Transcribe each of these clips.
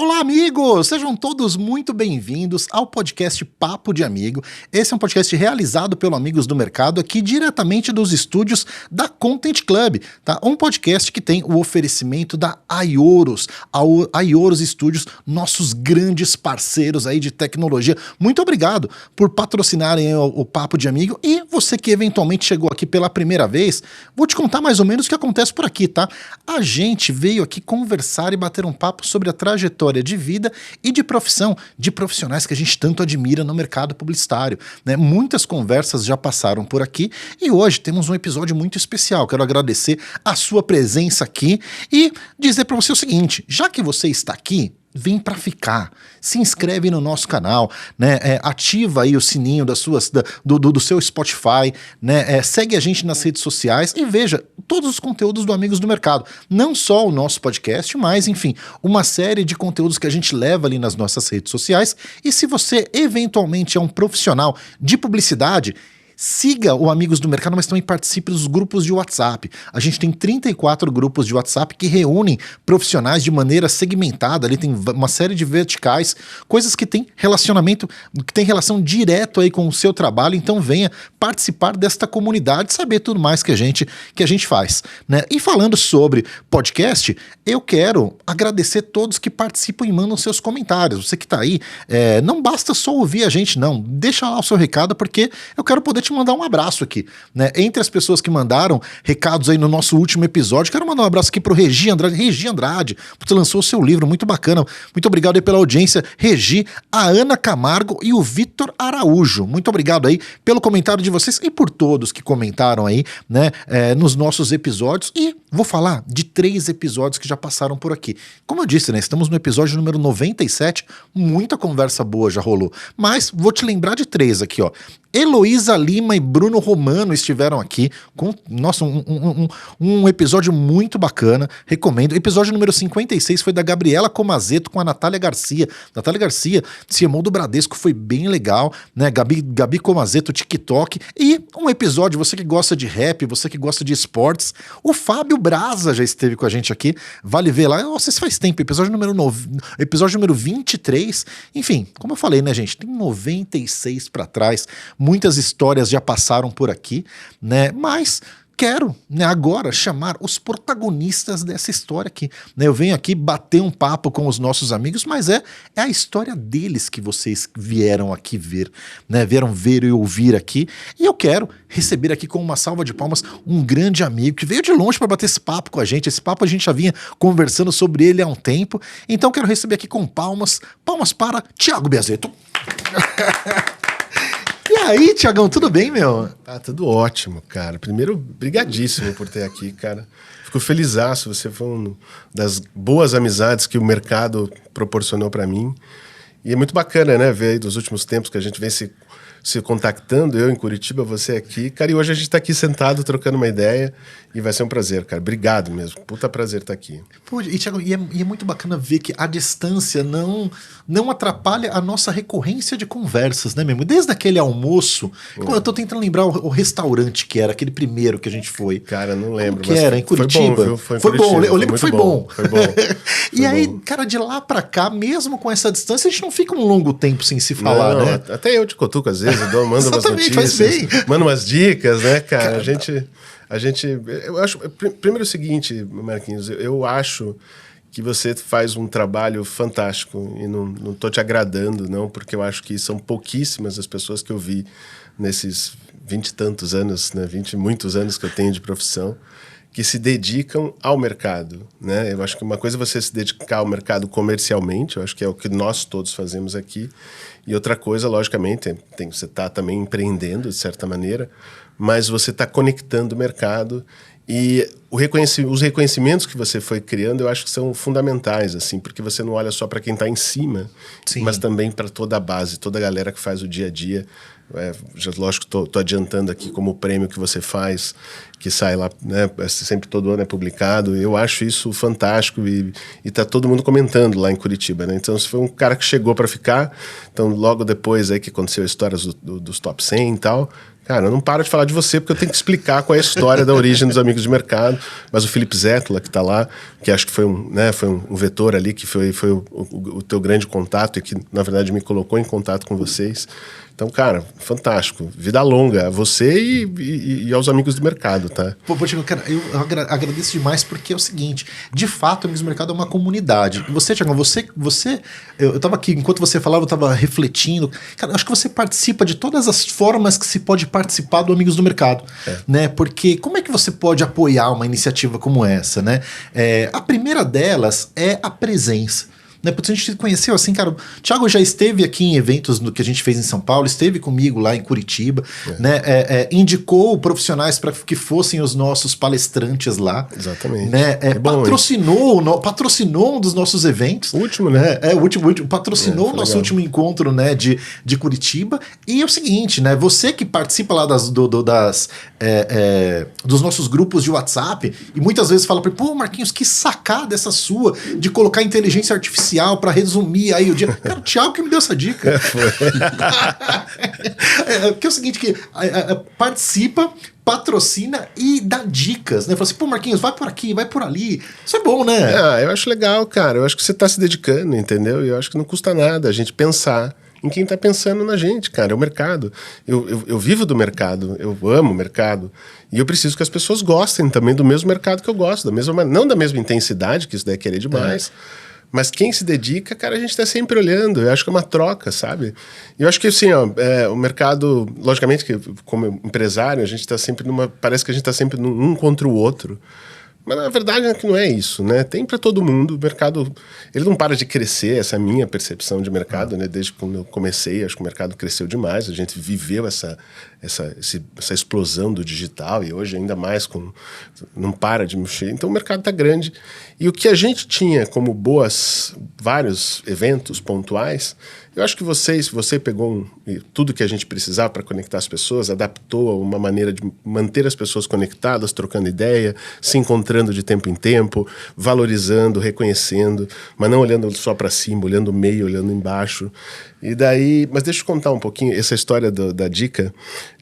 Olá, amigos! Sejam todos muito bem-vindos ao podcast Papo de Amigo. Esse é um podcast realizado pelo Amigos do Mercado, aqui diretamente dos estúdios da Content Club, tá? Um podcast que tem o oferecimento da Aioros, a Aioros Studios, nossos grandes parceiros aí de tecnologia. Muito obrigado por patrocinarem o Papo de Amigo, e você que eventualmente chegou aqui pela primeira vez, vou te contar mais ou menos o que acontece por aqui, tá? A gente veio aqui conversar e bater um papo sobre a trajetória de vida e de profissão, de profissionais que a gente tanto admira no mercado publicitário, né? Muitas conversas já passaram por aqui e hoje temos um episódio muito especial. Quero agradecer a sua presença aqui e dizer para você o seguinte: já que você está aqui, vem para ficar, se inscreve no nosso canal, né? Ativa aí o sininho do seu Spotify, né? Segue a gente nas redes sociais e veja todos os conteúdos do Amigos do Mercado, não só o nosso podcast, mas enfim, uma série de conteúdos que a gente leva ali nas nossas redes sociais. E se você eventualmente é um profissional de publicidade, siga o Amigos do Mercado, mas também participe dos grupos de WhatsApp. A gente tem 34 grupos de WhatsApp que reúnem profissionais de maneira segmentada. Ali tem uma série de verticais, coisas que tem relacionamento, que tem relação direto aí com o seu trabalho. Então venha participar desta comunidade, saber tudo mais que a gente faz, né? E falando sobre podcast, eu quero agradecer todos que participam e mandam seus comentários. Você que está aí, não basta só ouvir a gente, não. Deixa lá o seu recado, porque eu quero poder te mandar um abraço aqui, né? Entre as pessoas que mandaram recados aí no nosso último episódio, quero mandar um abraço aqui pro Regi Andrade. Regi Andrade, você lançou o seu livro, muito bacana. Muito obrigado aí pela audiência, Regi, a Ana Camargo e o Vitor Araújo. Muito obrigado aí pelo comentário de vocês e por todos que comentaram aí, né, nos nossos episódios. E vou falar de 3 episódios que já passaram por aqui. Como eu disse, né, estamos no episódio número 97, muita conversa boa já rolou, mas vou te lembrar de 3 aqui, ó. Heloísa Lima e Bruno Romano estiveram aqui com, nossa, um episódio muito bacana, recomendo. Episódio número 56 foi da Gabriela Comazeto com a Natália Garcia. Natália Garcia, CMO do Bradesco, foi bem legal, né? Gabi Comazeto, TikTok. E um episódio, você que gosta de rap, você que gosta de esportes, o Fábio Braza já esteve com a gente aqui, vale ver lá. Nossa, isso faz tempo, episódio número 23. Enfim, como eu falei, né, gente, tem 96 para trás. Muitas histórias já passaram por aqui, né? Mas quero, né, agora chamar os protagonistas dessa história aqui, né? Eu venho aqui bater um papo com os nossos amigos, mas é a história deles que vocês vieram aqui ver, né? Vieram ver e ouvir aqui. E eu quero receber aqui com uma salva de palmas um grande amigo que veio de longe para bater esse papo com a gente. Esse papo a gente já vinha conversando sobre ele há um tempo. Então quero receber aqui com palmas para Thiago Biazetto. E aí, Thiagão, tudo bem, meu? Ah, tudo ótimo, cara. Primeiro, brigadíssimo por ter aqui, cara. Fico felizaço, você foi uma das boas amizades que o mercado proporcionou para mim. E é muito bacana, né, ver aí dos últimos tempos que a gente vem se contactando, eu em Curitiba, você aqui. Cara, e hoje a gente tá aqui sentado, trocando uma ideia, e vai ser um prazer, cara. Obrigado mesmo. Puta prazer estar aqui. Pô, e, Thiago, e é muito bacana ver que a distância não atrapalha a nossa recorrência de conversas, né, mesmo? Desde aquele almoço, eu tô tentando lembrar o restaurante que era, aquele primeiro que a gente foi. Cara, não lembro. Como que era, em Curitiba? Foi bom, viu? Foi bom, eu lembro que foi bom. Foi bom. E aí, cara, de lá pra cá, mesmo com essa distância, a gente não fica um longo tempo sem se falar, não, né? Até eu te cutuco às vezes, mando umas notícias, faz bem. Mando umas dicas, né, cara? Eu acho, primeiro é o seguinte, Marquinhos, eu acho que você faz um trabalho fantástico e não tô te agradando, não, porque eu acho que são pouquíssimas as pessoas que eu vi nesses 20 e tantos anos, né, 20 e muitos anos que eu tenho de profissão, que se dedicam ao mercado, né? Eu acho que uma coisa é você se dedicar ao mercado comercialmente, eu acho que é o que nós todos fazemos aqui, e outra coisa, logicamente, você está também empreendendo, de certa maneira, mas você está conectando o mercado e os reconhecimentos que você foi criando, eu acho que são fundamentais, assim, porque você não olha só para quem está em cima, sim, mas também para toda a base, toda a galera que faz o dia a dia. Lógico que tô adiantando aqui como o prêmio que você faz, que sai lá, né, sempre todo ano é publicado. Eu acho isso fantástico e tá todo mundo comentando lá em Curitiba, né? Então, você foi um cara que chegou para ficar. Então, logo depois aí que aconteceu as histórias dos top 100 e tal, Cara, eu não paro de falar de você porque eu tenho que explicar qual é a história da origem dos Amigos de Mercado. Mas o Felipe Zetula, que está lá, que acho que foi um vetor ali, que foi o teu grande contato e que, na verdade, me colocou em contato com vocês. Então, cara, fantástico. Vida longa a você e aos Amigos do Mercado, tá? Pô, Tiago, cara, eu agradeço demais porque é o seguinte, de fato, Amigos do Mercado é uma comunidade. Você, Tiago, eu tava aqui, enquanto você falava, eu tava refletindo. Cara, acho que você participa de todas as formas que se pode participar do Amigos do Mercado, né? Porque como é que você pode apoiar uma iniciativa como essa, né? A primeira delas é a presença. Né, porque a gente se conheceu assim, cara. O Thiago já esteve aqui em eventos que a gente fez em São Paulo, esteve comigo lá em Curitiba, né, indicou profissionais para que fossem os nossos palestrantes lá. Exatamente. Né, patrocinou um dos nossos eventos. O último, né? O último, patrocinou o nosso último encontro, né, de Curitiba. E é o seguinte, né? Você que participa lá dos nossos grupos de WhatsApp e muitas vezes fala para pô, Marquinhos, que sacada essa sua de colocar inteligência artificial para resumir aí o dia. Cara, o Thiago que me deu essa dica. Porque é o seguinte, que participa, patrocina e dá dicas, né? Fala assim, pô, Marquinhos, vai por aqui, vai por ali. Isso é bom, né? Eu acho legal, cara. Eu acho que você tá se dedicando, entendeu? E eu acho que não custa nada a gente pensar em quem tá pensando na gente, cara. É o mercado. Eu vivo do mercado, eu amo o mercado. E eu preciso que as pessoas gostem também do mesmo mercado que eu gosto, não da mesma intensidade, que isso daí é querer demais. Mas quem se dedica, cara, a gente tá sempre olhando. Eu acho que é uma troca, sabe? E eu acho que, assim, o mercado... Logicamente que, como empresário, a gente tá sempre parece que a gente tá sempre um contra o outro. Mas, na verdade, é que não é isso, né? Tem para todo mundo. O mercado, ele não para de crescer. Essa é a minha percepção de mercado, né? Desde quando eu comecei, acho que o mercado cresceu demais. A gente viveu essa explosão do digital e hoje ainda mais não para de mexer. Então o mercado está grande. E o que a gente tinha como vários eventos pontuais, eu acho que você pegou tudo que a gente precisava para conectar as pessoas, adaptou a uma maneira de manter as pessoas conectadas, trocando ideia, se encontrando de tempo em tempo, valorizando, reconhecendo, mas não olhando só para cima, olhando o meio, olhando embaixo. E daí, mas deixa eu contar um pouquinho essa história da dica.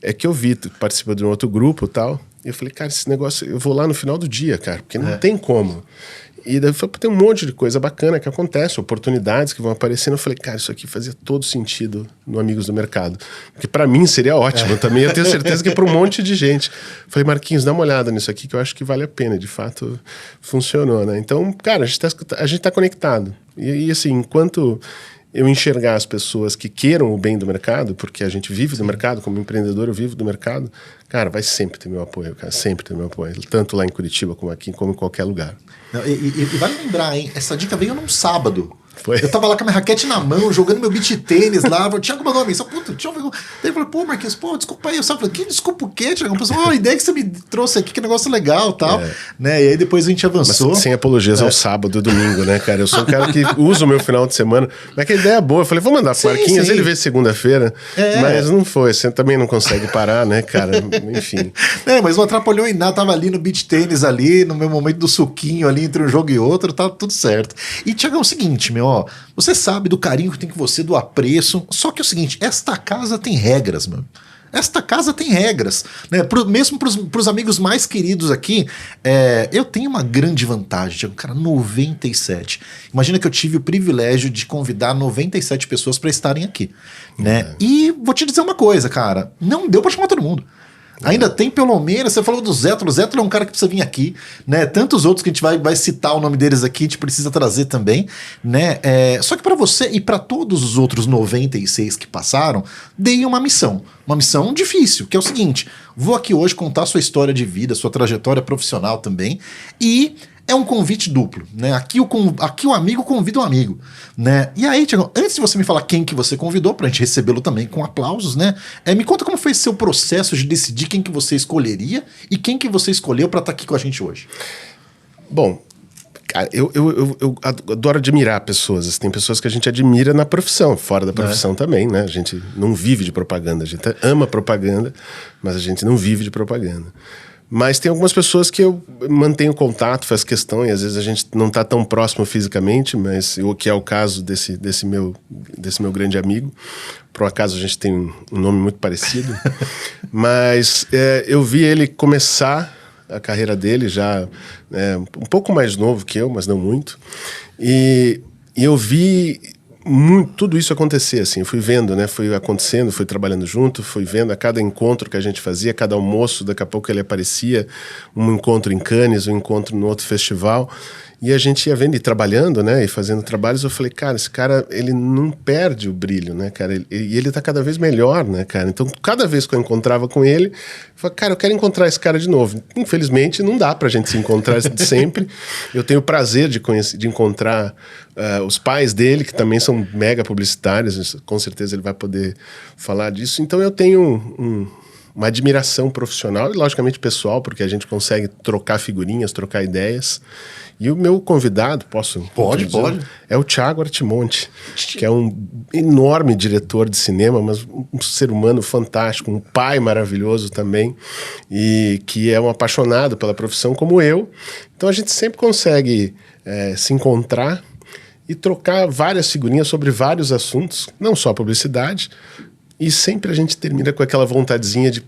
É que eu vi, tu participa de um outro grupo e tal, e eu falei, cara, esse negócio, eu vou lá no final do dia, cara, porque não tem como. E daí tem um monte de coisa bacana que acontece, oportunidades que vão aparecendo. Eu falei, cara, isso aqui fazia todo sentido no Amigos do Mercado. Porque para mim seria ótimo também, eu tenho certeza que para um monte de gente. Falei, Marquinhos, dá uma olhada nisso aqui que eu acho que vale a pena. De fato, funcionou, né? Então, cara, a gente tá conectado. E assim, enquanto eu enxergar as pessoas que queiram o bem do mercado, porque a gente vive do mercado, como empreendedor eu vivo do mercado, cara, vai sempre ter meu apoio, cara, sempre ter meu apoio, tanto lá em Curitiba como aqui, como em qualquer lugar. Não, e vale lembrar, hein, essa dica veio num sábado. Foi. Eu tava lá com a minha raquete na mão, jogando meu beach tênis lá. O Thiago mandou uma mensagem, puta, Thiago. Daí ele falou, pô, Marquinhos, pô, desculpa aí. Eu falei, que desculpa o quê, Thiago? A ideia que você me trouxe aqui, que negócio legal e tal. Né? E aí depois a gente avançou. Mas sem apologias ao sábado e domingo, né, cara? Eu sou um cara que usa o meu final de semana. Mas que ideia boa. Eu falei, vou mandar pro Marquinhos, ele vê segunda-feira. Mas não foi. Você também não consegue parar, né, cara? Enfim. Mas não atrapalhou em nada. Tava ali no beach tênis ali, no meu momento do suquinho ali, entre um jogo e outro, tá tudo certo. E, Thiago, é o seguinte, você sabe do carinho que tem com você, do apreço. Só que é o seguinte, esta casa tem regras, mano. Esta casa tem regras, né? Mesmo pros amigos mais queridos aqui, eu tenho uma grande vantagem, Thiago. Cara, 97. Imagina que eu tive o privilégio de convidar 97 pessoas para estarem aqui, né? E vou te dizer uma coisa, cara, não deu para chamar todo mundo. Ainda tem pelo menos, você falou do Zetula. O Zetula é um cara que precisa vir aqui, né? Tantos outros que a gente vai citar o nome deles aqui, a gente precisa trazer também, né? Só que para você e para todos os outros 96 que passaram, dei uma missão difícil, que é o seguinte: vou aqui hoje contar sua história de vida, sua trajetória profissional também, e é um convite duplo, né? Aqui o amigo convida um amigo, né? E aí, Thiago, antes de você me falar quem que você convidou, pra gente recebê-lo também com aplausos, né? Me conta como foi seu processo de decidir quem que você escolheria e quem que você escolheu pra estar aqui com a gente hoje. Bom, cara, eu adoro admirar pessoas. Tem pessoas que a gente admira na profissão, fora da profissão também, né? A gente não vive de propaganda, a gente ama propaganda, mas a gente não vive de propaganda. Mas tem algumas pessoas que eu mantenho contato, faço questão, e às vezes a gente não está tão próximo fisicamente, mas o que é o caso desse meu grande amigo. Por um acaso a gente tem um nome muito parecido. Mas eu vi ele começar a carreira dele já um pouco mais novo que eu, mas não muito. E eu vi tudo isso acontecer, assim, fui vendo, né, fui acontecendo, fui trabalhando junto, fui vendo a cada encontro que a gente fazia, cada almoço, daqui a pouco ele aparecia, um encontro em Cannes, um encontro no outro festival, e a gente ia vendo e trabalhando, né, e fazendo trabalhos. Eu falei, cara, esse cara, ele não perde o brilho, né, cara, e ele tá cada vez melhor, né, cara. Então, cada vez que eu encontrava com ele, eu falei, cara, eu quero encontrar esse cara de novo. Infelizmente, não dá pra gente se encontrar sempre. Eu tenho o prazer de encontrar os pais dele, que também são mega publicitários, com certeza ele vai poder falar disso. Então, eu tenho uma admiração profissional e, logicamente, pessoal, porque a gente consegue trocar figurinhas, trocar ideias. E o meu convidado, Pode. É o Thiago Artimonte, que é um enorme diretor de cinema, mas um ser humano fantástico, um pai maravilhoso também, e que é um apaixonado pela profissão como eu. Então a gente sempre consegue se encontrar e trocar várias figurinhas sobre vários assuntos, não só publicidade. E sempre a gente termina com aquela vontadezinha de,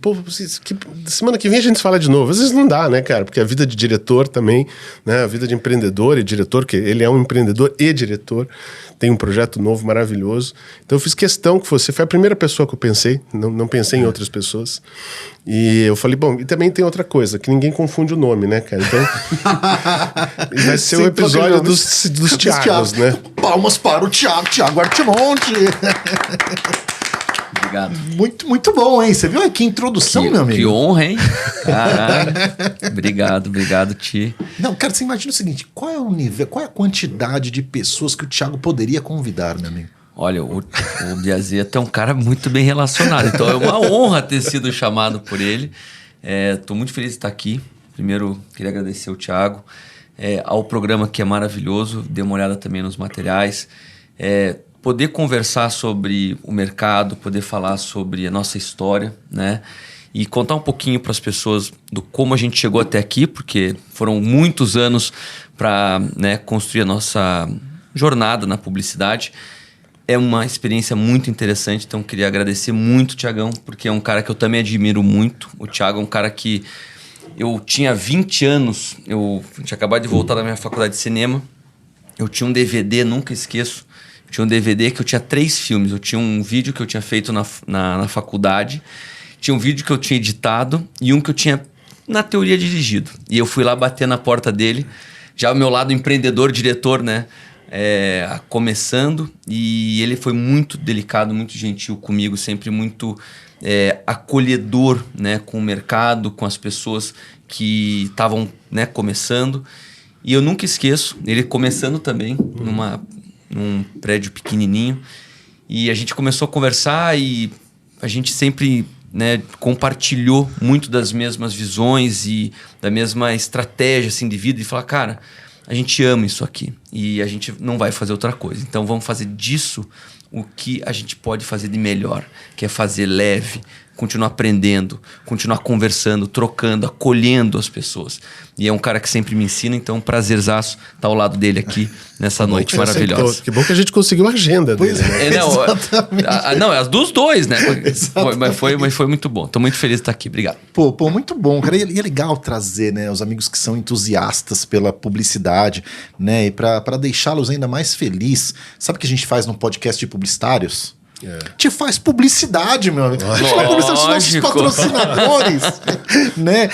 semana que vem a gente fala de novo. Às vezes não dá, né, cara? Porque a vida de diretor também, né? A vida de empreendedor e diretor, que ele é um empreendedor e diretor, tem um projeto novo maravilhoso. Então eu fiz questão que você foi a primeira pessoa que eu pensei, não pensei em outras pessoas. E eu falei, bom, e também tem outra coisa, que ninguém confunde o nome, né, cara? Então vai ser o episódio dos Thiagos, né? Palmas para o Thiago Artimonte. Obrigado. Muito bom, hein? Você viu que introdução, meu amigo? Que honra, hein? Caralho. Obrigado, Ti. Não, cara, você imagina o seguinte, qual é o nível, qual é a quantidade de pessoas que o Thiago poderia convidar, meu amigo? Olha, o Biazeta é um cara muito bem relacionado, então é uma honra ter sido chamado por ele. Estou muito feliz de estar aqui. Primeiro, queria agradecer ao Thiago, ao programa que é maravilhoso, dê uma olhada também nos materiais. Poder conversar sobre o mercado, poder falar sobre a nossa história, né? E contar um pouquinho para as pessoas do como a gente chegou até aqui, porque foram muitos anos para, né, construir a nossa jornada na publicidade. É uma experiência muito interessante, então queria agradecer muito o Thiagão, porque é um cara que eu também admiro muito. O Thiago é um cara que eu tinha 20 anos, eu tinha acabado de voltar da minha faculdade de cinema, eu tinha um DVD, nunca esqueço. Tinha um DVD que eu tinha 3 filmes. Eu tinha um vídeo que eu tinha feito na faculdade. Tinha um vídeo que eu tinha editado. E um que eu tinha, na teoria, dirigido. E eu fui lá bater na porta dele. Já o meu lado empreendedor, diretor, né? Começando. E ele foi muito delicado, muito gentil comigo. Sempre muito acolhedor, né? Com o mercado, com as pessoas que estavam, né, começando. E eu nunca esqueço. Ele começando também, num prédio pequenininho, e a gente começou a conversar e a gente sempre, né, compartilhou muito das mesmas visões e da mesma estratégia, assim, de vida, e falar, cara, a gente ama isso aqui e a gente não vai fazer outra coisa, então vamos fazer disso o que a gente pode fazer de melhor, que é fazer leve, continuar aprendendo, continuar conversando, trocando, acolhendo as pessoas. E é um cara que sempre me ensina, então é um prazerzaço estar ao lado dele aqui nessa noite maravilhosa. Que bom que a gente conseguiu a agenda dele. Não, é as dos dois, né? Mas foi muito bom. Estou muito feliz de estar aqui. Obrigado. Pô, muito bom, cara. E é legal trazer, né, os amigos que são entusiastas pela publicidade, né? E para deixá-los ainda mais felizes. Sabe o que a gente faz num podcast de publicitários? Te faz publicidade, meu amigo. Te faz publicidade dos nossos patrocinadores. Né?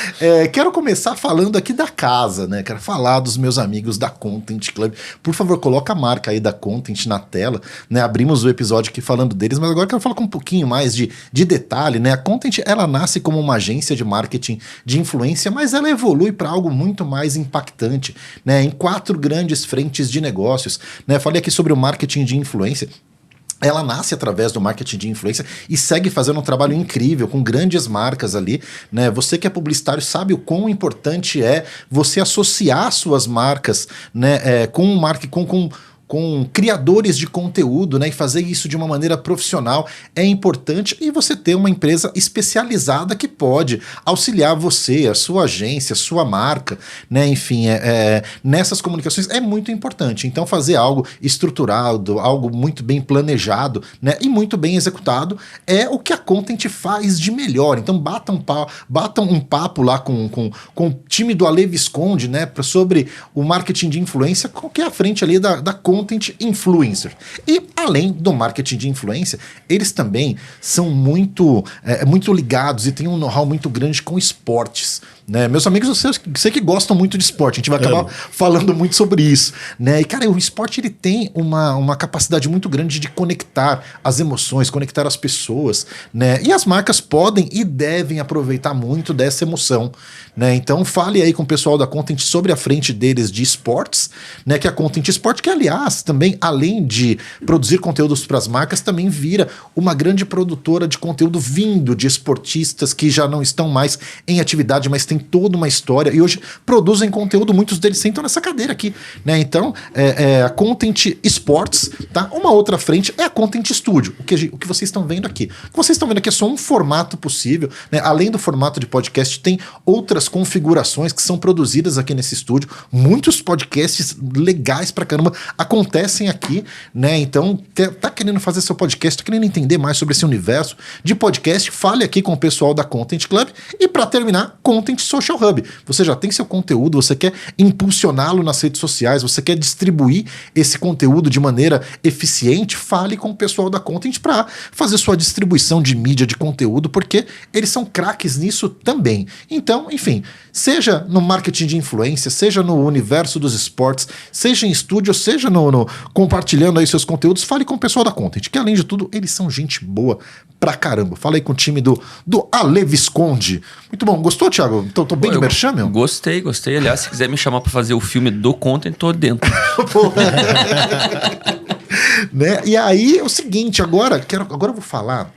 Quero começar falando aqui da casa, né? Quero falar dos meus amigos da Content Club. Por favor, coloca a marca aí da Content na tela, né? Abrimos o episódio aqui falando deles, mas agora quero falar com um pouquinho mais de detalhe, né? A Content, ela nasce como uma agência de marketing de influência, mas ela evolui para algo muito mais impactante, né? Em 4 grandes frentes de negócios, né? Falei aqui sobre o marketing de influência. Ela nasce através do marketing de influência e segue fazendo um trabalho incrível com grandes marcas ali, né? Você que é publicitário sabe o quão importante é você associar suas marcas, né? Com com criadores de conteúdo, né? E fazer isso de uma maneira profissional é importante, e você ter uma empresa especializada que pode auxiliar você, a sua agência, a sua marca, né? Enfim, nessas comunicações é muito importante. Então fazer algo estruturado, algo muito bem planejado, né? E muito bem executado é o que a Content faz de melhor. Então batam um papo lá com o time do Ale Visconde, né? Sobre o marketing de influência, que é a frente ali da Content Influencer. E além do marketing de influência, eles também são muito ligados e têm um know-how muito grande com esportes, né? Meus amigos, eu sei que gostam muito de esporte, a gente vai acabar falando muito sobre isso, né? E cara, o esporte ele tem uma capacidade muito grande de conectar as emoções, conectar as pessoas, né? E as marcas podem e devem aproveitar muito dessa emoção, né? Então fale aí com o pessoal da Content sobre a frente deles de esportes, né? Que a Content Sport, que aliás também, além de produzir conteúdos para as marcas, também vira uma grande produtora de conteúdo vindo de esportistas que já não estão mais em atividade, mas tem toda uma história e hoje produzem conteúdo, muitos deles sentam nessa cadeira aqui, né? Então, a Content Sports, tá? Uma outra frente é a Content Studio, o que vocês estão vendo aqui. O que vocês estão vendo aqui é só um formato possível, né? Além do formato de podcast, tem outras configurações que são produzidas aqui nesse estúdio. Muitos podcasts legais pra caramba acontecem aqui, né? Então, tá querendo fazer seu podcast, tá querendo entender mais sobre esse universo de podcast, fale aqui com o pessoal da Content Club. E para terminar, Content Social Hub. Você já tem seu conteúdo, você quer impulsioná-lo nas redes sociais, você quer distribuir esse conteúdo de maneira eficiente, fale com o pessoal da Content para fazer sua distribuição de mídia, de conteúdo, porque eles são craques nisso também. Então, enfim, seja no marketing de influência, seja no universo dos esportes, seja em estúdio, seja no compartilhando aí seus conteúdos, fale com o pessoal da Content, que além de tudo, eles são gente boa pra caramba. Fala aí com o time do Ale Visconde. Muito bom. Gostou, Thiago? Tô bem de merchan, meu? Gostei. Aliás, se quiser me chamar pra fazer o filme do Content, tô dentro. Né? E aí, é o seguinte, agora eu vou falar,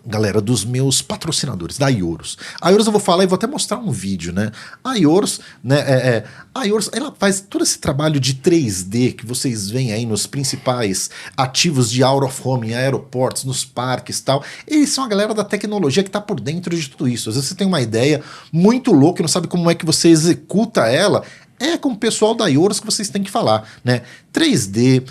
galera, dos meus patrocinadores, da Ioros. A Ioros eu vou falar e vou até mostrar um vídeo, né? A Ioros, né? A Ioros, ela faz todo esse trabalho de 3D que vocês veem aí nos principais ativos de out of home, em aeroportos, nos parques e tal. Eles são a galera da tecnologia que tá por dentro de tudo isso. Às vezes você tem uma ideia muito louca e não sabe como é que você executa ela. É com o pessoal da Ioros que vocês têm que falar, né? 3D,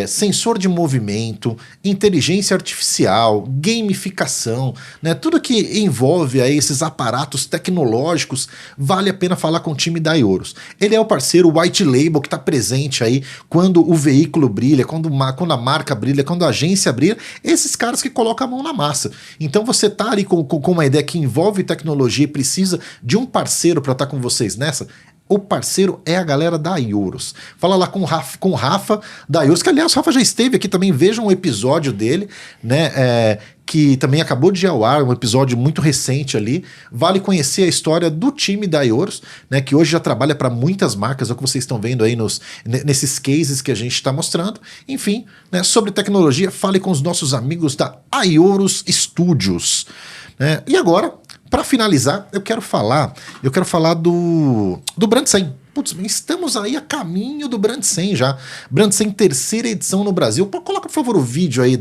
sensor de movimento, inteligência artificial, gamificação, né? Tudo que envolve aí esses aparatos tecnológicos, vale a pena falar com o time da Ioros. Ele é o parceiro white label que está presente aí quando o veículo brilha, quando a marca brilha, quando a agência brilha, esses caras que colocam a mão na massa. Então você tá ali com uma ideia que envolve tecnologia e precisa de um parceiro para estar com vocês nessa. O parceiro é a galera da Ioros. Fala lá com o Rafa da Ioros, que aliás o Rafa já esteve aqui também, vejam um episódio dele, né? Que também acabou de ir ao ar, um episódio muito recente ali. Vale conhecer a história do time da Ioros, né? Que hoje já trabalha para muitas marcas, é o que vocês estão vendo aí nesses cases que a gente está mostrando. Enfim, né? Sobre tecnologia, fale com os nossos amigos da Ioros Studios. Né? E agora, para finalizar, eu quero falar do Brand 100. Putz, estamos aí a caminho do Brand 100 já. Brand 100, terceira edição no Brasil. Coloca, por favor, o vídeo aí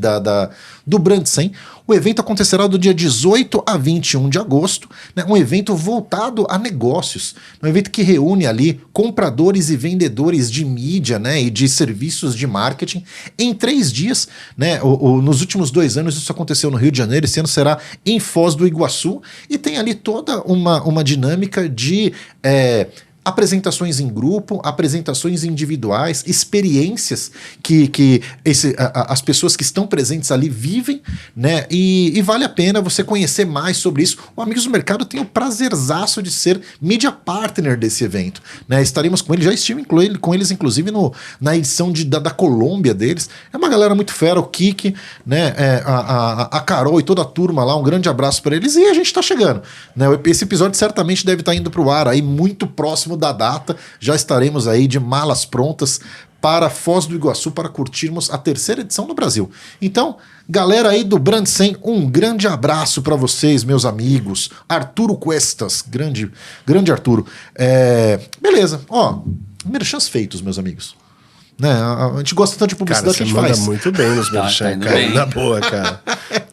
do Brand 100. O evento acontecerá do dia 18 a 21 de agosto, né? Um evento voltado a negócios. Um evento que reúne ali compradores e vendedores de mídia, né? E de serviços de marketing em 3 dias. Né? Nos últimos 2 anos isso aconteceu no Rio de Janeiro, esse ano será em Foz do Iguaçu. E tem ali toda uma dinâmica de apresentações em grupo, apresentações individuais, experiências que as pessoas que estão presentes ali vivem, né? E vale a pena você conhecer mais sobre isso. O Amigos do Mercado tem o prazerzaço de ser media partner desse evento, né? Estaremos com ele, já estive com eles inclusive na edição da Colômbia deles. É uma galera muito fera, o Kiki, né? A Carol e toda a turma lá, um grande abraço para eles. E a gente tá chegando, né? Esse episódio certamente deve estar indo pro ar aí muito próximo da data, já estaremos aí de malas prontas para Foz do Iguaçu para curtirmos a terceira edição no Brasil. Então, galera aí do Brand 100, um grande abraço para vocês, meus amigos. Arturo Cuestas, grande Arturo. Beleza, ó, merchans feitos, meus amigos. Né? A gente gosta tanto de publicidade que a gente manda faz. muito bem nos merchan, indo cara. bem. Na boa, cara.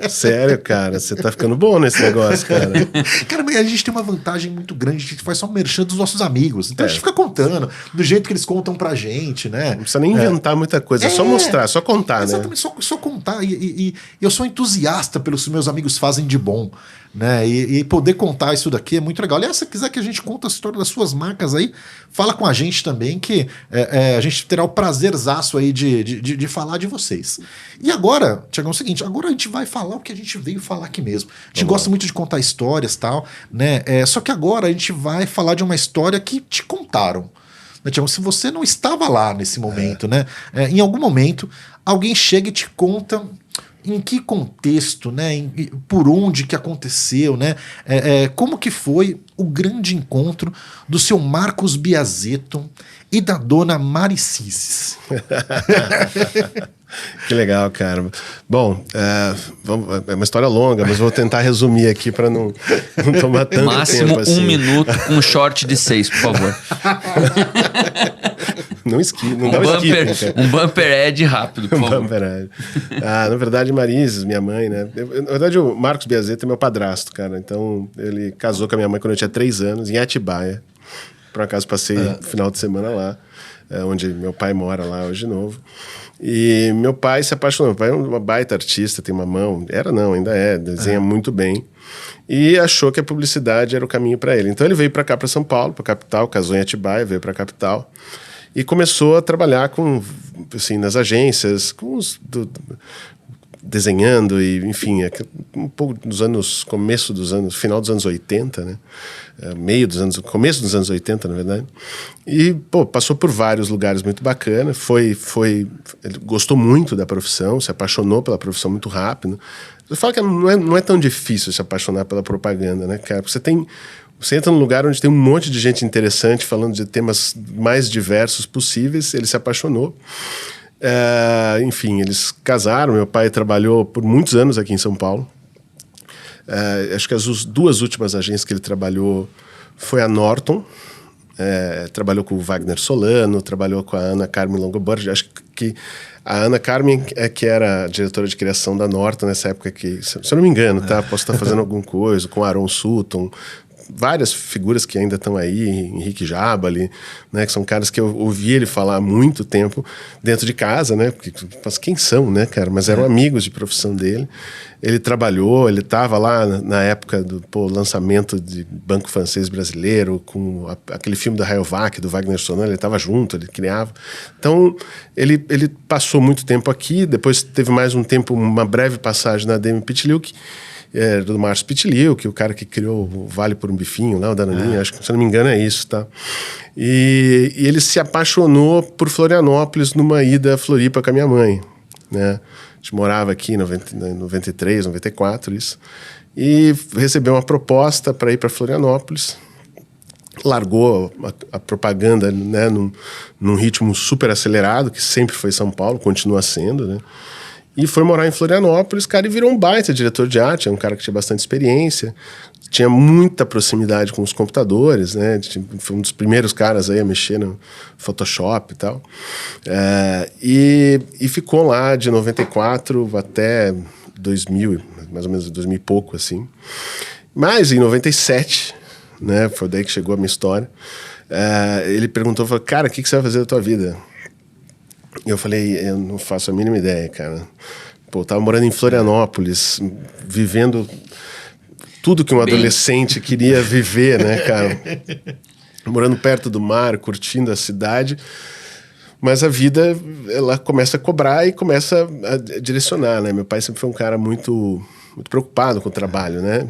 Sério, cara. Você tá ficando bom nesse negócio, cara. Cara, mas a gente tem uma vantagem muito grande, a gente faz só merchan dos nossos amigos. Então a gente fica contando, do jeito que eles contam pra gente, né? Não precisa nem inventar muita coisa, é só mostrar, só contar, Exatamente, só contar. E eu sou entusiasta pelos que meus amigos fazem de bom. Né? E poder contar isso daqui é muito legal. Aliás, se você quiser que a gente conte a história das suas marcas aí, fala com a gente também, que a gente terá o prazerzaço aí de falar de vocês. E agora, Tiagão, é o seguinte, agora a gente vai falar o que a gente veio falar aqui mesmo. A gente gosta muito de contar histórias e tal, né? Só que agora a gente vai falar de uma história que te contaram. Né, Tiagão? Se você não estava lá nesse momento, né? Em algum momento, alguém chega e te conta em que contexto, né? Por onde que aconteceu, né? Como que foi o grande encontro do seu Marcos Biazetto e da dona Maricis? Que legal, cara. Bom, é uma história longa, mas vou tentar resumir aqui para não tomar tanto Máximo tempo assim. 1 minuto com um short de 6, por favor. Não dá skip, Um bumper ad rápido, por favor. Bumper ad. Na verdade, Marises, minha mãe, né? Na verdade, o Marcos Biazetto é meu padrasto, cara. Então, ele casou com a minha mãe quando eu tinha 3 anos, em Atibaia. Por acaso, passei o final de semana lá, onde meu pai mora lá hoje de novo. E meu pai se apaixonou. Meu pai é uma baita artista, tem uma mão. Ainda é, desenha muito bem. E achou que a publicidade era o caminho para ele. Então ele veio para cá, para São Paulo, para a capital, casou em Atibaia, veio para a capital. E começou a trabalhar nas agências, desenhando e, enfim, um pouco começo dos anos, final dos anos 80, né? Começo dos anos 80, na verdade. E, passou por vários lugares muito bacana. Ele gostou muito da profissão, se apaixonou pela profissão muito rápido. Eu falo que não é tão difícil se apaixonar pela propaganda, né, cara? Você entra num lugar onde tem um monte de gente interessante falando de temas mais diversos possíveis. Ele se apaixonou. Enfim, eles casaram. Meu pai trabalhou por muitos anos aqui em São Paulo. Acho que as 2 últimas agências que ele trabalhou foi a Norton. Trabalhou com o Wagner Solano, trabalhou com a Ana Carmen Longoborg. Acho que a Ana Carmen que era a diretora de criação da Norton nessa época, se eu não me engano, tá? Posso estar fazendo alguma coisa, com Aaron Sutton, várias figuras que ainda estão aí, Henrique Jabali, né, que são caras que eu ouvi ele falar há muito tempo dentro de casa, né, porque, mas quem são, né, cara, mas eram amigos de profissão dele. Ele trabalhou, ele estava lá na época do lançamento de Banco Francês Brasileiro, com aquele filme da Rayovac, do Wagner Solano, ele estava junto, ele criava. Então, ele passou muito tempo aqui, depois teve mais um tempo, uma breve passagem na Demi Pitliuk, do Márcio Pitliuk, o cara que criou o Vale por um Bifinho, lá, o Dananinha, acho que, se não me engano, é isso, tá? E ele se apaixonou por Florianópolis numa ida a Floripa com a minha mãe, né? A gente morava aqui em 93, 94, isso. E recebeu uma proposta para ir para Florianópolis. Largou a propaganda, né, num ritmo super acelerado, que sempre foi São Paulo, continua sendo, né? E foi morar em Florianópolis, cara, e virou um baita diretor de arte. É um cara que tinha bastante experiência, tinha muita proximidade com os computadores, né? Foi um dos primeiros caras aí a mexer no Photoshop e tal. E ficou lá de 94 até 2000, mais ou menos 2000 e pouco, assim. Mas em 97, né, foi daí que chegou a minha história, ele perguntou, falou, cara, o que você vai fazer da tua vida? E eu falei, eu não faço a mínima ideia, cara. Eu tava morando em Florianópolis, vivendo tudo que um adolescente queria viver, né, cara? Morando perto do mar, curtindo a cidade. Mas a vida, ela começa a cobrar e começa a direcionar, né? Meu pai sempre foi um cara muito preocupado com o trabalho, né?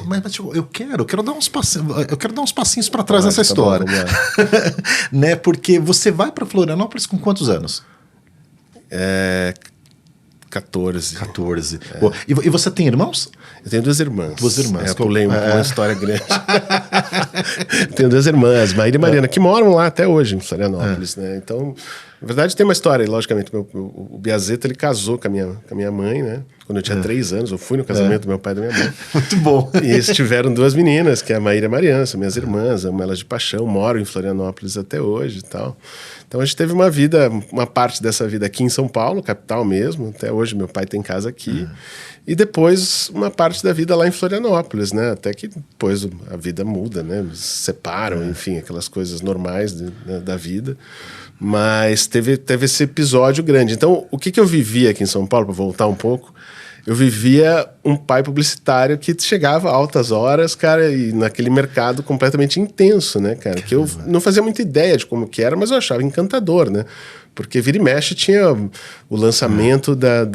Mas tipo, eu quero dar uns passinhos para trás nessa história. Bom, vamos lá. Né? Porque você vai para Florianópolis com quantos anos? 14. Pô, e você tem irmãos? Eu tenho 2 irmãs. 2 irmãs. Eu pulei uma história grande. Tenho 2 irmãs, Maíra e Mariana, que moram lá até hoje, em Florianópolis, né? Então, na verdade, tem uma história. Logicamente, o Biazetto, ele casou com a minha mãe, né? Quando eu tinha 3 anos, eu fui no casamento do meu pai e da minha mãe. Muito bom. E eles tiveram 2 meninas, que é a Maíra e a Mariana, são minhas irmãs, amo elas de paixão, moram em Florianópolis até hoje e tal. Então a gente teve uma parte dessa vida aqui em São Paulo, capital mesmo. Até hoje meu pai tem casa aqui. E depois uma parte da vida lá em Florianópolis, né? Até que depois a vida muda, né? Se separam, enfim, aquelas coisas normais da vida. Mas teve esse episódio grande. Então, o que eu vivia aqui em São Paulo, para voltar um pouco, eu vivia um pai publicitário que chegava a altas horas, cara, e naquele mercado completamente intenso, né, cara? Que eu não fazia muita ideia de como que era, mas eu achava encantador, né? Porque vira e mexe tinha o lançamento da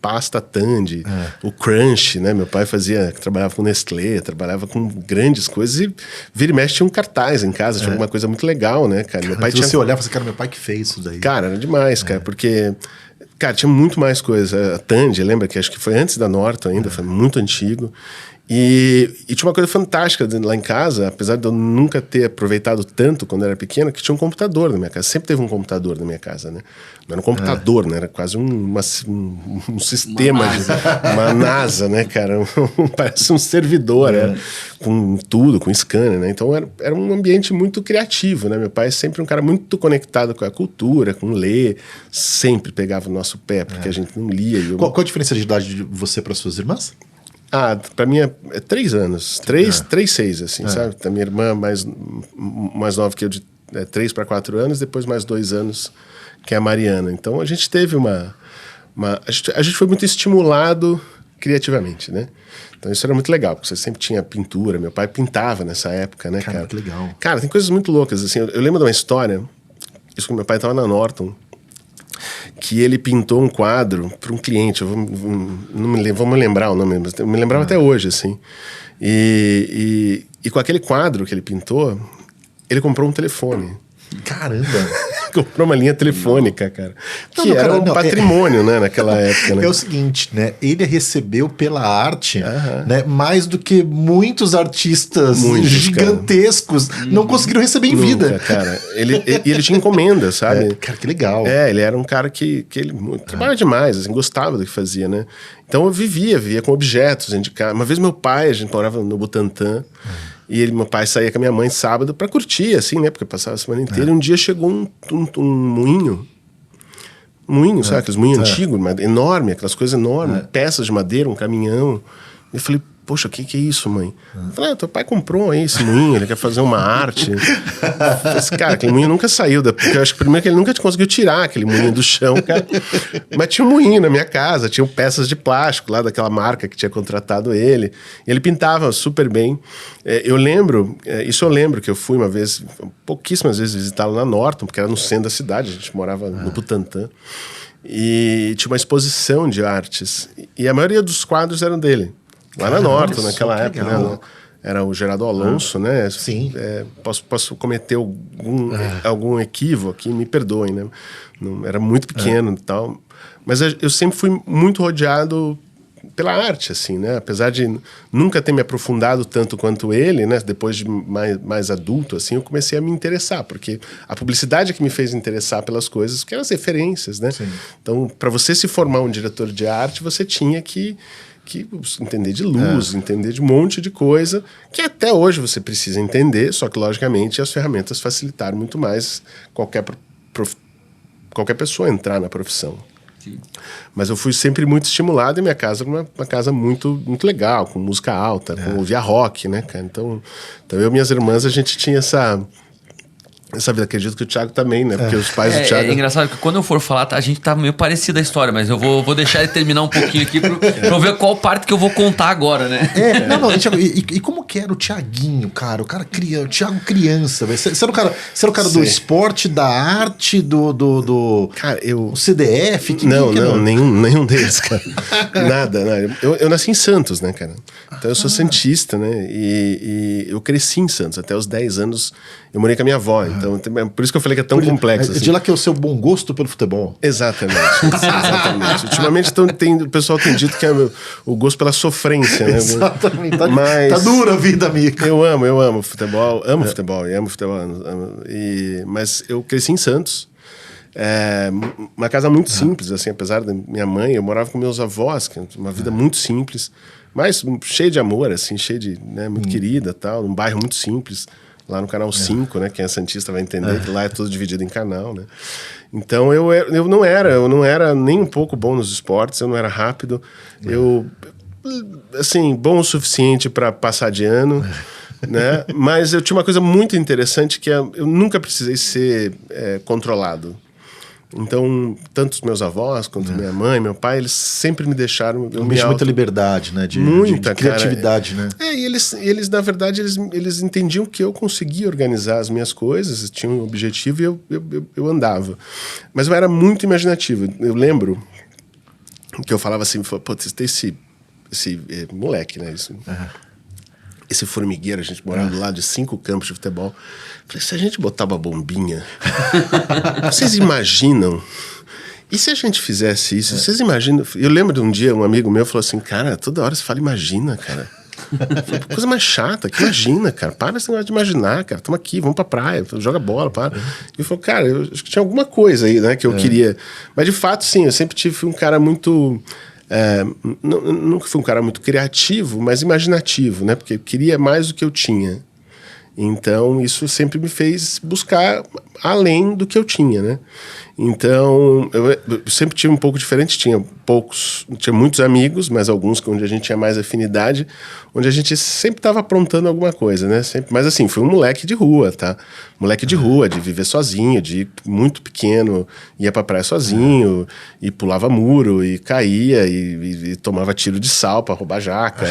pasta Tandy, o Crunch, né? Meu pai trabalhava com Nestlé, trabalhava com grandes coisas e vira e mexe tinha um cartaz em casa, tinha alguma coisa muito legal, né, cara? Meu pai Se você olhava, você cara, meu pai que fez isso daí. Cara, era demais, cara, porque... Cara, tinha muito mais coisa. A Tandy, lembra que acho que foi antes da Norton ainda, foi muito antigo. E tinha uma coisa fantástica lá em casa, apesar de eu nunca ter aproveitado tanto quando era pequeno, que tinha um computador na minha casa. Sempre teve um computador na minha casa, né? Não era um computador, né? Era quase um sistema, uma NASA, né, cara? Parece um servidor, com tudo, com scanner, né? Então era um ambiente muito criativo, né? Meu pai é sempre um cara muito conectado com a cultura, com ler, sempre pegava o nosso pé, porque a gente não lia. Qual a diferença de idade de você para suas irmãs? Pra mim é 3 anos. 6, assim, sabe? A minha irmã mais nova que eu, de 3 para 4 anos, depois mais 2 anos, que é a Mariana. Então a gente teve a gente foi muito estimulado criativamente, né? Então isso era muito legal, porque você sempre tinha pintura. Meu pai pintava nessa época, né, cara? Que legal. Cara, tem coisas muito loucas, assim. Eu lembro de uma história, isso quando meu pai estava na Norton, que ele pintou um quadro para um cliente, não me lembrar o nome, mas eu me lembrava até hoje, assim. E com aquele quadro que ele pintou, ele comprou um telefone. Caramba! Comprou uma linha telefônica, cara. Que era um patrimônio, né, naquela época. Né? É o seguinte, né? Ele recebeu pela arte, né, mais do que muitos artistas gigantescos não conseguiram receber em vida. Cara. Ele tinha encomenda, sabe? Cara, que legal. Ele era um cara que ele trabalhava demais, assim, gostava do que fazia, né? Então eu vivia com objetos dentro de casa. Uma vez meu pai, a gente morava no Butantã, e meu pai saía com a minha mãe sábado pra curtir, assim, né? Porque passava a semana inteira. E um dia chegou um moinho. Sabe? Aqueles moinhos antigos, enorme, aquelas coisas enormes. Peças de madeira, um caminhão. E eu falei, poxa, o que é isso, mãe? Eu falei, teu pai comprou aí esse moinho, ele quer fazer uma arte. Cara, aquele moinho nunca saiu. Porque eu acho que primeiro que ele nunca conseguiu tirar aquele moinho do chão, cara. Mas tinha um moinho na minha casa, tinha peças de plástico lá daquela marca que tinha contratado ele. E ele pintava super bem. Eu lembro que eu fui uma vez, pouquíssimas vezes visitá-lo na Norton, porque era no centro da cidade, a gente morava no Butantã. E tinha uma exposição de artes. E a maioria dos quadros eram dele. Lá na Norton, naquela época, né? Era o Geraldo Alonso, né? Sim. Posso cometer algum equívoco aqui, me perdoem, né? Não, era muito pequeno e tal. Mas eu sempre fui muito rodeado pela arte, assim, né? Apesar de nunca ter me aprofundado tanto quanto ele, né? Depois de mais adulto, assim, eu comecei a me interessar, porque a publicidade é que me fez interessar pelas coisas, que eram as referências, né? Sim. Então, para você se formar um diretor de arte, você tinha que entender de luz, entender de um monte de coisa, que até hoje você precisa entender, só que, logicamente, as ferramentas facilitaram muito mais qualquer pessoa entrar na profissão. Sim. Mas eu fui sempre muito estimulado e minha casa era uma casa muito, muito legal, com música alta, com ouvia rock, né, cara? Então eu e minhas irmãs, a gente tinha essa vida. Acredito que o Thiago também, né? Porque os pais do Thiago... É engraçado que quando eu for falar, a gente tá meio parecido a história, mas eu vou deixar ele terminar um pouquinho aqui pra eu ver qual parte que eu vou contar agora, né? Thiago, e como que era o Thiaguinho, cara? O cara o Thiago criança, velho. Você era o cara do esporte, da arte, do cara, o CDF? Não, nenhum deles, cara. Nada. Eu nasci em Santos, né, cara? Então eu sou santista, né? E eu cresci em Santos. Até os 10 anos eu morei com a minha avó. Então, por isso que eu falei que é tão complexo. Assim. De lá que é o seu bom gosto pelo futebol. Exatamente. Ultimamente o pessoal tem dito que é o gosto pela sofrência, né? Exatamente. Tá dura a vida, amigo. Eu amo futebol. Amo futebol. Mas eu cresci em Santos. Uma casa muito simples, assim, apesar da minha mãe. Eu morava com meus avós, que é uma vida muito simples, mas cheia de amor, assim, cheia de, né, muito querida, tal, num bairro muito simples. lá no canal 5, né? Quem é santista vai entender que lá é tudo dividido em canal, né? Então eu não era nem um pouco bom nos esportes, eu não era rápido, eu assim, bom o suficiente para passar de ano, né? Mas eu tinha uma coisa muito interessante que eu nunca precisei ser controlado. Então, tanto os meus avós, quanto minha mãe, meu pai, eles sempre me deixaram... Muita liberdade, né? De criatividade, né? E eles, na verdade, eles entendiam que eu conseguia organizar as minhas coisas, tinha um objetivo e eu andava. Mas eu era muito imaginativo. Eu lembro que eu falava assim, putz, tem esse moleque, né? Esse formigueiro, a gente morava do lado de 5 campos de futebol. Falei, se a gente botar uma bombinha, vocês imaginam? E se a gente fizesse isso? Vocês imaginam? Eu lembro de um dia, um amigo meu falou assim, cara, toda hora você fala imagina, cara. Falei, coisa mais chata, que imagina, cara. Para esse negócio de imaginar, cara. Tamo aqui, vamos pra praia, joga bola, para. E eu falei, cara, eu acho que tinha alguma coisa aí, né, que eu queria. fui de fato, sim, eu sempre fui um cara muito... nunca fui um cara muito criativo, mas imaginativo, né? Porque eu queria mais do que eu tinha. Então, isso sempre me fez buscar além do que eu tinha, né? Então, eu sempre tive um pouco diferente, tinha muitos amigos, mas alguns onde a gente tinha mais afinidade, onde a gente sempre estava aprontando alguma coisa, né? Mas assim, fui um moleque de rua, tá? Moleque de rua, de viver sozinho, de muito pequeno, ia pra praia sozinho, e pulava muro, e caía, e tomava tiro de sal pra roubar jaca.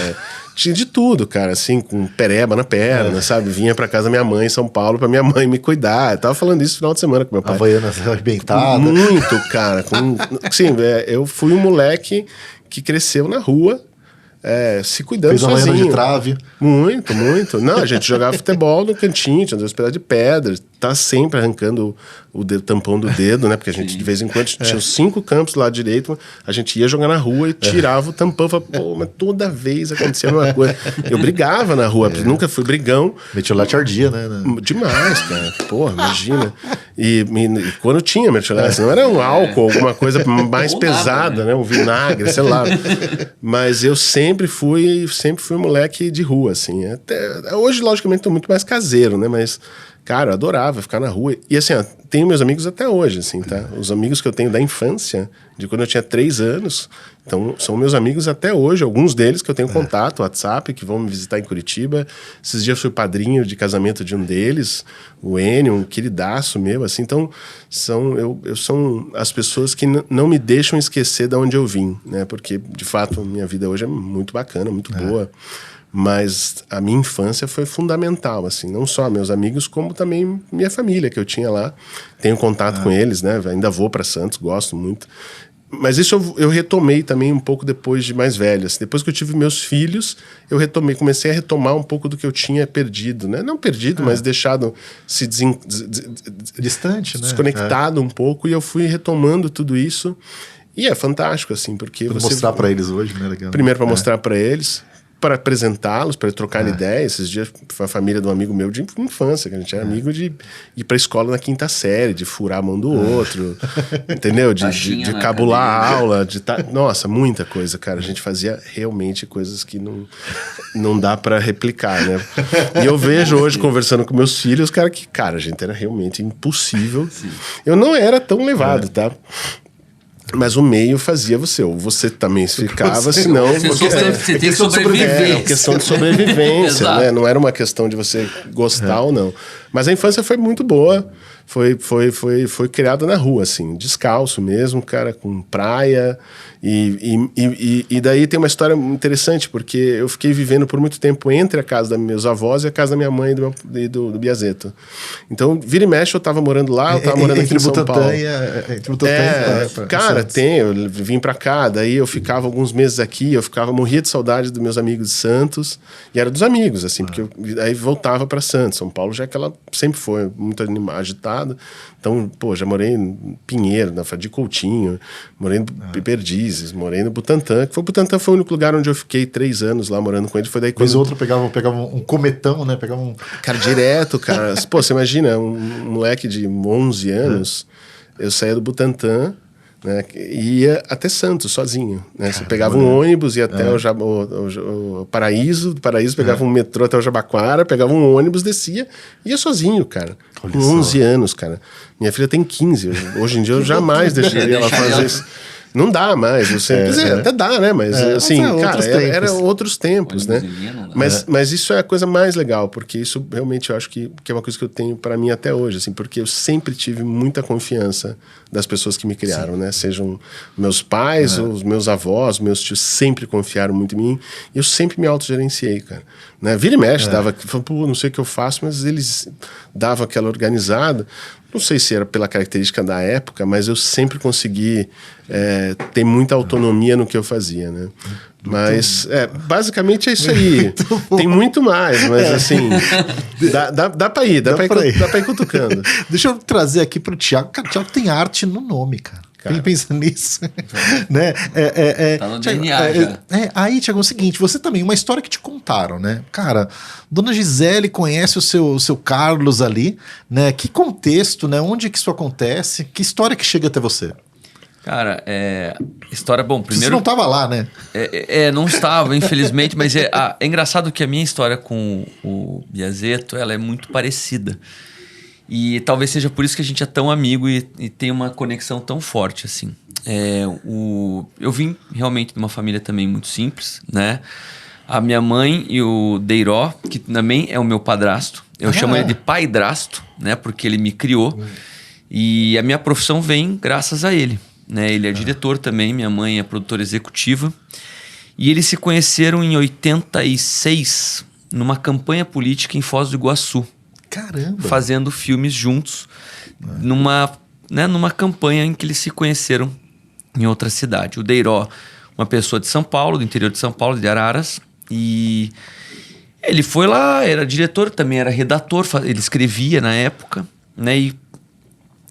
Tinha de tudo, cara, assim, com pereba na perna, sabe? Vinha pra casa da minha mãe em São Paulo pra minha mãe me cuidar. Eu tava falando isso no final de semana com meu pai. Havaianas arrebentadas. Muito, cara. Sim, eu fui um moleque que cresceu na rua, se cuidando Fez sozinho. Havaiana de trave. Muito. Não, a gente jogava futebol no cantinho, tinha 2 pedaços de pedra, tá sempre arrancando o tampão do dedo, né? Porque a gente, de vez em quando, tinha os 5 campos lá direito, a gente ia jogar na rua e tirava o tampão. Falava, pô, mas toda vez acontecia a mesma coisa. Eu brigava na rua, porque nunca fui brigão. Metiolate ardia, né? Demais, cara. Porra, imagina. E quando tinha metiolate, não era um álcool, alguma coisa mais pesada, né? Um vinagre, sei lá. Mas eu sempre fui um moleque de rua, assim. Hoje, logicamente, tô muito mais caseiro, né? Mas... cara, eu adorava ficar na rua. E assim, tenho meus amigos até hoje, assim, tá? Os amigos que eu tenho da infância, de quando eu tinha 3 anos, então são meus amigos até hoje. Alguns deles que eu tenho contato, WhatsApp, que vão me visitar em Curitiba. Esses dias eu fui padrinho de casamento de um deles, o Enio, um queridaço meu, assim. Então, são as pessoas que não me deixam esquecer de onde eu vim, né? Porque, de fato, a minha vida hoje é muito bacana, muito boa. Mas a minha infância foi fundamental, assim, não só meus amigos, como também minha família que eu tinha lá. Tenho contato com eles, né? Ainda vou para Santos, gosto muito. Mas isso eu retomei também um pouco depois de mais velho. Assim. Depois que eu tive meus filhos, comecei a retomar um pouco do que eu tinha perdido, né? Não perdido, mas deixado distante, né? Desconectado um pouco, e eu fui retomando tudo isso. E é fantástico, assim, porque você... mostrar para eles hoje, né? Legal. Primeiro para mostrar para eles, para apresentá-los, para trocar ideias. Esses dias foi a família de um amigo meu de infância, que a gente era amigo de ir para a escola na 5ª série, de furar a mão do outro, entendeu? De cabular a aula, nossa, muita coisa, cara. A gente fazia realmente coisas que não dá para replicar, né? E eu vejo hoje, conversando com meus filhos, cara, a gente era realmente impossível. Sim. Eu não era tão levado, tá? Mas o meio fazia você também ficava, senão... Você tem que sobreviver. É uma questão de sobrevivência, né? Não era uma questão de você gostar ou não. Mas a infância foi muito boa, foi criada na rua, assim, descalço mesmo, cara, com praia. E daí tem uma história interessante, porque eu fiquei vivendo por muito tempo entre a casa dos meus avós e a casa da minha mãe e do Biazeto. Então, vira e mexe, eu tava morando lá, eu tava morando aqui em São Paulo. Cara, eu vim pra cá, daí eu ficava alguns meses aqui, morria de saudade dos meus amigos de Santos, e era dos amigos, assim, porque aí voltava pra Santos. São Paulo já que ela sempre foi muito agitada. Então, pô, já morei em Pinheiro, na de Coutinho, morei em Perdizes, morei no Butantã, que o Butantã foi o único lugar onde eu fiquei 3 anos lá morando com ele. Foi daí quando... Mas outro pegava um cometão, né? Cara, direto, cara. Pô, você imagina, um moleque de 11 anos, eu saía do Butantã, né? E ia até Santos, sozinho. Né? Você pegava um ônibus, ia até o Paraíso, do Paraíso pegava um metrô até o Jabaquara, pegava um ônibus, descia, ia sozinho, cara. Com 11 anos, cara. Minha filha tem 15. Hoje em dia eu jamais deixaria ela fazer isso. Não dá mais, você até dá, né? Mas assim, cara, era outros tempos, né? Mas isso é a coisa mais legal, porque isso realmente eu acho que é uma coisa que eu tenho para mim até hoje, assim, porque eu sempre tive muita confiança das pessoas que me criaram, né? Sejam meus pais, ou os meus avós, meus tios sempre confiaram muito em mim, e eu sempre me autogerenciei, cara. Né? Vira e mexe, pô, não sei o que eu faço, mas eles davam aquela organizada. Não sei se era pela característica da época, mas eu sempre consegui ter muita autonomia no que eu fazia, né? Mas, basicamente é isso aí. Tem muito mais, mas assim, dá pra ir, dá pra ir cutucando. Deixa eu trazer aqui pro Thiago. Cara, o Thiago tem arte no nome, cara. Ele pensa nisso, né? Tá no DNA já. Aí, Thiago, é o seguinte, você também, uma história que te contaram, né? Cara, Dona Gisele conhece o seu Carlos ali, né? Que contexto, né? Onde que isso acontece? Que história que chega até você? Cara, história... Bom, primeiro... Você não estava lá, né? Não estava, infelizmente, mas é engraçado que a minha história com o Biazeto, ela é muito parecida. E talvez seja por isso que a gente é tão amigo e tem uma conexão tão forte, assim. Eu vim realmente de uma família também muito simples, né? A minha mãe e o Deiró, que também é o meu padrasto. Eu chamo ele de paidrasto, né? Porque ele me criou. E a minha profissão vem graças a ele, né? Ele é diretor também, minha mãe é produtora executiva. E eles se conheceram em 86, numa campanha política em Foz do Iguaçu. Caramba! Fazendo filmes juntos, numa campanha em que eles se conheceram em outra cidade. O Deiró, uma pessoa de São Paulo, do interior de São Paulo, de Araras, e ele foi lá, era diretor, também era redator, ele escrevia na época, né? E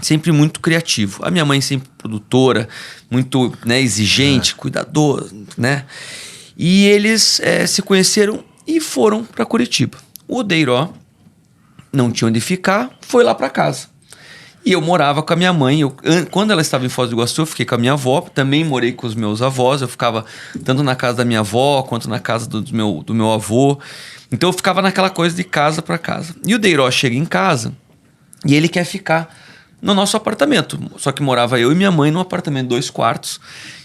sempre muito criativo. A minha mãe sempre produtora, muito, né, exigente, cuidador, né? E eles se conheceram e foram para Curitiba. O Deiró não tinha onde ficar, foi lá para casa. E eu morava com a minha mãe. Quando ela estava em Foz do Iguaçu, eu fiquei com a minha avó. Também morei com os meus avós. Eu ficava tanto na casa da minha avó, quanto na casa do meu avô. Então eu ficava naquela coisa de casa para casa. E o Deiró chega em casa e ele quer ficar no nosso apartamento. Só que morava eu e minha mãe num apartamento 2 quartos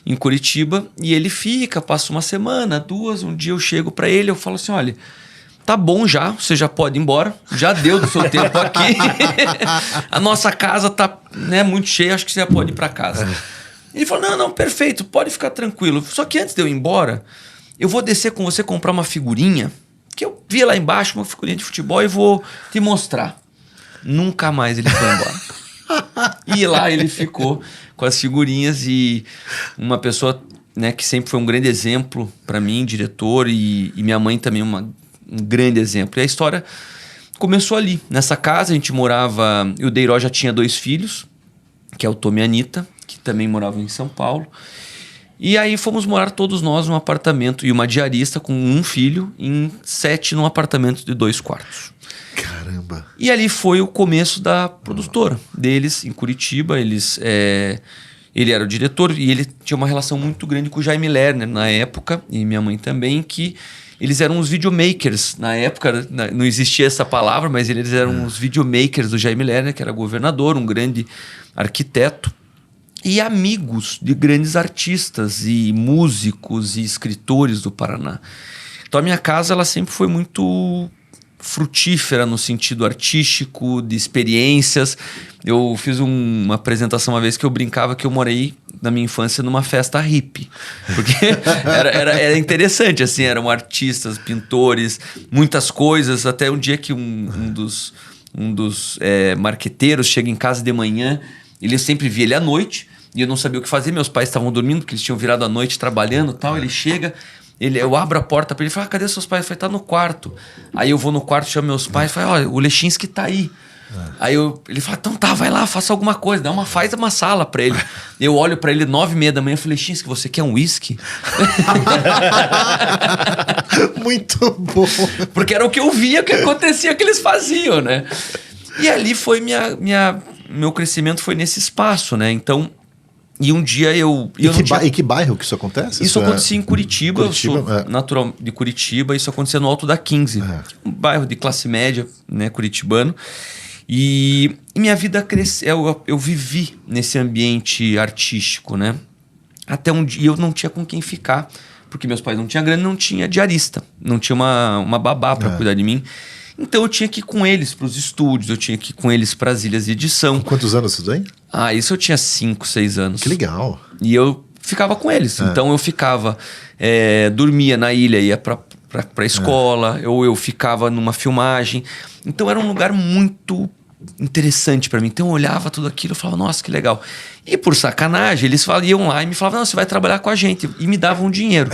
em Curitiba. E ele fica, passa uma semana, 2. Um dia eu chego para ele, eu falo assim, olha... Tá bom já, você já pode ir embora. Já deu do seu tempo aqui. A nossa casa tá, né, muito cheia, acho que você já pode ir para casa. Ele falou, não, perfeito, pode ficar tranquilo. Só que antes de eu ir embora, eu vou descer com você comprar uma figurinha, que eu vi lá embaixo, uma figurinha de futebol, e vou te mostrar. Nunca mais ele foi embora. E lá ele ficou com as figurinhas e uma pessoa, né, que sempre foi um grande exemplo para mim, diretor, e minha mãe também um grande exemplo. E a história começou ali. Nessa casa a gente morava... E o Deiró já tinha 2 filhos, que é o Tom e a Anitta, que também moravam em São Paulo. E aí fomos morar todos nós num apartamento e uma diarista com 1 filho, em 7 num apartamento de 2 quartos. Caramba! E ali foi o começo da produtora deles, em Curitiba. Ele era o diretor e ele tinha uma relação muito grande com o Jaime Lerner na época, e minha mãe também, que... Eles eram os videomakers. Na época, não existia essa palavra, mas eles eram os videomakers do Jaime Lerner, que era governador, um grande arquiteto. E amigos de grandes artistas e músicos e escritores do Paraná. Então a minha casa ela sempre foi muito frutífera no sentido artístico, de experiências. Eu fiz uma apresentação uma vez que eu brincava que eu morei na minha infância numa festa hippie, porque era interessante, assim, eram artistas, pintores, muitas coisas, até um dia que um dos marqueteiros chega em casa de manhã, ele sempre via ele à noite, e eu não sabia o que fazer, meus pais estavam dormindo, porque eles tinham virado à noite trabalhando e tal, ele chega... Eu abro a porta pra ele e falo, cadê seus pais? Ele fala, tá no quarto. Aí eu vou no quarto, chamo meus pais e falo, olha, o Lechinsky tá aí. Aí ele fala, então tá, vai lá, faça alguma coisa, faz uma sala pra ele. Eu olho pra ele 9h30 da manhã e falei, Lechinsky, você quer um whisky? Muito bom. Porque era o que eu via que acontecia, que eles faziam, né? E ali foi meu crescimento foi nesse espaço, né? Então, E um dia eu E que bairro que isso acontece? Isso acontecia em Curitiba, eu sou é. natural de Curitiba, isso acontecia no Alto da 15, um bairro de classe média, né, curitibano. E minha vida cresceu, eu vivi nesse ambiente artístico, né? Até um dia eu não tinha com quem ficar, porque meus pais não tinham grana, não tinha diarista, não tinha uma babá para cuidar de mim. Então eu tinha que ir com eles para os estúdios, eu tinha que ir com eles para as ilhas de edição. Com quantos anos isso aí? Isso eu tinha 5, 6 anos. Que legal. E eu ficava com eles. Então eu ficava, dormia na ilha, ia pra escola, ou eu ficava numa filmagem. Então era um lugar muito interessante para mim. Então eu olhava tudo aquilo e falava, nossa, que legal. E por sacanagem, eles iam lá e me falavam, não, você vai trabalhar com a gente. E me davam dinheiro.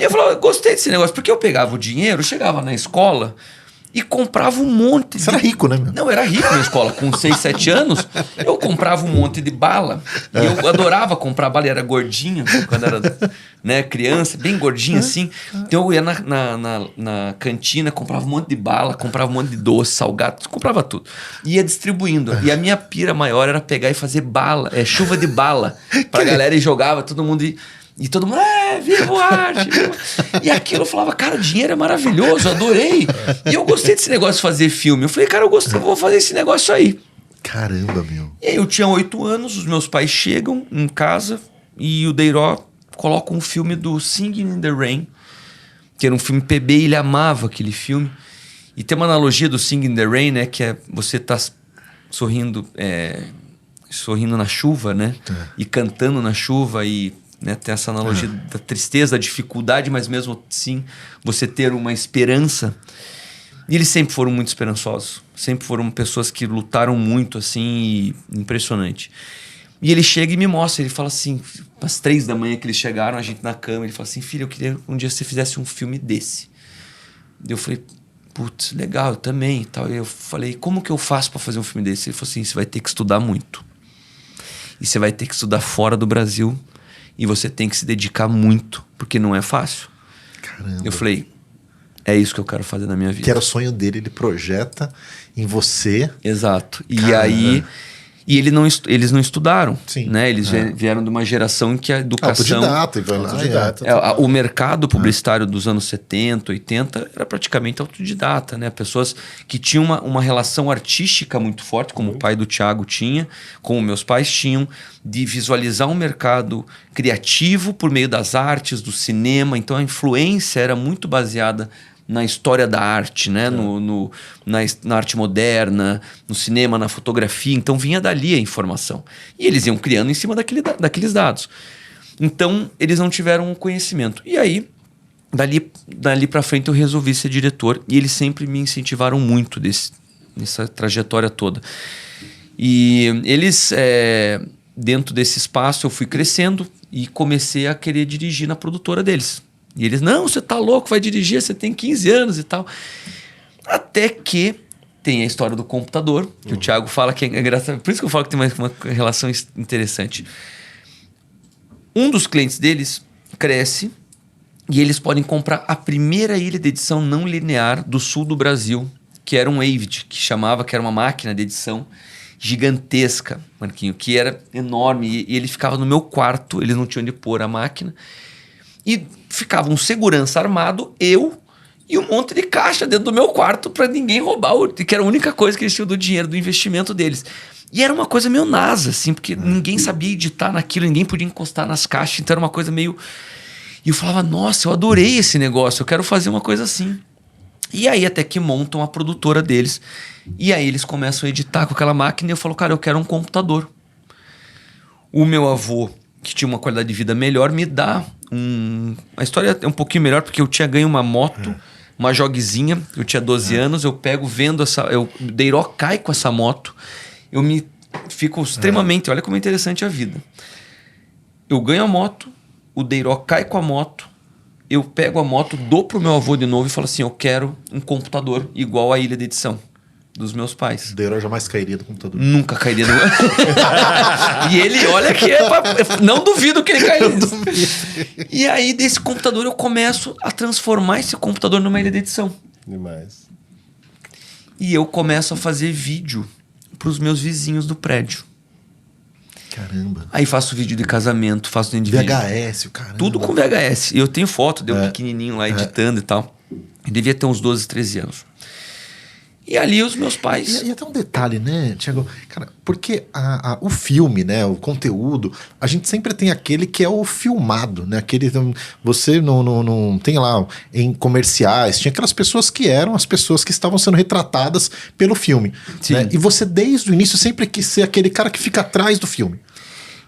E eu falava, gostei desse negócio. Porque eu pegava o dinheiro, chegava na escola e comprava um monte Você era rico, né, meu? Não, eu era rico na escola. Com 6, 7 anos, eu comprava um monte de bala. E eu adorava comprar bala. Eu era gordinho, quando era, né, criança, bem gordinho assim. Então eu ia na cantina, comprava um monte de bala, comprava um monte de doce, salgado, comprava tudo. Ia distribuindo. E a minha pira maior era pegar e fazer bala, chuva de bala pra galera, e jogava, todo mundo... E todo mundo, viva a arte! E aquilo eu falava, cara, o dinheiro é maravilhoso, eu adorei. E eu gostei desse negócio de fazer filme. Eu falei, cara, eu vou fazer esse negócio aí. Caramba, meu. E aí eu tinha 8 anos, os meus pais chegam em casa e o Deiró coloca um filme do Singing in the Rain, que era um filme PB, e ele amava aquele filme. E tem uma analogia do Singing in the Rain, né, que é você tá sorrindo na chuva, né? E cantando na chuva e... Né, tem essa analogia da tristeza, da dificuldade, mas mesmo assim você ter uma esperança. E eles sempre foram muito esperançosos. Sempre foram pessoas que lutaram muito, assim, impressionante. E ele chega e me mostra, ele fala assim, às 3 da manhã que eles chegaram, a gente na cama, ele fala assim, filho, eu queria que um dia você fizesse um filme desse. Eu falei, putz, legal, eu também e tal. E eu falei, como que eu faço para fazer um filme desse? Ele falou assim, você vai ter que estudar muito. E você vai ter que estudar fora do Brasil. E você tem que se dedicar muito, porque não é fácil. Caramba. Eu falei, é isso que eu quero fazer na minha vida. Que era o sonho dele, ele projeta em você. Exato. E Caramba. aí... E eles não estudaram, Sim. né? Eles vieram de uma geração em que a educação... Autodidata. O mercado publicitário dos anos 70, 80 era praticamente autodidata, né? Pessoas que tinham uma relação artística muito forte, como o pai do Thiago tinha, como meus pais tinham, de visualizar um mercado criativo por meio das artes, do cinema. Então a influência era muito baseada na história da arte, né? Na arte moderna, no cinema, na fotografia. Então vinha dali a informação. E eles iam criando em cima daqueles dados. Então eles não tiveram um conhecimento. E aí, dali para frente eu resolvi ser diretor. E eles sempre me incentivaram muito nessa trajetória toda. E eles, dentro desse espaço, eu fui crescendo e comecei a querer dirigir na produtora deles. E eles, não, você tá louco, vai dirigir, você tem 15 anos e tal. Até que tem a história do computador, que o Thiago fala que é engraçado. Por isso que eu falo que tem uma relação interessante. Um dos clientes deles cresce e eles podem comprar a primeira ilha de edição não linear do sul do Brasil, que era um Avid, que era uma máquina de edição gigantesca, Marquinho, que era enorme. E ele ficava no meu quarto, eles não tinham onde pôr a máquina. E ficava um segurança armado, eu e um monte de caixa dentro do meu quarto para ninguém roubar, que era a única coisa que eles tinham do dinheiro, do investimento deles. E era uma coisa meio NASA, assim, porque ninguém sabia editar naquilo, ninguém podia encostar nas caixas, então era uma coisa meio... E eu falava, nossa, eu adorei esse negócio, eu quero fazer uma coisa assim. E aí até que montam a produtora deles. E aí eles começam a editar com aquela máquina e eu falo, cara, eu quero um computador. O meu avô, que tinha uma qualidade de vida melhor, me dá a história é um pouquinho melhor, porque eu tinha ganho uma moto, uma joguezinha, eu tinha 12 anos, eu pego, vendo o Deiró cai com essa moto, eu me fico extremamente, olha como é interessante a vida. Eu ganho a moto, o Deiró cai com a moto, eu pego a moto, dou pro meu avô de novo e falo assim, eu quero um computador igual à ilha de edição dos meus pais. O Deiró jamais cairia do computador. Nunca cairia do... E ele, olha que não duvido que ele cairia. E aí, desse computador, eu começo a transformar esse computador numa ilha de edição. Demais. E eu começo a fazer vídeo pros meus vizinhos do prédio. Caramba. Caramba. Aí faço vídeo de casamento, faço dentro de vídeo. VHS, o caramba. Tudo com VHS. E eu tenho foto, deu pequenininho lá editando e tal. Eu devia ter uns 12, 13 anos. E ali os meus pais... E até um detalhe, né, Thiago? Cara, porque o filme, né, o conteúdo, a gente sempre tem aquele que é o filmado, né? Aquele, você não tem lá em comerciais, tinha aquelas pessoas que eram as pessoas que estavam sendo retratadas pelo filme. Sim. Né? E você, desde o início, sempre quis ser aquele cara que fica atrás do filme.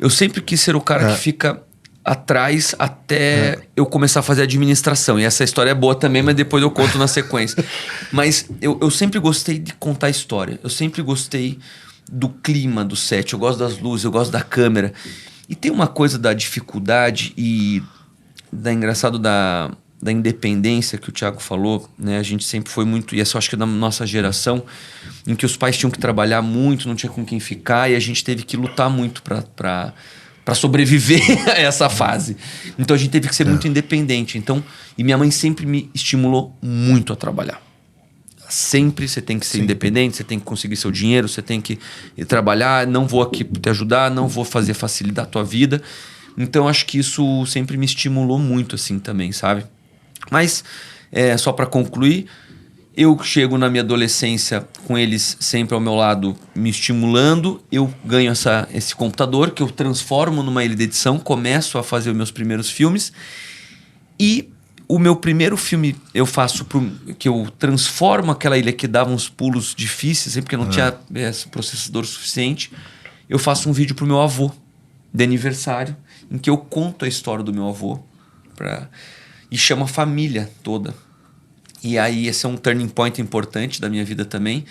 Eu sempre quis ser o cara que fica atrás até eu começar a fazer administração. E essa história é boa também, mas depois eu conto na sequência. Mas eu sempre gostei de contar história. Eu sempre gostei do clima do set. Eu gosto das luzes, eu gosto da câmera. E tem uma coisa da dificuldade e engraçado da independência que o Thiago falou, né? A gente sempre foi muito... E essa eu acho que é da nossa geração, em que os pais tinham que trabalhar muito, não tinha com quem ficar, e a gente teve que lutar muito para sobreviver a essa fase. Então a gente teve que ser muito independente. Então, e minha mãe sempre me estimulou muito a trabalhar. Sempre você tem que ser independente, você tem que conseguir seu dinheiro, você tem que ir trabalhar, não vou aqui te ajudar, não vou facilitar a tua vida. Então acho que isso sempre me estimulou muito assim também, sabe? Mas, só para concluir, eu chego na minha adolescência com eles sempre ao meu lado me estimulando. Eu ganho esse computador que eu transformo numa ilha de edição, começo a fazer os meus primeiros filmes. E o meu primeiro filme eu faço que eu transformo aquela ilha que dava uns pulos difíceis, porque não tinha processador suficiente. Eu faço um vídeo pro meu avô de aniversário, em que eu conto a história do meu avô e chamo a família toda. E aí esse é um turning point importante da minha vida também,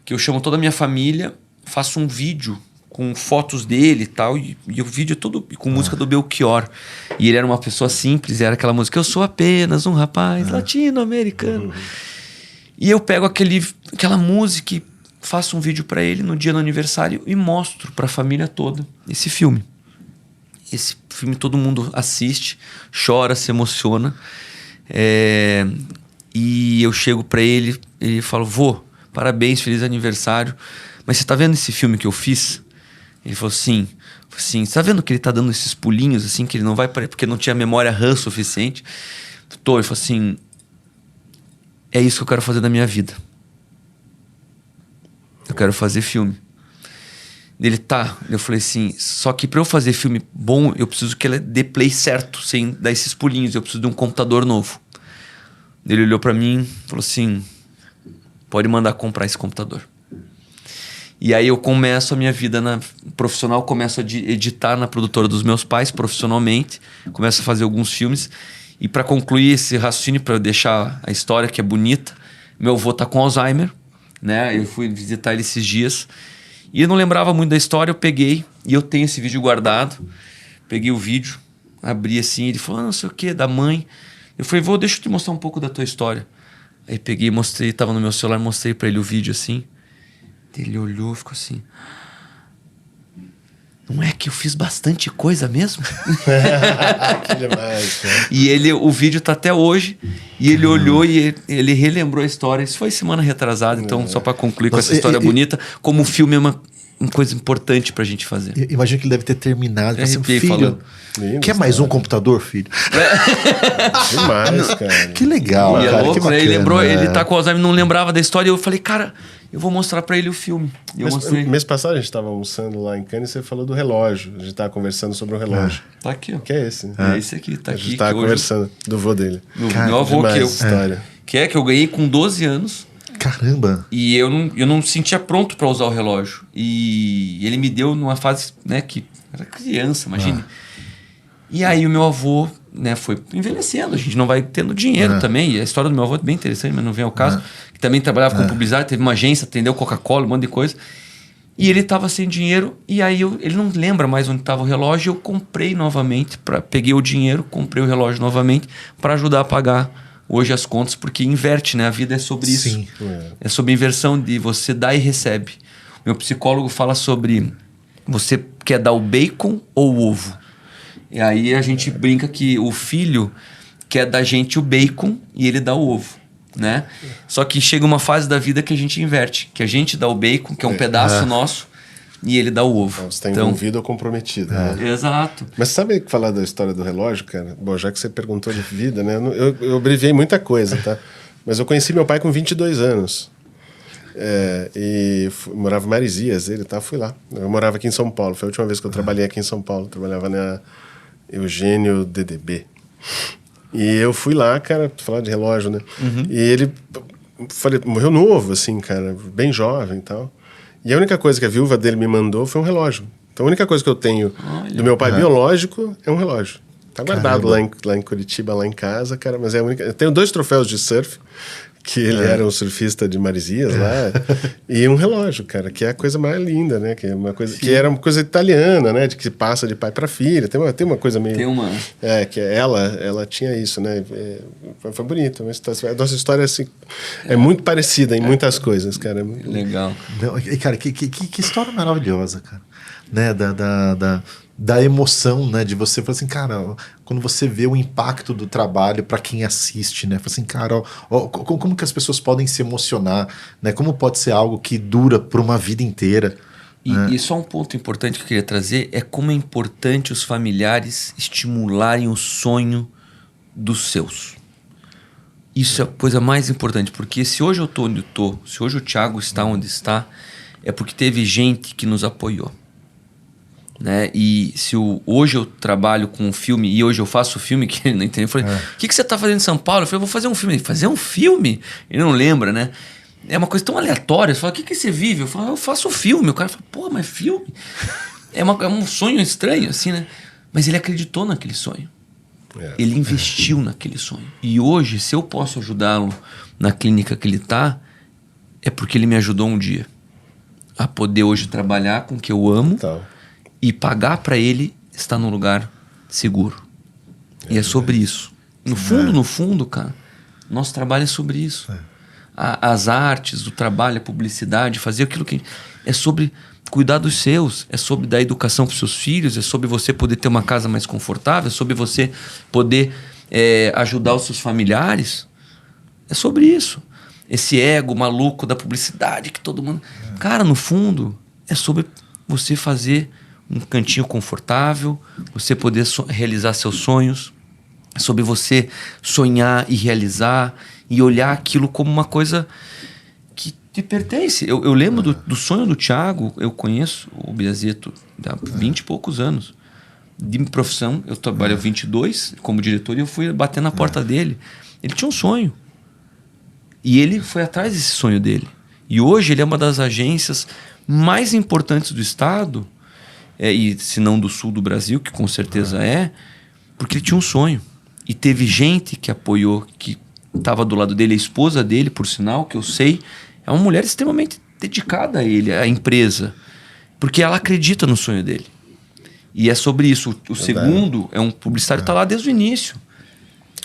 que eu chamo toda a minha família, faço um vídeo com fotos dele e tal, e o vídeo é todo com música do Belchior. E ele era uma pessoa simples, era aquela música, eu sou apenas um rapaz latino-americano. E eu pego aquela música e faço um vídeo para ele no dia do aniversário e mostro para a família toda esse filme. Esse filme todo mundo assiste, chora, se emociona. E eu chego pra ele e falo, vô, parabéns, feliz aniversário. Mas você tá vendo esse filme que eu fiz? Ele falou, sim. Você tá vendo que ele tá dando esses pulinhos assim, que ele não vai... Porque não tinha memória RAM suficiente? Ele falou assim, é isso que eu quero fazer da minha vida. Eu quero fazer filme. Ele tá. Eu falei assim, só que pra eu fazer filme bom, eu preciso que ele dê play certo, sem dar esses pulinhos. Eu preciso de um computador novo. Ele olhou pra mim e falou assim, pode mandar comprar esse computador. E aí eu começo a minha vida profissional, começo a editar na produtora dos meus pais profissionalmente, começo a fazer alguns filmes. E para concluir esse raciocínio, para deixar a história que é bonita, meu avô tá com Alzheimer, né? Eu fui visitar ele esses dias e eu não lembrava muito da história, eu peguei e eu tenho esse vídeo guardado. Peguei o vídeo, abri assim, ele falou, não sei o que, da mãe. Eu falei, vô, deixa eu te mostrar um pouco da tua história. Aí peguei, mostrei, tava no meu celular, mostrei pra ele o vídeo assim. Ele olhou, ficou assim, não é que eu fiz bastante coisa mesmo? Que demais, cara. E o vídeo tá até hoje, e ele olhou e ele relembrou a história. Isso foi semana retrasada, então só pra concluir com essa história bonita, como o filme é uma coisa importante pra gente fazer. Imagino que ele deve ter terminado. Filho, falando. Quer mais um computador, filho? Demais, cara. Que legal, e cara. É louco, que bacana, né? Ele lembrou, ele tá com o Alzheimer, não lembrava da história. E eu falei, cara, eu vou mostrar pra ele o filme. E eu mostrei. Mês passado a gente tava almoçando lá em Cannes e você falou do relógio. A gente tava conversando sobre o relógio. Tá aqui, ó. Que é esse? É esse aqui, tá a aqui. gente tava conversando do vô dele. Meu avô, demais história. que eu ganhei com 12 anos. Caramba. E eu não sentia pronto para usar o relógio. E ele me deu numa fase, né, que era criança, imagine. E aí o meu avô, né, foi envelhecendo. A gente não vai tendo dinheiro também. E a história do meu avô é bem interessante, mas não vem ao caso. Que também trabalhava com publicidade, teve uma agência, atendeu Coca-Cola, um monte de coisa. E ele estava sem dinheiro. E aí ele não lembra mais onde estava o relógio. Eu comprei novamente, peguei o dinheiro, comprei o relógio novamente para ajudar a pagar hoje as contas, porque inverte, né? A vida é sobre isso. Sim. É sobre inversão de você dá e recebe. Meu psicólogo fala sobre você quer dar o bacon ou o ovo. E aí a gente brinca que o filho quer da gente o bacon e ele dá o ovo, né? Só que chega uma fase da vida que a gente inverte, que a gente dá o bacon, que é um pedaço nosso, e ele dá o ovo. Você está envolvido ou comprometido. Né? Exato. Mas sabe falar da história do relógio, cara? Bom, já que você perguntou de vida, né? Eu abreviei muita coisa, tá? Mas eu conheci meu pai com 22 anos. Morava em Marizias, fui lá. Eu morava aqui em São Paulo. Foi a última vez que eu trabalhei aqui em São Paulo. Trabalhava na Eugênio DDB. E eu fui lá, cara, falar de relógio, né? E ele, morreu novo, assim, cara, bem jovem e tal. E a única coisa que a viúva dele me mandou foi um relógio. Então a única coisa que eu tenho do meu pai biológico é um relógio. Tá guardado lá em Curitiba, lá em casa, cara, mas é a única... Eu tenho 2 troféus de surf, que ele era um surfista de Marizias lá, e um relógio, cara, que é a coisa mais linda, né? Que é uma coisa que era uma coisa italiana, né? De que passa de pai para filha. Tem uma coisa meio... Tem uma... que ela tinha isso, né? Foi bonito. A nossa história assim, é muito parecida em muitas coisas, cara. Legal. E, cara, que história maravilhosa, cara. Né? Da emoção, né? De você falar assim, cara, quando você vê o impacto do trabalho para quem assiste, né? Fala assim, cara, como que as pessoas podem se emocionar, né? Como pode ser algo que dura por uma vida inteira. E só um ponto importante que eu queria trazer é como é importante os familiares estimularem o sonho dos seus. Isso é a coisa mais importante, porque se hoje eu estou onde eu estou, se hoje o Thiago está onde está, é porque teve gente que nos apoiou. Né? E se hoje eu trabalho com um filme e hoje eu faço filme, que ele não entendeu, eu falei, o que você está fazendo em São Paulo? Eu falei, eu vou fazer um filme. Ele, fazer um filme? Ele não lembra, né? É uma coisa tão aleatória. Você fala, o que você vive? Eu falo, eu faço filme. O cara fala, pô, mas filme? É um sonho estranho, assim, né? Mas ele acreditou naquele sonho. Ele investiu naquele sonho. E hoje, se eu posso ajudá-lo na clínica que ele está, é porque ele me ajudou um dia a poder hoje trabalhar com o que eu amo. E pagar para ele estar num lugar seguro. E é sobre isso. No fundo, cara, nosso trabalho é sobre isso. As artes, o trabalho, a publicidade, fazer aquilo que... É sobre cuidar dos seus, é sobre dar educação para os seus filhos, é sobre você poder ter uma casa mais confortável, é sobre você poder ajudar os seus familiares. É sobre isso. Esse ego maluco da publicidade que todo mundo... Cara, no fundo, é sobre você fazer... um cantinho confortável, você poder realizar seus sonhos, sobre você sonhar e realizar e olhar aquilo como uma coisa que te pertence. Eu lembro do sonho do Thiago, eu conheço o Biazzetto há 20 e poucos anos. De profissão, eu trabalho há 22 como diretor e eu fui bater na porta dele. Ele tinha um sonho. E ele foi atrás desse sonho dele. E hoje ele é uma das agências mais importantes do estado, e se não do sul do Brasil, que com certeza porque ele tinha um sonho. E teve gente que apoiou, que estava do lado dele, a esposa dele, por sinal, que eu sei, é uma mulher extremamente dedicada a ele, à empresa, porque ela acredita no sonho dele. E é sobre isso. O segundo é um publicitário que está lá desde o início.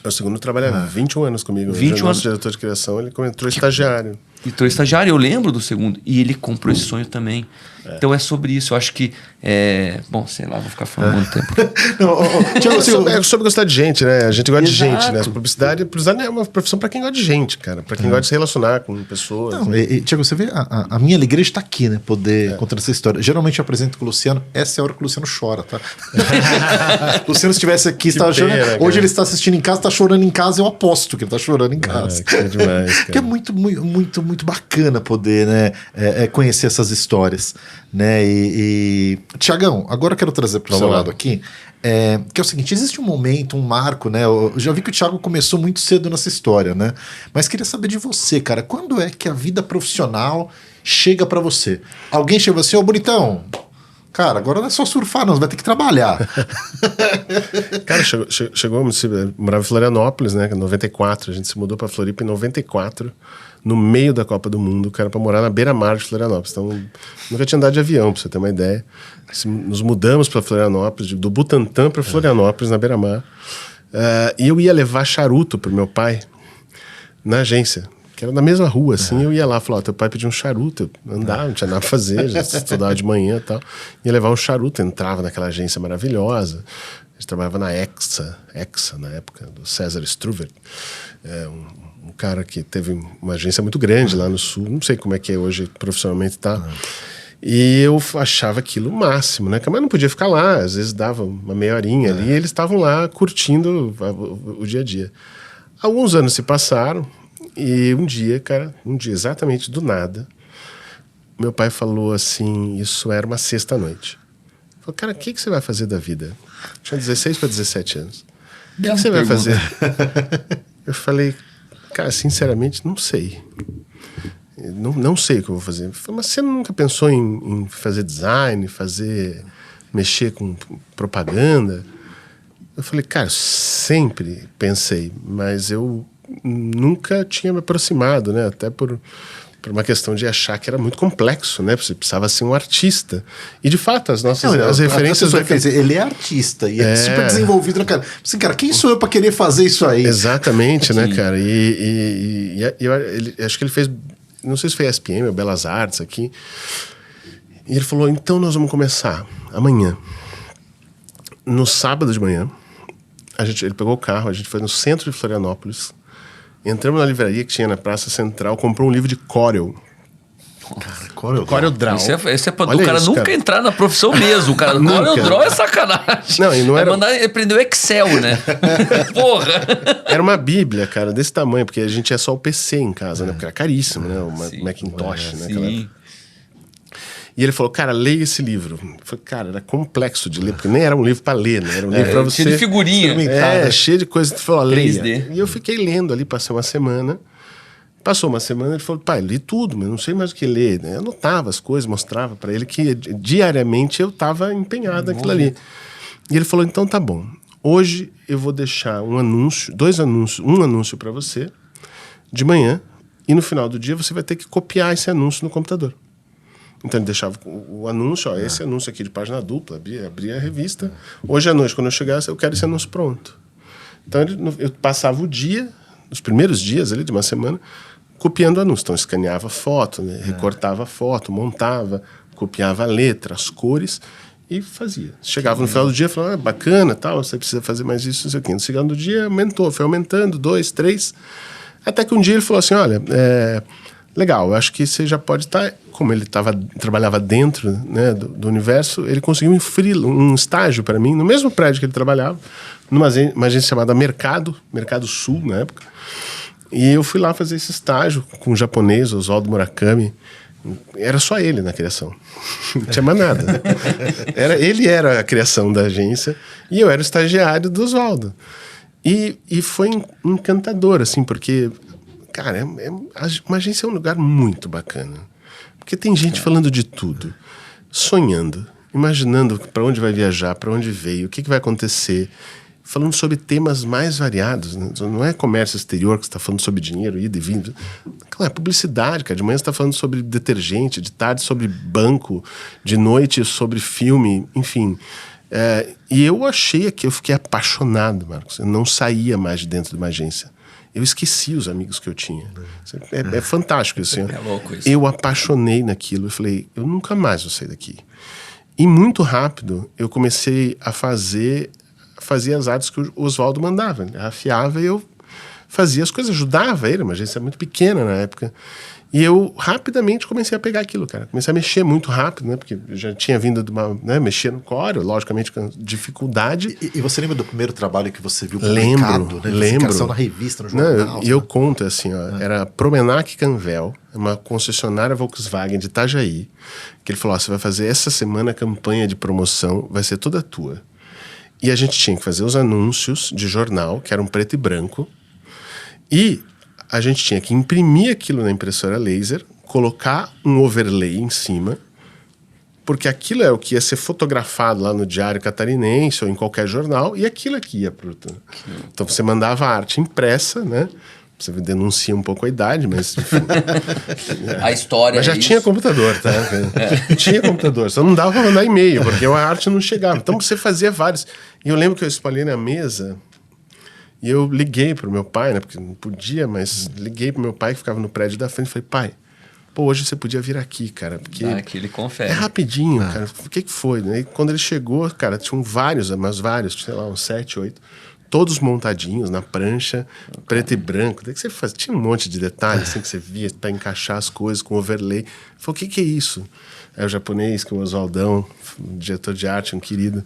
O segundo trabalha há 21 anos comigo. 21 anos. Diretor de criação, ele entrou estagiário. Entrou estagiário, eu lembro do segundo. E ele comprou esse sonho também. Então é sobre isso. Eu acho que... bom, sei lá, vou ficar falando muito tempo. É sobre gostar de gente, né? A gente gosta de gente, né? Publicidade é uma profissão para quem gosta de gente, cara. Para quem gosta de se relacionar com pessoas. Não, Thiago, você vê, a minha alegria está aqui, né? Poder contar essa história. Geralmente eu apresento com o Luciano, essa é a hora que o Luciano chora, tá? O Luciano, se estivesse aqui, estava chorando. Hoje ele está assistindo em casa, está chorando em casa, eu aposto que ele está chorando em casa. Que é demais, cara. Que é muito bacana poder, né, conhecer essas histórias, né? Tiagão, agora eu quero trazer para o seu lado aqui, que é o seguinte: existe um momento, um marco, né? Eu já vi que o Thiago começou muito cedo nessa história, né? Mas queria saber de você, cara, quando é que a vida profissional chega para você? Alguém chega assim, ô bonitão, cara, agora não é só surfar, não, você vai ter que trabalhar. Cara, chegou, morava em Florianópolis, né? Em 94, a gente se mudou para Floripa em 94, no meio da Copa do Mundo, cara, para morar na beira-mar de Florianópolis. Então, nunca tinha andado de avião, para você ter uma ideia. Nos mudamos para Florianópolis, do Butantã para Florianópolis, na beira-mar. E eu ia levar charuto pro meu pai na agência, que era na mesma rua, assim. Eu ia lá, falava, teu pai pediu um charuto, eu andava, não tinha nada pra fazer, já estudava de manhã e tal. Ia levar um charuto, entrava naquela agência maravilhosa. A gente trabalhava na Exa na época, do César Struver. Um cara que teve uma agência muito grande lá no Sul, não sei como é que é hoje profissionalmente tá. E eu achava aquilo o máximo, né? Mas não podia ficar lá, às vezes dava uma meia horinha ali, e eles estavam lá curtindo o dia a dia. Alguns anos se passaram, e um dia exatamente do nada, meu pai falou assim, isso era uma sexta-noite. Falou, cara, o que você vai fazer da vida? Tinha 16 para 17 anos. O que você vai fazer? Eu falei, cara, sinceramente, não sei. Não sei o que eu vou fazer. Ele falou, mas você nunca pensou em fazer design, mexer com propaganda? Eu falei, cara, eu sempre pensei, mas eu nunca tinha me aproximado, né? Até por uma questão de achar que era muito complexo, né? Você precisava ser um artista. E, de fato, as referências... Quer dizer, ele é artista e é super desenvolvido, né, cara? Assim, cara, quem sou eu para querer fazer isso aí? Exatamente, né, cara? Acho que ele fez... Não sei se foi SPM ou Belas Artes aqui. E ele falou, então nós vamos começar amanhã. No sábado de manhã, ele pegou o carro, a gente foi no centro de Florianópolis, entramos na livraria que tinha na Praça Central, comprou um livro de Corel. Corel Draw. Esse é pra o cara nunca entrar na profissão mesmo. O cara, Corel Draw é sacanagem. Não, e não era... Ele aprendeu Excel, né? Porra! Era uma bíblia, cara, desse tamanho, porque a gente tinha só o PC em casa, né? Porque era caríssimo, né? O Macintosh, né? Sim. E ele falou, cara, leia esse livro. Eu falei, cara, era complexo de ler, porque nem era um livro para ler, né? Era um livro para você... Cheio de figurinha. Cheio de coisa. Ele falou, leia. 3D. E eu fiquei lendo ali, passei uma semana. Passou uma semana, ele falou, pai, li tudo, mas não sei mais o que ler. Eu anotava as coisas, mostrava para ele que diariamente eu estava empenhado naquilo ali. E ele falou, então tá bom. Hoje eu vou deixar um anúncio para você de manhã, e no final do dia você vai ter que copiar esse anúncio no computador. Então ele deixava o anúncio, esse anúncio aqui de página dupla, abria a revista. Hoje à noite, quando eu chegasse, eu quero esse anúncio pronto. Então eu passava o dia, os primeiros dias ali de uma semana, copiando o anúncio. Então escaneava foto, né? Recortava a foto, montava, copiava a letra, as cores e fazia. Chegava no final do dia e falava, bacana, tal, você precisa fazer mais isso, não sei o quê. No segundo dia aumentou, foi aumentando, 2, 3, até que um dia ele falou assim, olha, legal, eu acho que você já pode estar... Como ele trabalhava dentro, né, do universo, ele conseguiu um estágio para mim, no mesmo prédio que ele trabalhava, numa agência chamada Mercado Sul, na época. E eu fui lá fazer esse estágio com o japonês, Oswaldo Murakami. Era só ele na criação. Não tinha mais nada. Ele era a criação da agência e eu era o estagiário do Oswaldo. E foi encantador, assim, porque, cara, uma agência é um lugar muito bacana. Porque tem gente falando de tudo, sonhando, imaginando para onde vai viajar, para onde veio, o que vai acontecer, falando sobre temas mais variados. Né? Não é comércio exterior que você está falando sobre dinheiro, ida e vinda. Claro, é publicidade, cara. De manhã você está falando sobre detergente, de tarde sobre banco, de noite sobre filme, enfim. E eu fiquei apaixonado, Marcos. Eu não saía mais de dentro de uma agência. Eu esqueci os amigos que eu tinha. É fantástico isso. É louco isso. Eu apaixonei naquilo. Eu falei, eu nunca mais vou sair daqui. E muito rápido, eu comecei a fazer as artes que o Oswaldo mandava. Ele afiava e eu fazia as coisas, ajudava ele. Uma agência muito pequena na época. E eu rapidamente comecei a pegar aquilo, cara. Comecei a mexer muito rápido, né? Porque eu já tinha vindo de mexer no Corel, logicamente com dificuldade. E você lembra do primeiro trabalho que você viu publicado? Lembro. Na revista, no jornal. E eu conto, assim, era Promenac Canvel, uma concessionária Volkswagen de Itajaí, que ele falou, você vai fazer essa semana a campanha de promoção, vai ser toda tua. E a gente tinha que fazer os anúncios de jornal, que eram preto e branco, e a gente tinha que imprimir aquilo na impressora laser, colocar um overlay em cima, porque aquilo é o que ia ser fotografado lá no Diário Catarinense ou em qualquer jornal, e aquilo aqui ia pro... Então você mandava a arte impressa, né? Você denuncia um pouco a idade, mas... Enfim, a história. Mas já tinha computador, tá? Tinha computador, só não dava pra mandar e-mail, porque a arte não chegava. Então você fazia vários. E eu lembro que eu espalhei na mesa... E eu liguei pro meu pai, né? Porque não podia, mas liguei pro meu pai que ficava no prédio da frente. Falei, pai, hoje você podia vir aqui, cara. Porque aqui ele confere. É rapidinho, cara. O que foi? E quando ele chegou, cara, tinham vários, sei lá, uns 7, 8. todos montadinhos na prancha, preto e branco. Daí que você faz, tinha um monte de detalhes assim, que você via para encaixar as coisas com overlay. Eu falei, o que é isso? Aí o japonês, que é o Oswaldão, diretor de arte, um querido.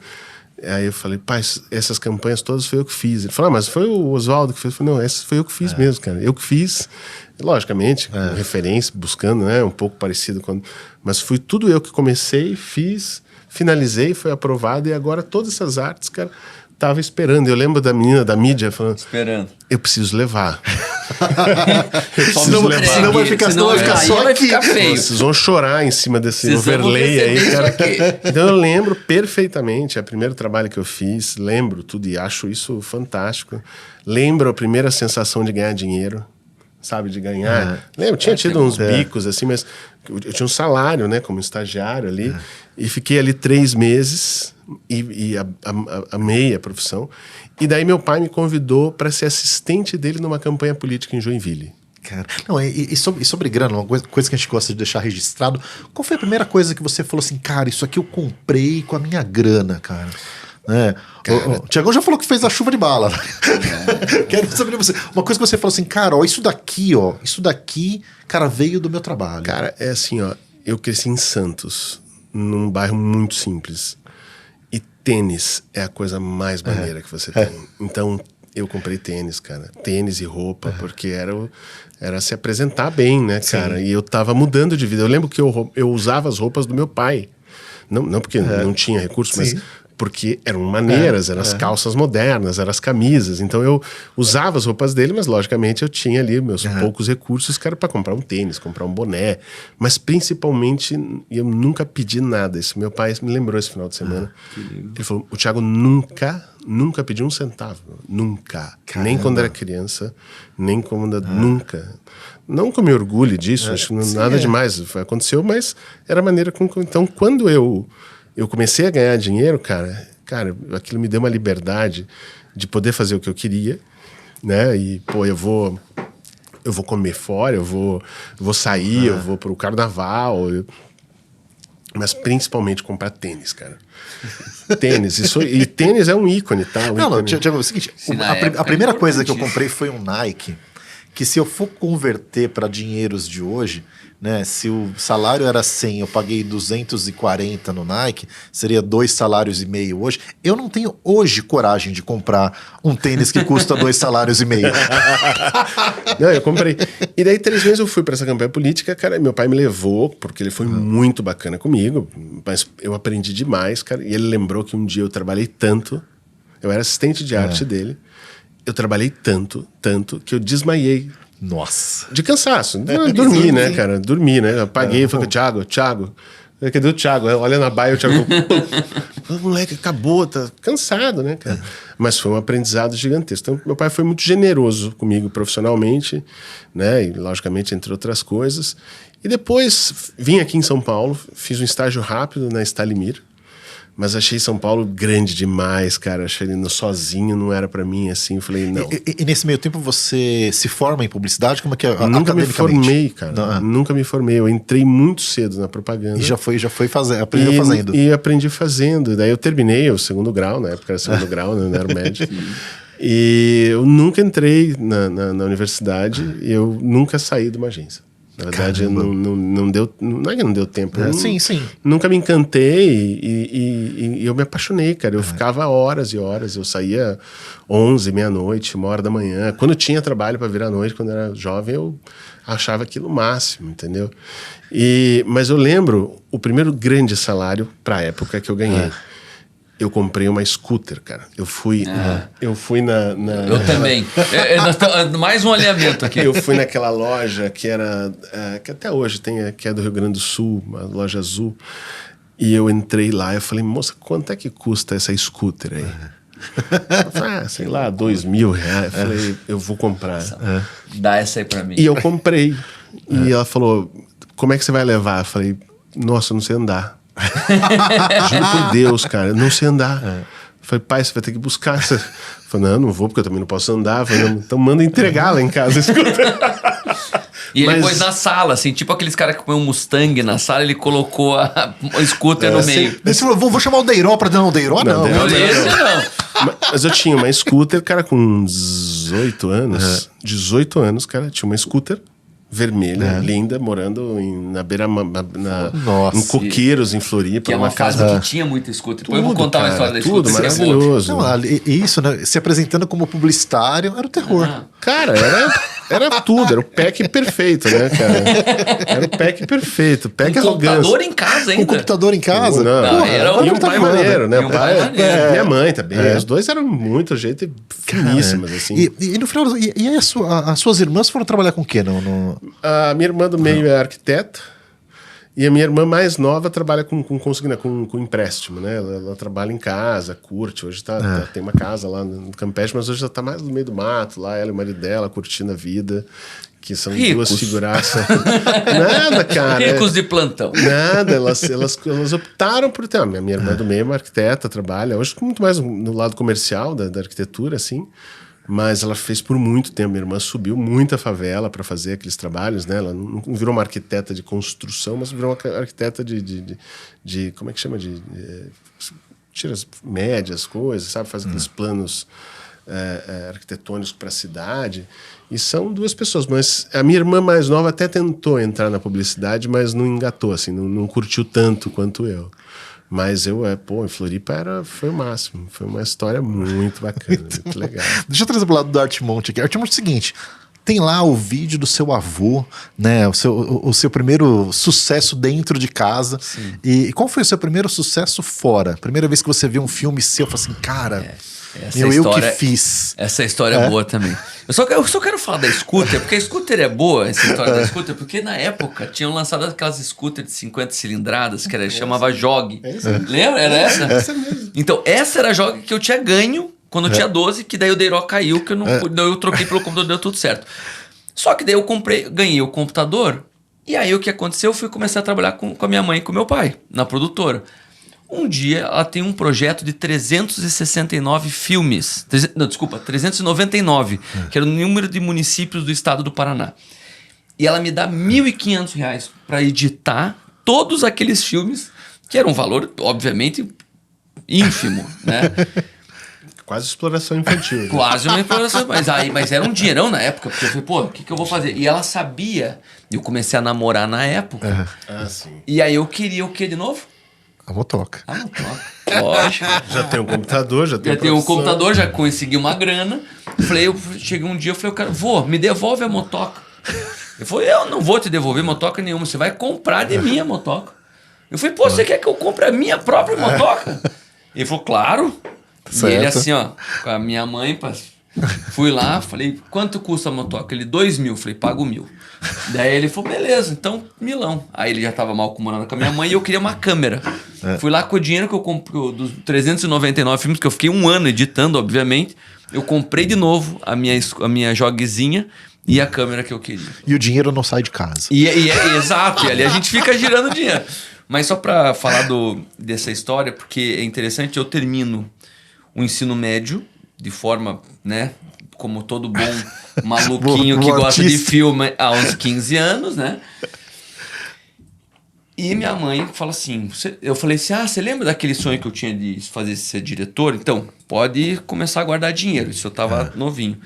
Aí eu falei, pai, essas campanhas todas foi eu que fiz. Ele falou, mas foi o Oswaldo que fez. Eu falei, não, essa foi eu que fiz mesmo, cara. Eu que fiz, logicamente, com referência, buscando, né, um pouco parecido com... Mas foi tudo eu que comecei, fiz, finalizei, foi aprovado, e agora todas essas artes, cara, tava esperando. Eu lembro da menina da mídia falando... Esperando. Eu preciso levar. Senão vai ficar só vai aqui. ficar feio. Vocês vão chorar em cima desse Vocês vão overlay aí, receber cara. isso aqui. Então eu lembro perfeitamente, é o primeiro trabalho que eu fiz, lembro tudo e acho isso fantástico. Lembro a primeira sensação de ganhar dinheiro, sabe, de ganhar. Lembro, tinha tido uns bicos assim, mas eu tinha um salário, né, como estagiário ali, e fiquei ali 3 meses e amei a profissão. E daí meu pai me convidou para ser assistente dele numa campanha política em Joinville. Cara, não, e sobre grana, uma coisa que a gente gosta de deixar registrado, qual foi a primeira coisa que você falou assim, cara, isso aqui eu comprei com a minha grana, cara? O Tiagão já falou que fez a chuva de bala. Quero saber de você. Uma coisa que você falou assim, cara, ó, isso daqui, cara, veio do meu trabalho. Cara, é assim, ó, eu cresci em Santos, num bairro muito simples. E tênis é a coisa mais maneira que você tem. Então, eu comprei tênis, cara. Tênis e roupa, porque era se apresentar bem, né, cara? Sim. E eu tava mudando de vida. Eu lembro que eu usava as roupas do meu pai. Não porque não tinha recurso, mas porque eram maneiras, eram as calças modernas, eram as camisas. Então eu usava as roupas dele, mas logicamente eu tinha ali meus poucos recursos, cara, para comprar um tênis, comprar um boné. Mas principalmente eu nunca pedi nada. Isso meu pai me lembrou esse final de semana. Ele falou, o Thiago nunca pediu um centavo. Nunca. Caramba. Nem quando era criança, nem quando... Nunca. Não que eu me orgulhe disso, acho que nada demais aconteceu, mas era a maneira como... Então, quando eu comecei a ganhar dinheiro, cara, aquilo me deu uma liberdade de poder fazer o que eu queria, né? E, pô, eu vou comer fora, eu vou sair, eu vou pro carnaval, mas principalmente comprar tênis, cara. Tênis, e tênis é um ícone, tá? Tiago, é o seguinte, a primeira coisa que eu comprei foi um Nike, que se eu for converter para dinheiros de hoje, né, se o salário era 100, eu paguei 240 no Nike, seria 2 salários e meio hoje. Eu não tenho hoje coragem de comprar um tênis que custa 2 salários e meio. Não, eu comprei. E daí 3 meses eu fui para essa campanha política, cara, meu pai me levou, porque ele foi muito bacana comigo, mas eu aprendi demais, cara, e ele lembrou que um dia eu trabalhei tanto, eu era assistente de arte dele, eu trabalhei tanto, que eu desmaiei. Nossa. De cansaço. Dormi, né, cara? Dormi, né? Eu apaguei, falei, Thiago, cadê o Thiago? Olha na baia, o Thiago... moleque, acabou, tá cansado, né, cara? Mas foi um aprendizado gigantesco. Então, meu pai foi muito generoso comigo profissionalmente, né? E, logicamente, entre outras coisas. E depois, vim aqui em São Paulo, fiz um estágio rápido na Stalimir. Mas achei São Paulo grande demais, cara. Achei ele sozinho, não era pra mim, assim. Eu falei, não. E nesse meio tempo você se forma em publicidade? Como é que é? Nunca me formei, cara. Nunca me formei. Eu entrei muito cedo na propaganda. E já foi fazendo, aprendeu fazendo. E aprendi fazendo. Daí eu terminei o 2º grau, na época era 2º grau, né? Não era o médio. E eu nunca entrei na universidade e eu nunca saí de uma agência. Na verdade, não deu... Não é que não deu tempo. Sim. Nunca me encantei e eu me apaixonei, cara. Eu ficava horas e horas. Eu saía 11, meia-noite, 1h da manhã. Quando tinha trabalho para vir à noite, quando eu era jovem, eu achava aquilo o máximo, entendeu? Mas eu lembro o primeiro grande salário para a época que eu ganhei. Eu comprei uma scooter, cara. Eu fui na... Eu também. Mais um alinhamento aqui. Eu fui naquela loja que era... que até hoje tem, que é do Rio Grande do Sul, uma loja azul. E eu entrei lá e falei, moça, quanto é que custa essa scooter aí? Eu falei, sei lá, R$2.000. Eu falei, eu vou comprar. Dá essa aí pra mim. E eu comprei. E ela falou, como é que você vai levar? Eu falei, nossa, eu não sei andar. Juro por Deus, cara, eu não sei andar. Eu falei, pai, você vai ter que buscar essa. Eu falei, não vou, porque eu também não posso andar. Eu falei, então manda entregar lá em casa. E ele pôs na sala, assim, tipo aqueles caras que põem um Mustang na sala, ele colocou a scooter no meio. Você falou, vou chamar o Deiró pra dar um Deiró? Não. Esse não. Mas eu tinha uma scooter, cara, com 18 anos. 18 anos, cara, tinha uma scooter vermelha, linda, morando na beira... em Coqueiros, em Floripa. Que é uma casa que tinha muita scooter. Depois eu vou contar uma história da tudo scooter. maravilhoso. Não, isso, né? Se apresentando como publicitário, era o terror. Cara, era tudo, era o pack perfeito, né, cara? Era o pack perfeito, pack arrogante. Computador em casa ainda. Com computador em casa? E um pai maneiro, né? E um pai maneiro. Minha mãe também. Os dois eram muito jeito e finíssimas, assim. E no final, e as suas irmãs foram trabalhar com o quê? A minha irmã do meio é arquiteta. E a minha irmã mais nova trabalha com empréstimo, né? Ela trabalha em casa, curte. Hoje tem uma casa lá no Campeche, mas hoje já tá mais no meio do mato, lá ela e o marido dela curtindo a vida, que são Ricos. duas figuraças. Nada, cara. Ricos de plantão. Nada, elas optaram por ter. Minha irmã do meio é uma arquiteta, trabalha hoje muito mais no lado comercial da arquitetura, assim. Mas ela fez por muito tempo. Minha irmã subiu muito a favela para fazer aqueles trabalhos, né? Ela não virou uma arquiteta de construção, mas virou uma arquiteta de como é que chama? Tira as médias, coisas, sabe? Faz aqueles planos arquitetônicos para a cidade. E são duas pessoas. Mas a minha irmã mais nova até tentou entrar na publicidade, mas não engatou, assim, não curtiu tanto quanto eu. Mas em Floripa foi o máximo. Foi uma história muito bacana, muito legal. Deixa eu trazer pro lado do Artmont aqui. Artmont é o seguinte, tem lá o vídeo do seu avô, né? O seu primeiro sucesso dentro de casa. Sim. E qual foi o seu primeiro sucesso fora? Primeira vez que você viu um filme seu, falou assim, cara... eu que fiz. Essa história é boa também. Eu só quero falar da scooter, porque a scooter é boa, essa história da scooter, porque na época tinham lançado aquelas scooters de 50 cilindradas, que chamava Jog. Lembra? Era essa? Essa mesmo. Então, essa era a Jog que eu tinha ganho quando eu tinha 12, que daí o Deiró caiu, que daí eu troquei pelo computador, deu tudo certo. Só que daí eu ganhei o computador, e aí o que aconteceu? Eu fui começar a trabalhar com a minha mãe e com meu pai, na produtora. Um dia ela tem um projeto de 369 filmes. 399, que era o número de municípios do estado do Paraná. E ela me dá R$ 1.500 para editar todos aqueles filmes, que era um valor, obviamente, ínfimo, né? Quase exploração infantil. Quase uma exploração. Mas era um dinheirão na época, porque eu falei, pô, o que eu vou fazer? E ela sabia, eu comecei a namorar na época. Sim. E aí eu queria o quê de novo? A motoca. A motoca. Lógico. Já tem um computador, já tem um computador, já consegui uma grana. Cheguei um dia, eu falei, me devolve a motoca. Ele falou, eu não vou te devolver motoca nenhuma, você vai comprar de mim a motoca. Eu falei, pô, você quer que eu compre a minha própria motoca? Ele falou, claro. Certo. E ele assim, ó, com a minha mãe, fui lá, falei, quanto custa a motoca? Ele, 2.000. Falei, pago 1.000. Daí ele falou, beleza, então, milão. Aí ele já tava mal morando com a minha mãe e eu queria uma câmera. Fui lá com o dinheiro que eu comprei, dos 399 filmes, que eu fiquei um ano editando, obviamente. Eu comprei de novo a minha joguezinha e a câmera que eu queria. E o dinheiro não sai de casa. Exato, e ali a gente fica girando dinheiro. Mas só pra falar dessa história, porque é interessante, eu termino o ensino médio de forma, né, como todo bom maluquinho que gosta de filme há uns 15 anos, né? E minha mãe fala assim, eu falei assim, você lembra daquele sonho que eu tinha de ser diretor? Então, pode começar a guardar dinheiro, isso eu tava novinho.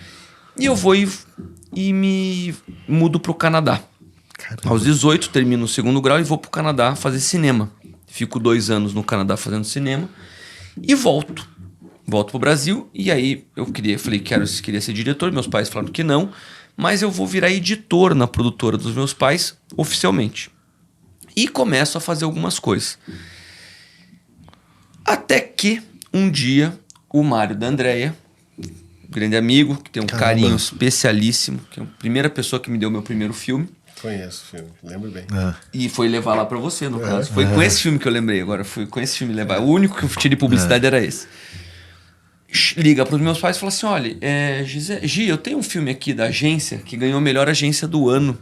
E eu vou e me mudo pro Canadá. Caramba. Aos 18, termino o 2º grau e vou pro Canadá fazer cinema. Fico 2 anos no Canadá fazendo cinema e volto pro Brasil, e aí falei, queria ser diretor, meus pais falaram que não, mas eu vou virar editor na produtora dos meus pais, oficialmente. E começo a fazer algumas coisas. Até que, um dia, o Mário da Andréia, grande amigo, que tem um carinho especialíssimo, que é a primeira pessoa que me deu meu primeiro filme. Conheço o filme, lembro bem. E foi levar lá pra você, no caso. Foi com esse filme que eu lembrei agora, foi com esse filme levar. O único que eu tirei de publicidade era esse. Liga para os meus pais e fala assim, olha, Gi, eu tenho um filme aqui da agência que ganhou a melhor agência do ano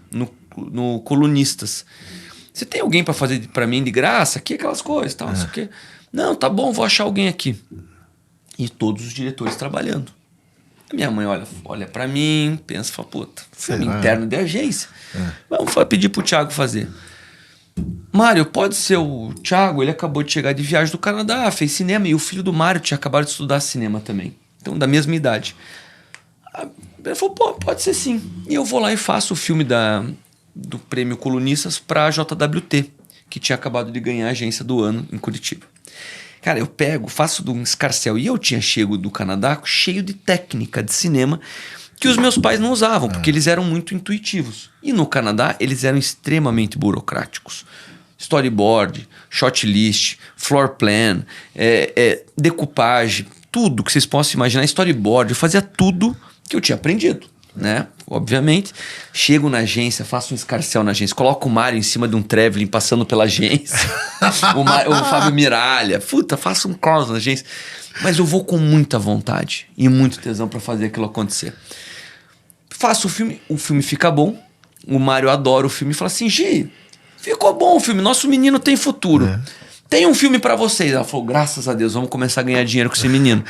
no Colunistas. Você tem alguém para fazer para mim de graça? Aqui aquelas coisas, tal, não sei o quê. Não, tá bom, vou achar alguém aqui. E todos os diretores trabalhando. A minha mãe olha para mim, pensa, fala, puta, filme interno de agência. Vamos pedir pro Thiago fazer. Mário, pode ser o Thiago, ele acabou de chegar de viagem do Canadá, fez cinema, e o filho do Mário tinha acabado de estudar cinema também. Então, da mesma idade. Ele falou, pô, pode ser sim. E eu vou lá e faço o filme do Prêmio Colunistas pra JWT, que tinha acabado de ganhar a agência do ano em Curitiba. Cara, eu faço de um escarcéu. E eu tinha chego do Canadá cheio de técnica de cinema que os meus pais não usavam, porque eles eram muito intuitivos. E no Canadá, eles eram extremamente burocráticos. Storyboard, shot list, floor plan, decupagem, tudo que vocês possam imaginar, storyboard. Eu fazia tudo que eu tinha aprendido, né? Obviamente. Chego na agência, faço um escarcéu na agência, coloco o Mário em cima de um traveling passando pela agência. o Fábio Miralha. Puta, faço um caos na agência. Mas eu vou com muita vontade e muito tesão pra fazer aquilo acontecer. Faço o filme fica bom. O Mário adora o filme e fala assim, Gi, ficou bom o filme, nosso menino tem futuro. Tem um filme pra vocês. Ela falou, graças a Deus, vamos começar a ganhar dinheiro com esse menino.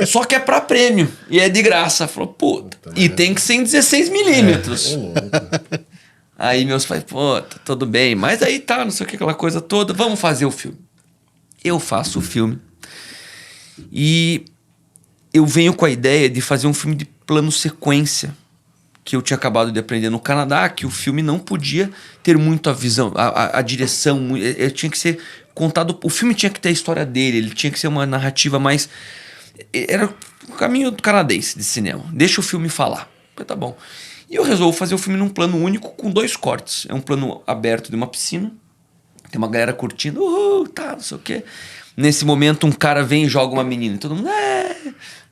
Só que é pra prêmio. E é de graça. Ela falou, puta. E tem que ser em 16 milímetros. Aí meus pais, pô, tá tudo bem. Mas aí tá, não sei o que, aquela coisa toda. Vamos fazer o filme. Eu faço o filme. E eu venho com a ideia de fazer um filme de plano sequência, que eu tinha acabado de aprender no Canadá, que o filme não podia ter muito a visão, a direção, tinha que ser contado, o filme tinha que ter a história dele, ele tinha que ser uma narrativa mais... Era o caminho do canadense de cinema, deixa o filme falar. Mas tá bom. E eu resolvo fazer o filme num plano único com 2 cortes. É um plano aberto de uma piscina, tem uma galera curtindo, tá, não sei o quê. Nesse momento um cara vem e joga uma menina, e todo mundo...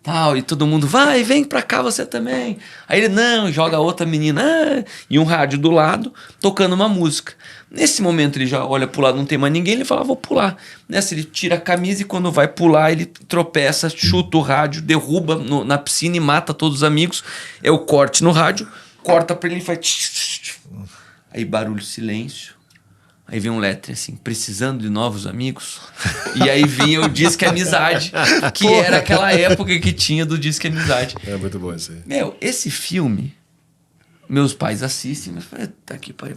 tal, e todo mundo, vai, vem pra cá você também. Aí ele, não, joga outra menina, e um rádio do lado, tocando uma música. Nesse momento ele já olha pro lado, não tem mais ninguém, ele fala, vou pular. Nessa ele tira a camisa e quando vai pular, ele tropeça, chuta o rádio, derruba na piscina e mata todos os amigos. É o corte no rádio, corta pra ele e faz... Aí barulho, silêncio. Aí vem um letre assim, precisando de novos amigos. E aí vinha o Disque Amizade, que era aquela época que tinha do Disque Amizade. É muito bom isso aí. Meu, esse filme, meus pais assistem, mas tá aqui, pai,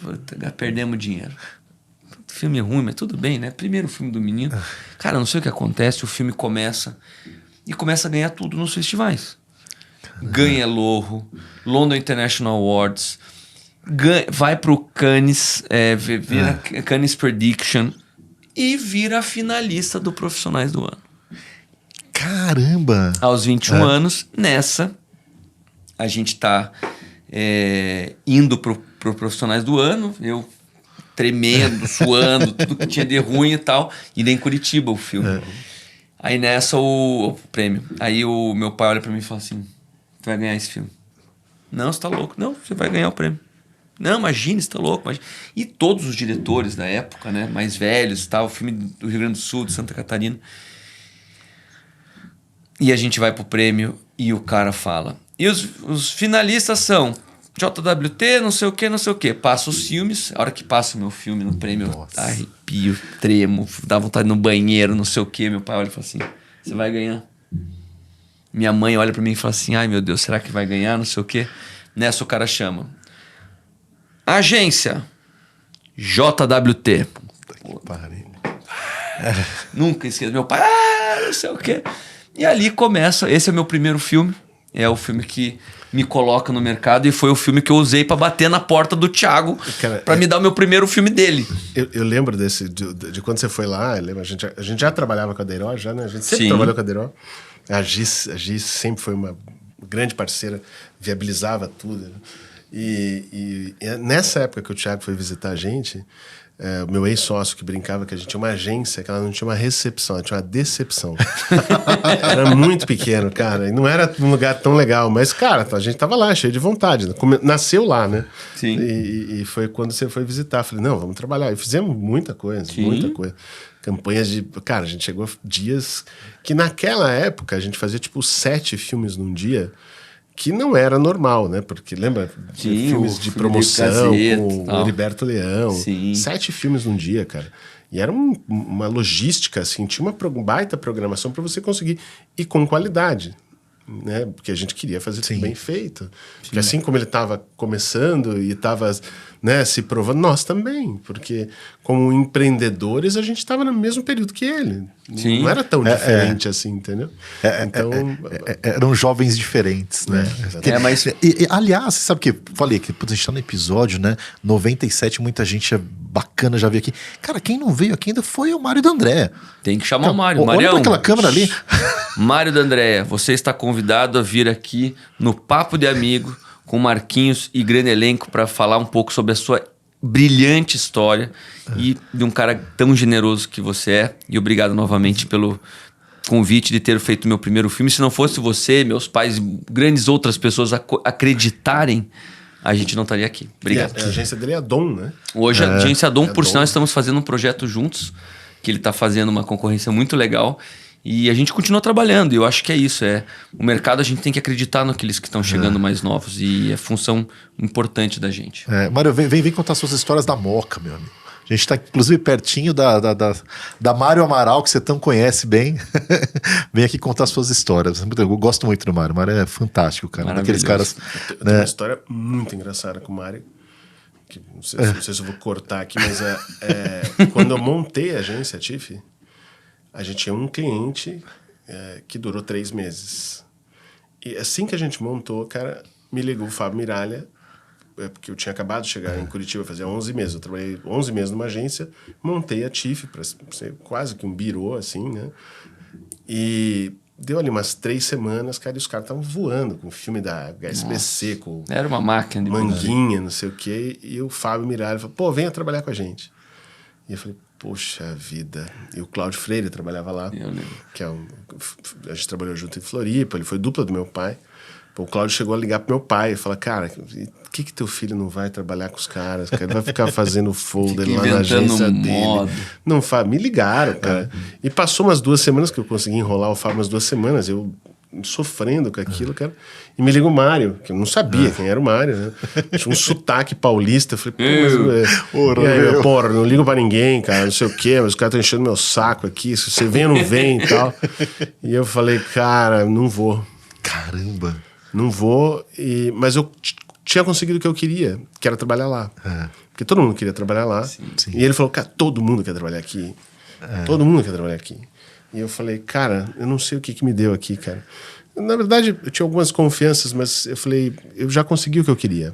perdemos dinheiro. Filme ruim, mas tudo bem, né? Primeiro filme do menino. Cara, não sei o que acontece, o filme começa a ganhar tudo nos festivais. Ganha Louro, London International Awards, vai pro Cannes, vira Cannes Prediction e vira finalista do Profissionais do Ano. Caramba! Aos 21 anos, nessa, a gente tá indo pro Profissionais do Ano, eu tremendo, suando, tudo que tinha de ruim e tal, e daí em Curitiba o filme. Aí nessa o prêmio. Aí o meu pai olha pra mim e fala assim, tu vai ganhar esse filme. Não, você tá louco. Não, você vai ganhar o prêmio. Não, imagina, você tá louco. Imagina. E todos os diretores da época, né, mais velhos, tal, o filme do Rio Grande do Sul, de Santa Catarina. E a gente vai pro prêmio e o cara fala. E os finalistas são JWT, não sei o que, não sei o que. Passa os filmes, a hora que passa o meu filme no prêmio, eu arrepio, tremo, dá vontade no banheiro, não sei o que. Meu pai olha e fala assim, você vai ganhar. Minha mãe olha pra mim e fala assim, ai meu Deus, será que vai ganhar, não sei o que. Nessa o cara chama. Agência JWT. Nunca esqueço. Meu pai, não sei o quê. E ali começa. Esse é o meu primeiro filme. É o filme que me coloca no mercado e foi o filme que eu usei pra bater na porta do Thiago pra me dar o meu primeiro filme dele. Eu lembro de quando você foi lá. Eu lembro, a gente já trabalhava com a Deiró, já, né? A gente sempre trabalhou com a Deiró. A Gi sempre foi uma grande parceira, viabilizava tudo. Né? E nessa época que o Thiago foi visitar a gente, o meu ex-sócio que brincava que a gente tinha uma agência que ela não tinha uma recepção, ela tinha uma decepção. Era muito pequeno, cara, e não era um lugar tão legal, mas, cara, a gente tava lá, cheio de vontade, nasceu lá, né? Sim. E foi quando você foi visitar, eu falei, não, vamos trabalhar. E fizemos muita coisa, muita coisa. Campanhas de... Cara, a gente chegou a dias que naquela época a gente fazia tipo 7 filmes num dia, que não era normal, né? Porque lembra? Sim, filmes de promoção com o Heriberto Leão. Sim. 7 filmes num dia, cara. E era uma logística, assim, tinha uma baita programação para você conseguir. E com qualidade. né? Porque a gente queria fazer Sim. tudo bem feito. Porque assim como ele estava começando e estava, né, se provando, nós também. Porque como empreendedores, a gente estava no mesmo período que ele. Sim. Não era tão diferente assim, entendeu? Então... Eram jovens diferentes, né? Mas Aliás, você sabe que falei que a gente tá no episódio, né? 97, muita gente bacana já veio aqui. Cara, quem não veio aqui ainda foi o Mário D'Andrea. tem que chamar o Mário. Olha Marião, pra aquela câmera ali. Mário D'Andrea, você está convidado a vir aqui no Papo de Amigo com Marquinhos e grande elenco para falar um pouco sobre a sua brilhante história e de um cara tão generoso que você é. E obrigado novamente pelo convite de ter feito meu primeiro filme. Se não fosse você, meus pais, grandes outras pessoas acreditarem, a gente não estaria aqui. Obrigado. A agência dele é a Dom, né? Hoje a agência Dom, por Dom. sinal, estamos fazendo um projeto juntos, que ele está fazendo uma concorrência muito legal. E a gente continua trabalhando, e eu acho que é isso. O mercado, a gente tem que acreditar naqueles que estão chegando mais novos, e é função importante da gente. Mário, vem contar suas histórias da Moca, meu amigo. A gente tá, inclusive, pertinho da Mário Amaral, que você tão conhece bem. Vem aqui contar suas histórias. Eu gosto muito do Mário. O Mário é fantástico, cara. Daqueles caras... Eu tenho uma história muito engraçada com o Mário. Que não sei se eu vou cortar aqui, mas quando eu montei a agência TIFF, a gente tinha um cliente que durou 3 meses. E assim que a gente montou, cara, me ligou o Fábio Miralha, porque eu tinha acabado de chegar em Curitiba, fazia 11 meses. Eu trabalhei 11 meses numa agência, montei a TIFF para ser quase que um birô, assim, né? E deu ali umas 3 semanas, cara, e os caras estavam voando com o filme da HSBC, com Era uma máquina de Manguinha, não sei o quê. E o Fábio Miralha falou, pô, venha trabalhar com a gente. E eu falei, poxa vida. E o Cláudio Freire trabalhava lá. Eu lembro. Que a gente trabalhou junto em Floripa, ele foi dupla do meu pai. Pô, o Cláudio chegou a ligar pro meu pai e falar, cara, por que teu filho não vai trabalhar com os caras? Cara? Ele vai ficar fazendo folder lá na agência modo. dele. Não faz. Me ligaram, cara. E passou umas 2 semanas que eu consegui enrolar o Fábio, umas 2 semanas, eu sofrendo com aquilo, cara. E me liga o Mário, que eu não sabia quem era o Mário, né? Tinha um sotaque paulista. Eu falei, pô, mas... E aí, porra, não ligo pra ninguém, cara, não sei o quê, mas os caras estão enchendo meu saco aqui, se você vem ou não vem e tal. E eu falei, cara, não vou. Caramba. Não vou, mas eu tinha conseguido o que eu queria, que era trabalhar lá. Porque todo mundo queria trabalhar lá. Sim. E ele falou, cara, todo mundo quer trabalhar aqui. Todo mundo quer trabalhar aqui. E eu falei, cara, eu não sei o que me deu aqui, cara. Na verdade, eu tinha algumas confianças, mas eu falei, eu já consegui o que eu queria.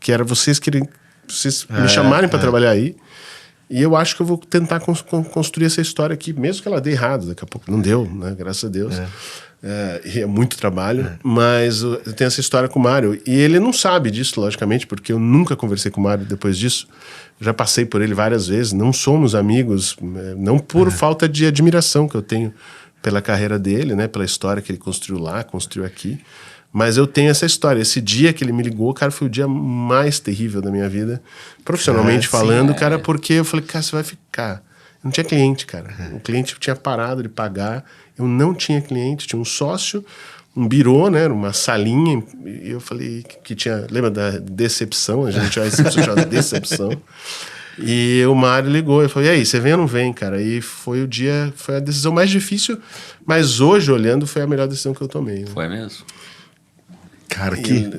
Que era vocês me chamarem para trabalhar aí. E eu acho que eu vou tentar construir essa história aqui, mesmo que ela dê errado daqui a pouco. Não deu, né? Graças a Deus. E é muito trabalho, mas eu tenho essa história com o Mário. E ele não sabe disso, logicamente, porque eu nunca conversei com o Mário depois disso. Já passei por ele várias vezes, não somos amigos, não por falta de admiração que eu tenho pela carreira dele, né? Pela história que ele construiu lá, construiu aqui. Mas eu tenho essa história. Esse dia que ele me ligou, cara, foi o dia mais terrível da minha vida, profissionalmente falando, cara, porque eu falei, cara, você vai ficar. Eu não tinha cliente, cara. O cliente tinha parado de pagar, eu não tinha cliente, tinha um sócio, um birô, né, uma salinha, e eu falei que tinha, lembra da decepção? A gente tinha uma recepção chamada decepção. E o Mário ligou, eu falei, e aí, você vem ou não vem, cara? E foi a decisão mais difícil, mas hoje, olhando, foi a melhor decisão que eu tomei. Né? Foi mesmo? Cara,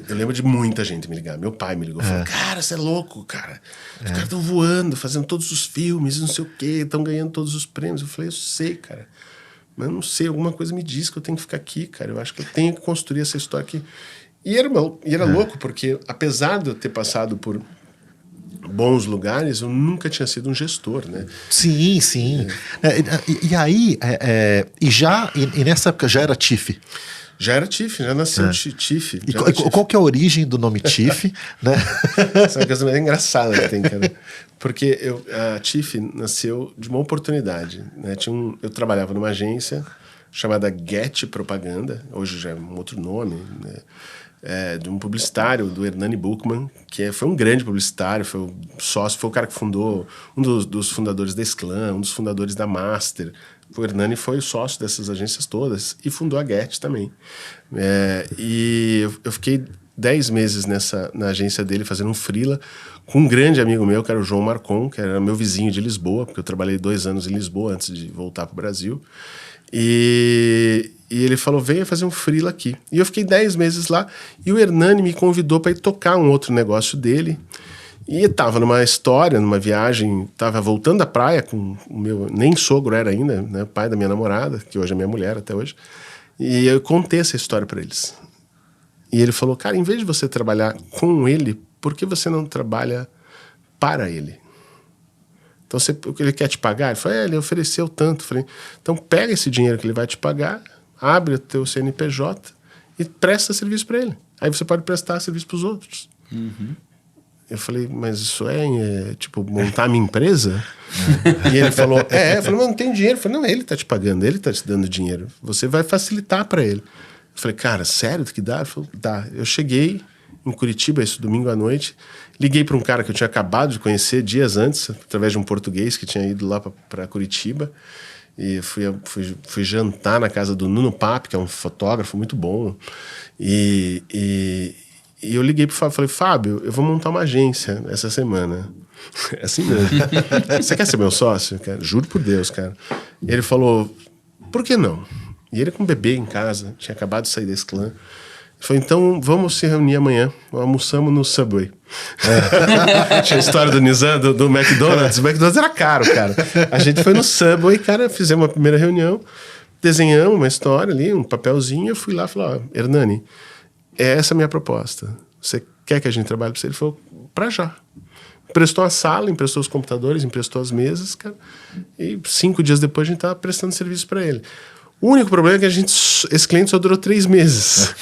Eu lembro de muita gente me ligar. Meu pai me ligou e falou, cara, você é louco, cara. Os caras estão voando, fazendo todos os filmes, não sei o quê, estão ganhando todos os prêmios. Eu falei, eu sei, cara. Mas eu não sei, alguma coisa me diz que eu tenho que ficar aqui, cara. Eu acho que eu tenho que construir essa história aqui. E era louco, porque apesar de eu ter passado por bons lugares, eu nunca tinha sido um gestor, né? Sim. E aí, e nessa época já era TIFF? Já era TIFF, já nasceu TIFF. E qual que é a origem do nome TIFF? Né? Essa é uma coisa mais engraçada que tem, cara. Porque a TIFF nasceu de uma oportunidade. Né? Eu trabalhava numa agência chamada Get Propaganda, hoje já é um outro nome, né? De um publicitário, do Hernani Buchmann, que foi um grande publicitário, foi o sócio, foi o cara que fundou, um dos fundadores da Esclan, um dos fundadores da Master. O Hernani foi o sócio dessas agências todas e fundou a Get também. E eu fiquei 10 meses na agência dele, fazendo um freela, com um grande amigo meu, que era o João Marcon, que era meu vizinho de Lisboa, porque eu trabalhei 2 anos em Lisboa antes de voltar para o Brasil. E E ele falou, venha fazer um freela aqui. E eu fiquei 10 meses lá, e o Hernani me convidou para ir tocar um outro negócio dele. E estava numa história, numa viagem, estava voltando da praia com o meu, nem sogro era ainda, né, pai da minha namorada, que hoje é minha mulher até hoje. E eu contei essa história para eles. E ele falou, cara, em vez de você trabalhar com ele, por que você não trabalha para ele? Então, o que ele quer te pagar? Ele falou, ele ofereceu tanto. Eu falei, então pega esse dinheiro que ele vai te pagar, abre o teu CNPJ e presta serviço para ele. Aí você pode prestar serviço para os outros. Uhum. Eu falei, mas isso tipo, montar a minha empresa? E ele falou, eu falei, mas não tem dinheiro. Eu falei, não, ele tá te pagando, ele tá te dando dinheiro. Você vai facilitar para ele. Eu falei, cara, sério que dá? Ele falou, dá. Eu cheguei em Curitiba, isso domingo à noite, liguei para um cara que eu tinha acabado de conhecer dias antes, através de um português que tinha ido lá para Curitiba. E fui jantar na casa do Nuno Pape, que é um fotógrafo muito bom. E eu liguei pro Fábio e falei, Fábio, eu vou montar uma agência essa semana. É assim mesmo. Você quer ser meu sócio? Cara? Juro por Deus, cara. E ele falou, por que não? E ele com um bebê em casa, tinha acabado de sair desse clã. Ele falou, então vamos se reunir amanhã. Almoçamos no Subway. Tinha a história do Nizam, do McDonald's. O McDonald's era caro, cara. A gente foi no Subway, cara, fizemos uma primeira reunião, desenhamos uma história ali, um papelzinho. Eu fui lá e falei, Hernani, essa é a minha proposta. Você quer que a gente trabalhe para você? Ele falou, pra já. Emprestou a sala, emprestou os computadores, emprestou as mesas, cara. E 5 dias depois a gente estava prestando serviço para ele. O único problema é que esse cliente só durou 3 meses.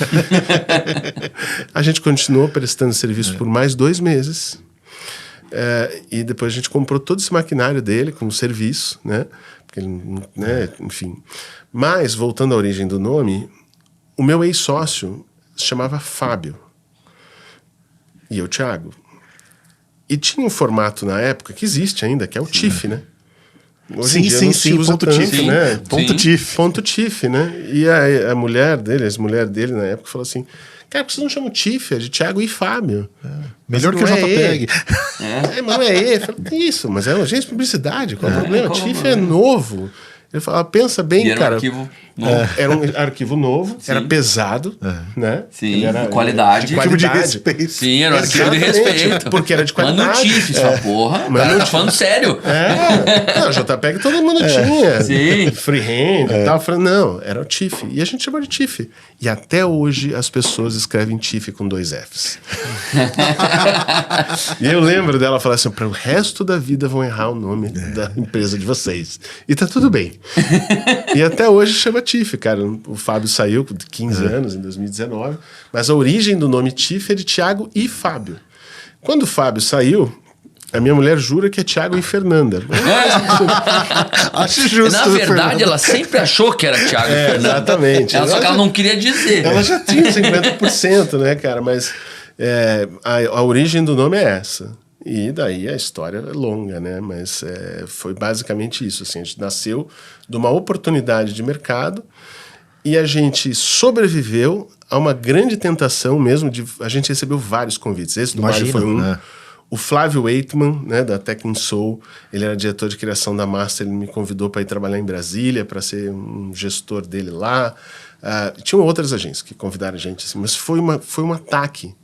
A gente continuou prestando serviço por mais 2 meses. E depois a gente comprou todo esse maquinário dele como serviço, né? Porque ele, né? Enfim. Mas, voltando à origem do nome, o meu ex-sócio se chamava Fábio. E eu, Thiago. E tinha um formato na época que existe ainda, que é o TIFF, né? Hoje em dia não se usa ponto tanto, TIFF, né? Ponto TIFF. Ponto TIFF, né? E a mulher dele, a mulher dele na época falou assim, cara, por que vocês não chamam TIFF? É de Thiago e Fábio. Melhor que o JPEG. Mas não é ele. Eu falei, isso, mas é uma agência de publicidade. Qual é o problema? TIFF é novo. Ele falou, pensa bem, e era cara. Um arquivo novo. Era um arquivo novo, Sim. era pesado, né? Sim, Era, qualidade. De qualidade. De respeito. Sim, era um arquivo de respeito. Porque era de qualidade. Mas no TIFF, essa porra, o cara tá falando sério. Não, JPEG todo mundo tinha. Sim. Freehand e tal. Eu falei, não, era o TIFF. E a gente chamou de TIFF. E até hoje as pessoas escrevem TIFF com 2 Fs. E eu lembro dela falar assim, para o resto da vida vão errar o nome da empresa de vocês. E tá tudo bem. E até hoje chama TIFF, cara. O Fábio saiu com 15 anos, em 2019. Mas a origem do nome TIFF é de Thiago e Fábio. Quando o Fábio saiu, a minha mulher jura que é Thiago e Fernanda. Acho justo. Na verdade, ela sempre achou que era Thiago e Fernanda. Exatamente. Só que ela não queria dizer. Ela já tinha 50%, né, cara? Mas a origem do nome é essa. E daí a história é longa, né? Mas foi basicamente isso. Assim, a gente nasceu de uma oportunidade de mercado e a gente sobreviveu a uma grande tentação mesmo de... A gente recebeu vários convites. Esse do Mário foi um. O Flávio Waitman, né, da Tech in Soul, ele era diretor de criação da Master, ele me convidou para ir trabalhar em Brasília, para ser um gestor dele lá. Tinham outras agências que convidaram a gente, assim, mas foi um ataque.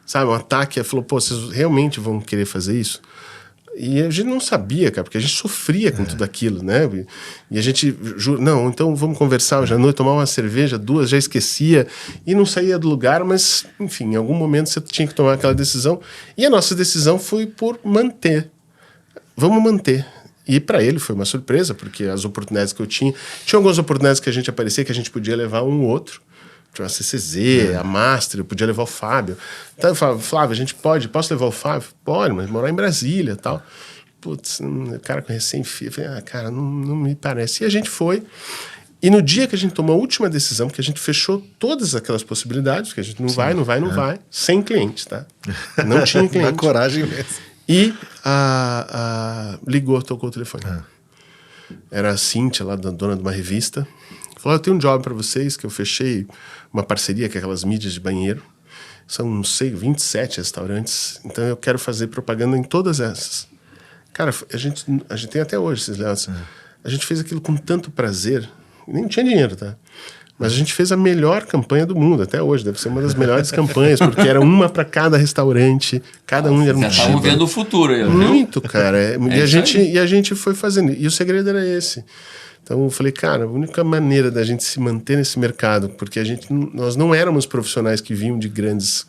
Sabe, um ataque, falou, pô, vocês realmente vão querer fazer isso? E a gente não sabia, cara, porque a gente sofria com tudo aquilo, né? E a gente, não, então vamos conversar hoje à noite, tomar uma cerveja, 2, já esquecia, e não saía do lugar, mas, enfim, em algum momento você tinha que tomar aquela decisão. E a nossa decisão foi por manter. Vamos manter. E para ele foi uma surpresa, porque as oportunidades que eu tinha algumas oportunidades que a gente aparecia, que a gente podia levar um ou outro. A CCZ, a Master, eu podia levar o Fábio. Então eu falava, Flávio, posso levar o Fábio? Pode, mas morar em Brasília e tal. Putz, o cara com recém-filho. Eu falei, cara, não me parece. E a gente foi. E no dia que a gente tomou a última decisão, que a gente fechou todas aquelas possibilidades, que a gente não vai, sem cliente, tá? Não tinha cliente. Na coragem mesmo. E tocou o telefone. Era a Cíntia, lá, dona de uma revista. Falou, eu tenho um job para vocês, que eu fechei uma parceria com aquelas mídias de banheiro. São, não sei, 27 restaurantes. Então eu quero fazer propaganda em todas essas. Cara, a gente tem até hoje esses lados. A gente fez aquilo com tanto prazer. Nem tinha dinheiro, tá? Mas a gente fez a melhor campanha do mundo até hoje. Deve ser uma das melhores campanhas, porque era uma para cada restaurante, cada um era um Já estavam vendo o futuro aí, viu? Muito, cara. E a gente foi fazendo. E o segredo era esse. Então eu falei, cara, a única maneira da gente se manter nesse mercado, porque nós não éramos profissionais que vinham de grandes...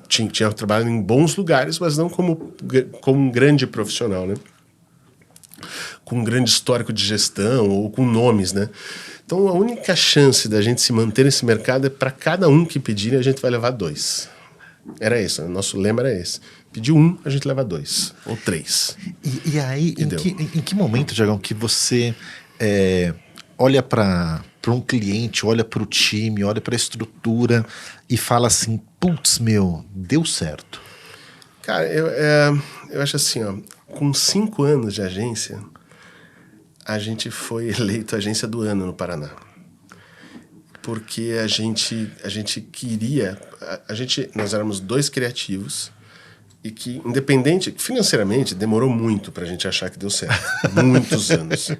Tinha trabalhado em bons lugares, mas não como um grande profissional, né? Com um grande histórico de gestão ou com nomes, né? Então a única chance da gente se manter nesse mercado é para cada um que pedirem, a gente vai levar 2. Era isso, nosso lema era esse. Pediu 1, a gente leva 2 ou 3. E aí, em que momento, Thiagão, que você olha para um cliente, olha para o time, olha para a estrutura e fala assim, putz, meu, deu certo? Cara, eu acho assim, ó, com 5 anos de agência, a gente foi eleito agência do ano no Paraná. Porque a gente queria... Nós éramos 2 criativos e que, independente, financeiramente, demorou muito pra gente achar que deu certo. Muitos anos.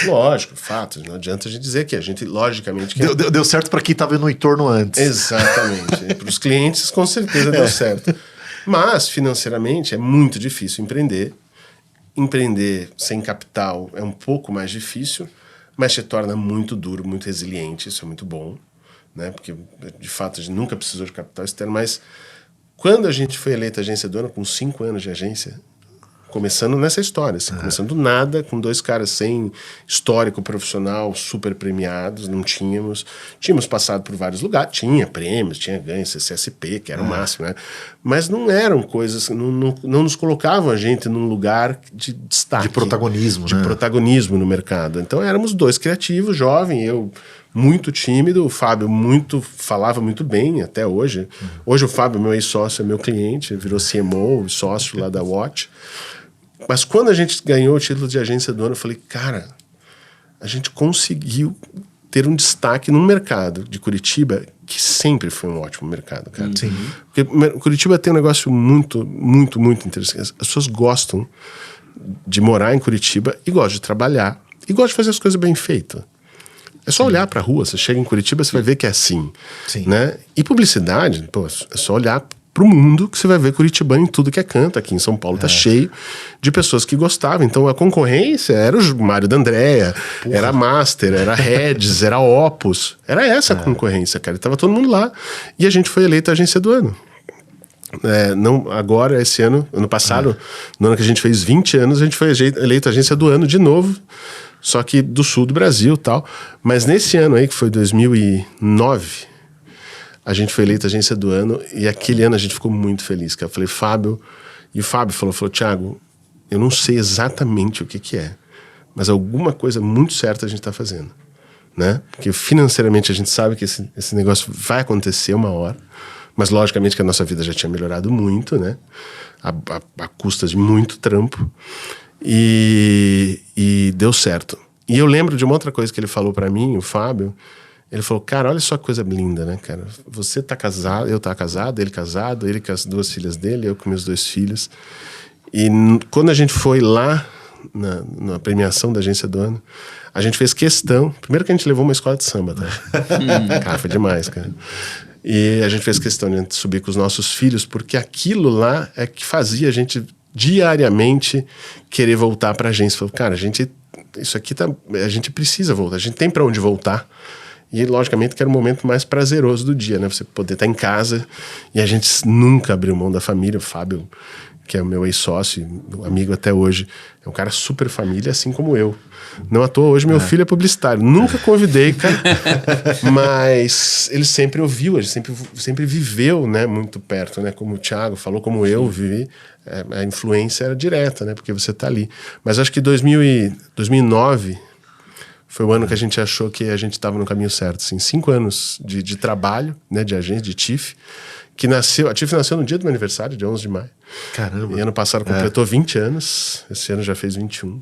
Lógico, fato. Não adianta a gente dizer que a gente, logicamente... Deu certo para quem estava no entorno antes. Exatamente. Para os clientes, com certeza deu certo. Mas, financeiramente, é muito difícil empreender. Empreender sem capital é um pouco mais difícil, mas te torna muito duro, muito resiliente. Isso é muito bom, né? Porque, de fato, a gente nunca precisou de capital externo, mas... Quando a gente foi eleita agência do ano, com 5 anos de agência, começando nessa história, assim, começando do nada, com 2 caras sem histórico profissional, super premiados, não tínhamos. Tínhamos passado por vários lugares, tinha prêmios, tinha ganho, CCSP, que era o máximo, né? Mas não eram coisas, não nos colocavam a gente num lugar de destaque. De protagonismo, de né? protagonismo no mercado. Então éramos 2 criativos, jovem, eu... muito tímido, o Fábio falava muito bem até hoje. Hoje o Fábio, meu ex-sócio, é meu cliente, virou CMO, sócio lá da Watch. Mas quando a gente ganhou o título de agência do ano, eu falei, cara, a gente conseguiu ter um destaque num mercado de Curitiba que sempre foi um ótimo mercado, cara. Sim. Porque Curitiba tem um negócio muito, muito, muito interessante. As pessoas gostam de morar em Curitiba e gostam de trabalhar e gostam de fazer as coisas bem feitas. É só olhar para a rua, você chega em Curitiba, você vai ver que é assim. Sim. Né? E publicidade, pô, é só olhar para o mundo que você vai ver curitibano em tudo que é canto. Aqui em São Paulo tá cheio de pessoas que gostavam. Então a concorrência era o Mário D'Andrea, era a Master, era a Reds, era a Opus. Era essa a concorrência, cara. E tava todo mundo lá. E a gente foi eleito a agência do ano. Não, agora, esse ano passado, no ano que a gente fez 20 anos, a gente foi eleito a agência do ano de novo. Só que do sul do Brasil e tal. Mas nesse ano aí, que foi 2009, a gente foi eleito agência do ano. E aquele ano a gente ficou muito feliz. Eu falei, Fábio... E o Fábio falou, Thiago, eu não sei exatamente o que é. Mas alguma coisa muito certa a gente está fazendo. Né? Porque financeiramente a gente sabe que esse negócio vai acontecer uma hora. Mas logicamente que a nossa vida já tinha melhorado muito, né? A custas de muito trampo. E deu certo. E eu lembro de uma outra coisa que ele falou pra mim, o Fábio. Ele falou, cara, olha só que coisa linda, né, cara? Você tá casado, eu tá casado, ele com as 2 filhas dele, eu com meus 2 filhos. E quando a gente foi lá na premiação da agência do ano, a gente fez questão. Primeiro que a gente levou uma escola de samba, tá? Cara, foi demais, cara. E a gente fez questão de subir com os nossos filhos, porque aquilo lá é que fazia a gente diariamente querer voltar pra agência. Falou, cara, isso aqui a gente precisa voltar, a gente tem pra onde voltar. E logicamente que era o momento mais prazeroso do dia, né? Você poder estar em casa. E a gente nunca abriu mão da família. O Fábio, que é o meu ex-sócio, amigo até hoje, é um cara super família, assim como eu. Não à toa, hoje meu filho é publicitário. Nunca convidei, cara. Mas ele sempre ouviu, ele sempre viveu, né, muito perto, né? Como o Thiago falou, como eu vivi. A influência era direta, né? Porque você tá ali. Mas acho que 2009 foi o ano que a gente achou que a gente estava no caminho certo. Assim, 5 anos de trabalho, né, de agência, de TIFF. A TIFF nasceu no dia do meu aniversário, dia 11 de maio. Caramba. E ano passado completou 20 anos. Esse ano já fez 21.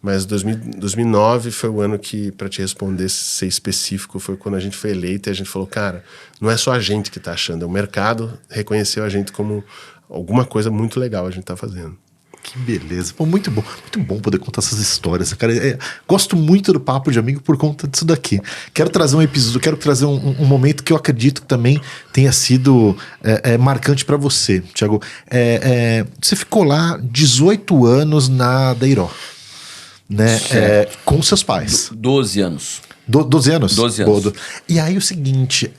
Mas 2009 foi o ano que, para te responder, ser específico, foi quando a gente foi eleito e a gente falou, cara, não é só a gente que tá achando, o mercado reconheceu a gente como alguma coisa muito legal a gente tá fazendo. Que beleza. Pô, muito bom poder contar essas histórias, cara. Gosto muito do Papo de Amigo por conta disso daqui. Quero trazer um episódio, quero trazer um momento que eu acredito que também tenha sido marcante para você, Thiago. Você ficou lá 18 anos na Deiró, né? Com seus pais. 12 anos. 12 anos? 12 anos. Bodo. E aí o seguinte,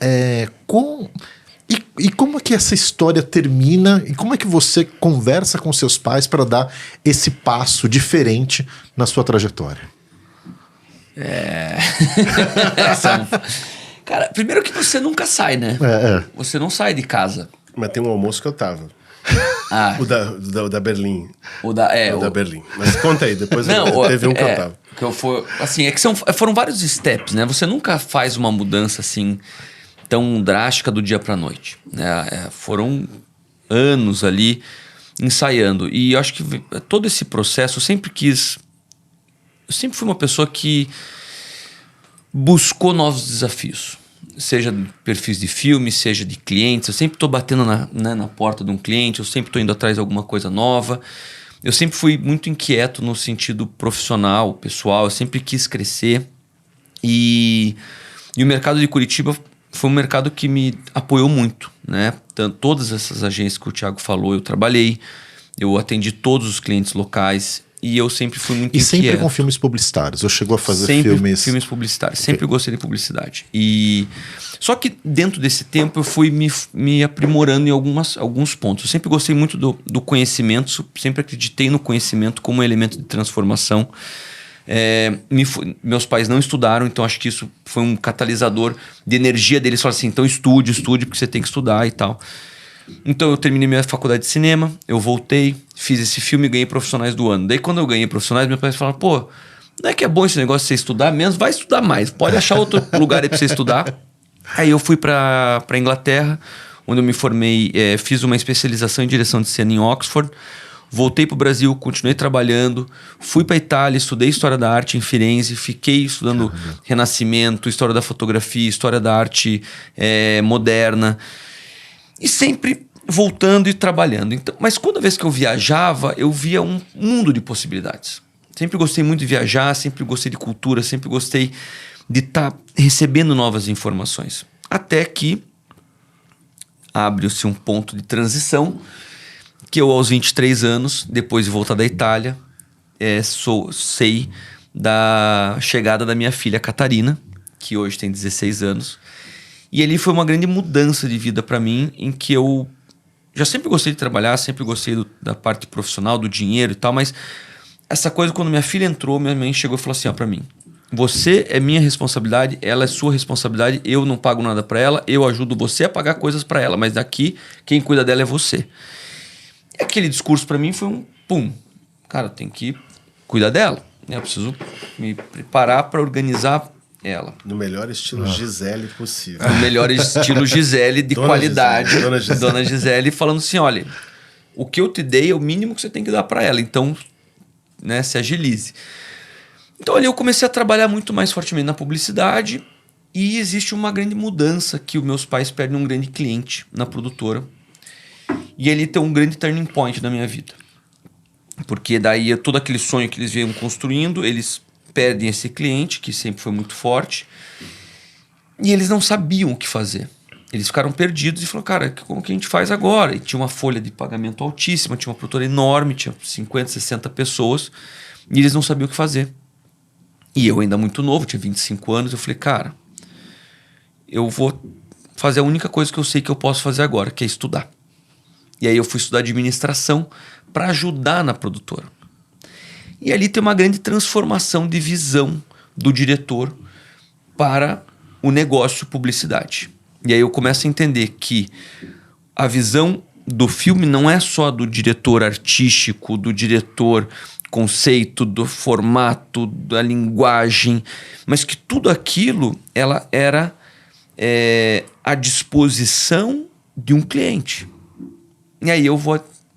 E como é que essa história termina e como é que você conversa com seus pais para dar esse passo diferente na sua trajetória? Cara, primeiro que você nunca sai, né? Você não sai de casa. Mas tem um almoço que eu tava. O da Berlim. O da Berlim. Mas conta aí, depois teve um que eu tava. Assim, foram vários steps, né? Você nunca faz uma mudança assim tão drástica do dia pra noite, né? Foram anos ali ensaiando. E eu acho que todo esse processo eu sempre fui uma pessoa que buscou novos desafios. Seja de perfis de filme, seja de clientes. Eu sempre estou batendo na porta de um cliente, eu sempre estou indo atrás de alguma coisa nova. Eu sempre fui muito inquieto no sentido profissional, pessoal. Eu sempre quis crescer. E o mercado de Curitiba foi um mercado que me apoiou muito, né? Todas essas agências que o Thiago falou, eu trabalhei. Eu atendi todos os clientes locais. E eu sempre fui muito inquieto. E sempre com filmes publicitários? Ou chegou a fazer filmes publicitários. Okay. Sempre gostei de publicidade. Só que dentro desse tempo eu fui me aprimorando em alguns pontos. Eu sempre gostei muito do conhecimento, sempre acreditei no conhecimento como um elemento de transformação. Meus pais não estudaram, então acho que isso foi um catalisador de energia deles. Falaram assim, então estude, porque você tem que estudar e tal. Então eu terminei minha faculdade de cinema, eu voltei, fiz esse filme e ganhei Profissionais do Ano. Daí quando eu ganhei Profissionais, meus pais falaram, pô, não é que é bom esse negócio de você estudar menos? Vai estudar mais, pode achar outro lugar aí pra você estudar. Aí eu fui pra Inglaterra, onde eu me formei, fiz uma especialização em direção de cena em Oxford. Voltei pro Brasil, continuei trabalhando, fui pra Itália, estudei História da Arte em Firenze, fiquei estudando Renascimento, História da Fotografia, História da Arte moderna. E sempre voltando e trabalhando. Então, mas toda vez que eu viajava, eu via um mundo de possibilidades. Sempre gostei muito de viajar, sempre gostei de cultura, sempre gostei de estar recebendo novas informações. Até que abre-se um ponto de transição, que eu aos 23 anos, depois de voltar da Itália, sei da chegada da minha filha Catarina, que hoje tem 16 anos. E ali foi uma grande mudança de vida para mim, em que eu já sempre gostei de trabalhar, sempre gostei da parte profissional, do dinheiro e tal, mas essa coisa, quando minha filha entrou, minha mãe chegou e falou assim, ó, para mim, você é minha responsabilidade, ela é sua responsabilidade, eu não pago nada para ela, eu ajudo você a pagar coisas para ela, mas daqui quem cuida dela é você. E aquele discurso para mim foi um pum, cara, eu tenho que cuidar dela, eu preciso me preparar para organizar ela. No melhor estilo Gisele possível. No melhor estilo Gisele de Dona qualidade. Gisele. Dona Gisele falando assim, olha, o que eu te dei é o mínimo que você tem que dar para ela. Então, né, se agilize. Então ali eu comecei a trabalhar muito mais fortemente na publicidade e existe uma grande mudança que os meus pais perdem um grande cliente na produtora. E ele tem um grande turning point na minha vida. Porque daí todo aquele sonho que eles vinham construindo, eles perdem esse cliente, que sempre foi muito forte, e eles não sabiam o que fazer. Eles ficaram perdidos e falaram, cara, como que a gente faz agora? E tinha uma folha de pagamento altíssima, tinha uma produtora enorme, tinha 50, 60 pessoas, e eles não sabiam o que fazer. E eu ainda muito novo, tinha 25 anos, eu falei, cara, eu vou fazer a única coisa que eu sei que eu posso fazer agora, que é estudar. E aí eu fui estudar administração para ajudar na produtora. E ali tem uma grande transformação de visão do diretor para o negócio publicidade. E aí eu começo a entender que a visão do filme não é só do diretor artístico, do diretor conceito, do formato, da linguagem, mas que tudo aquilo ela era à disposição de um cliente. E aí eu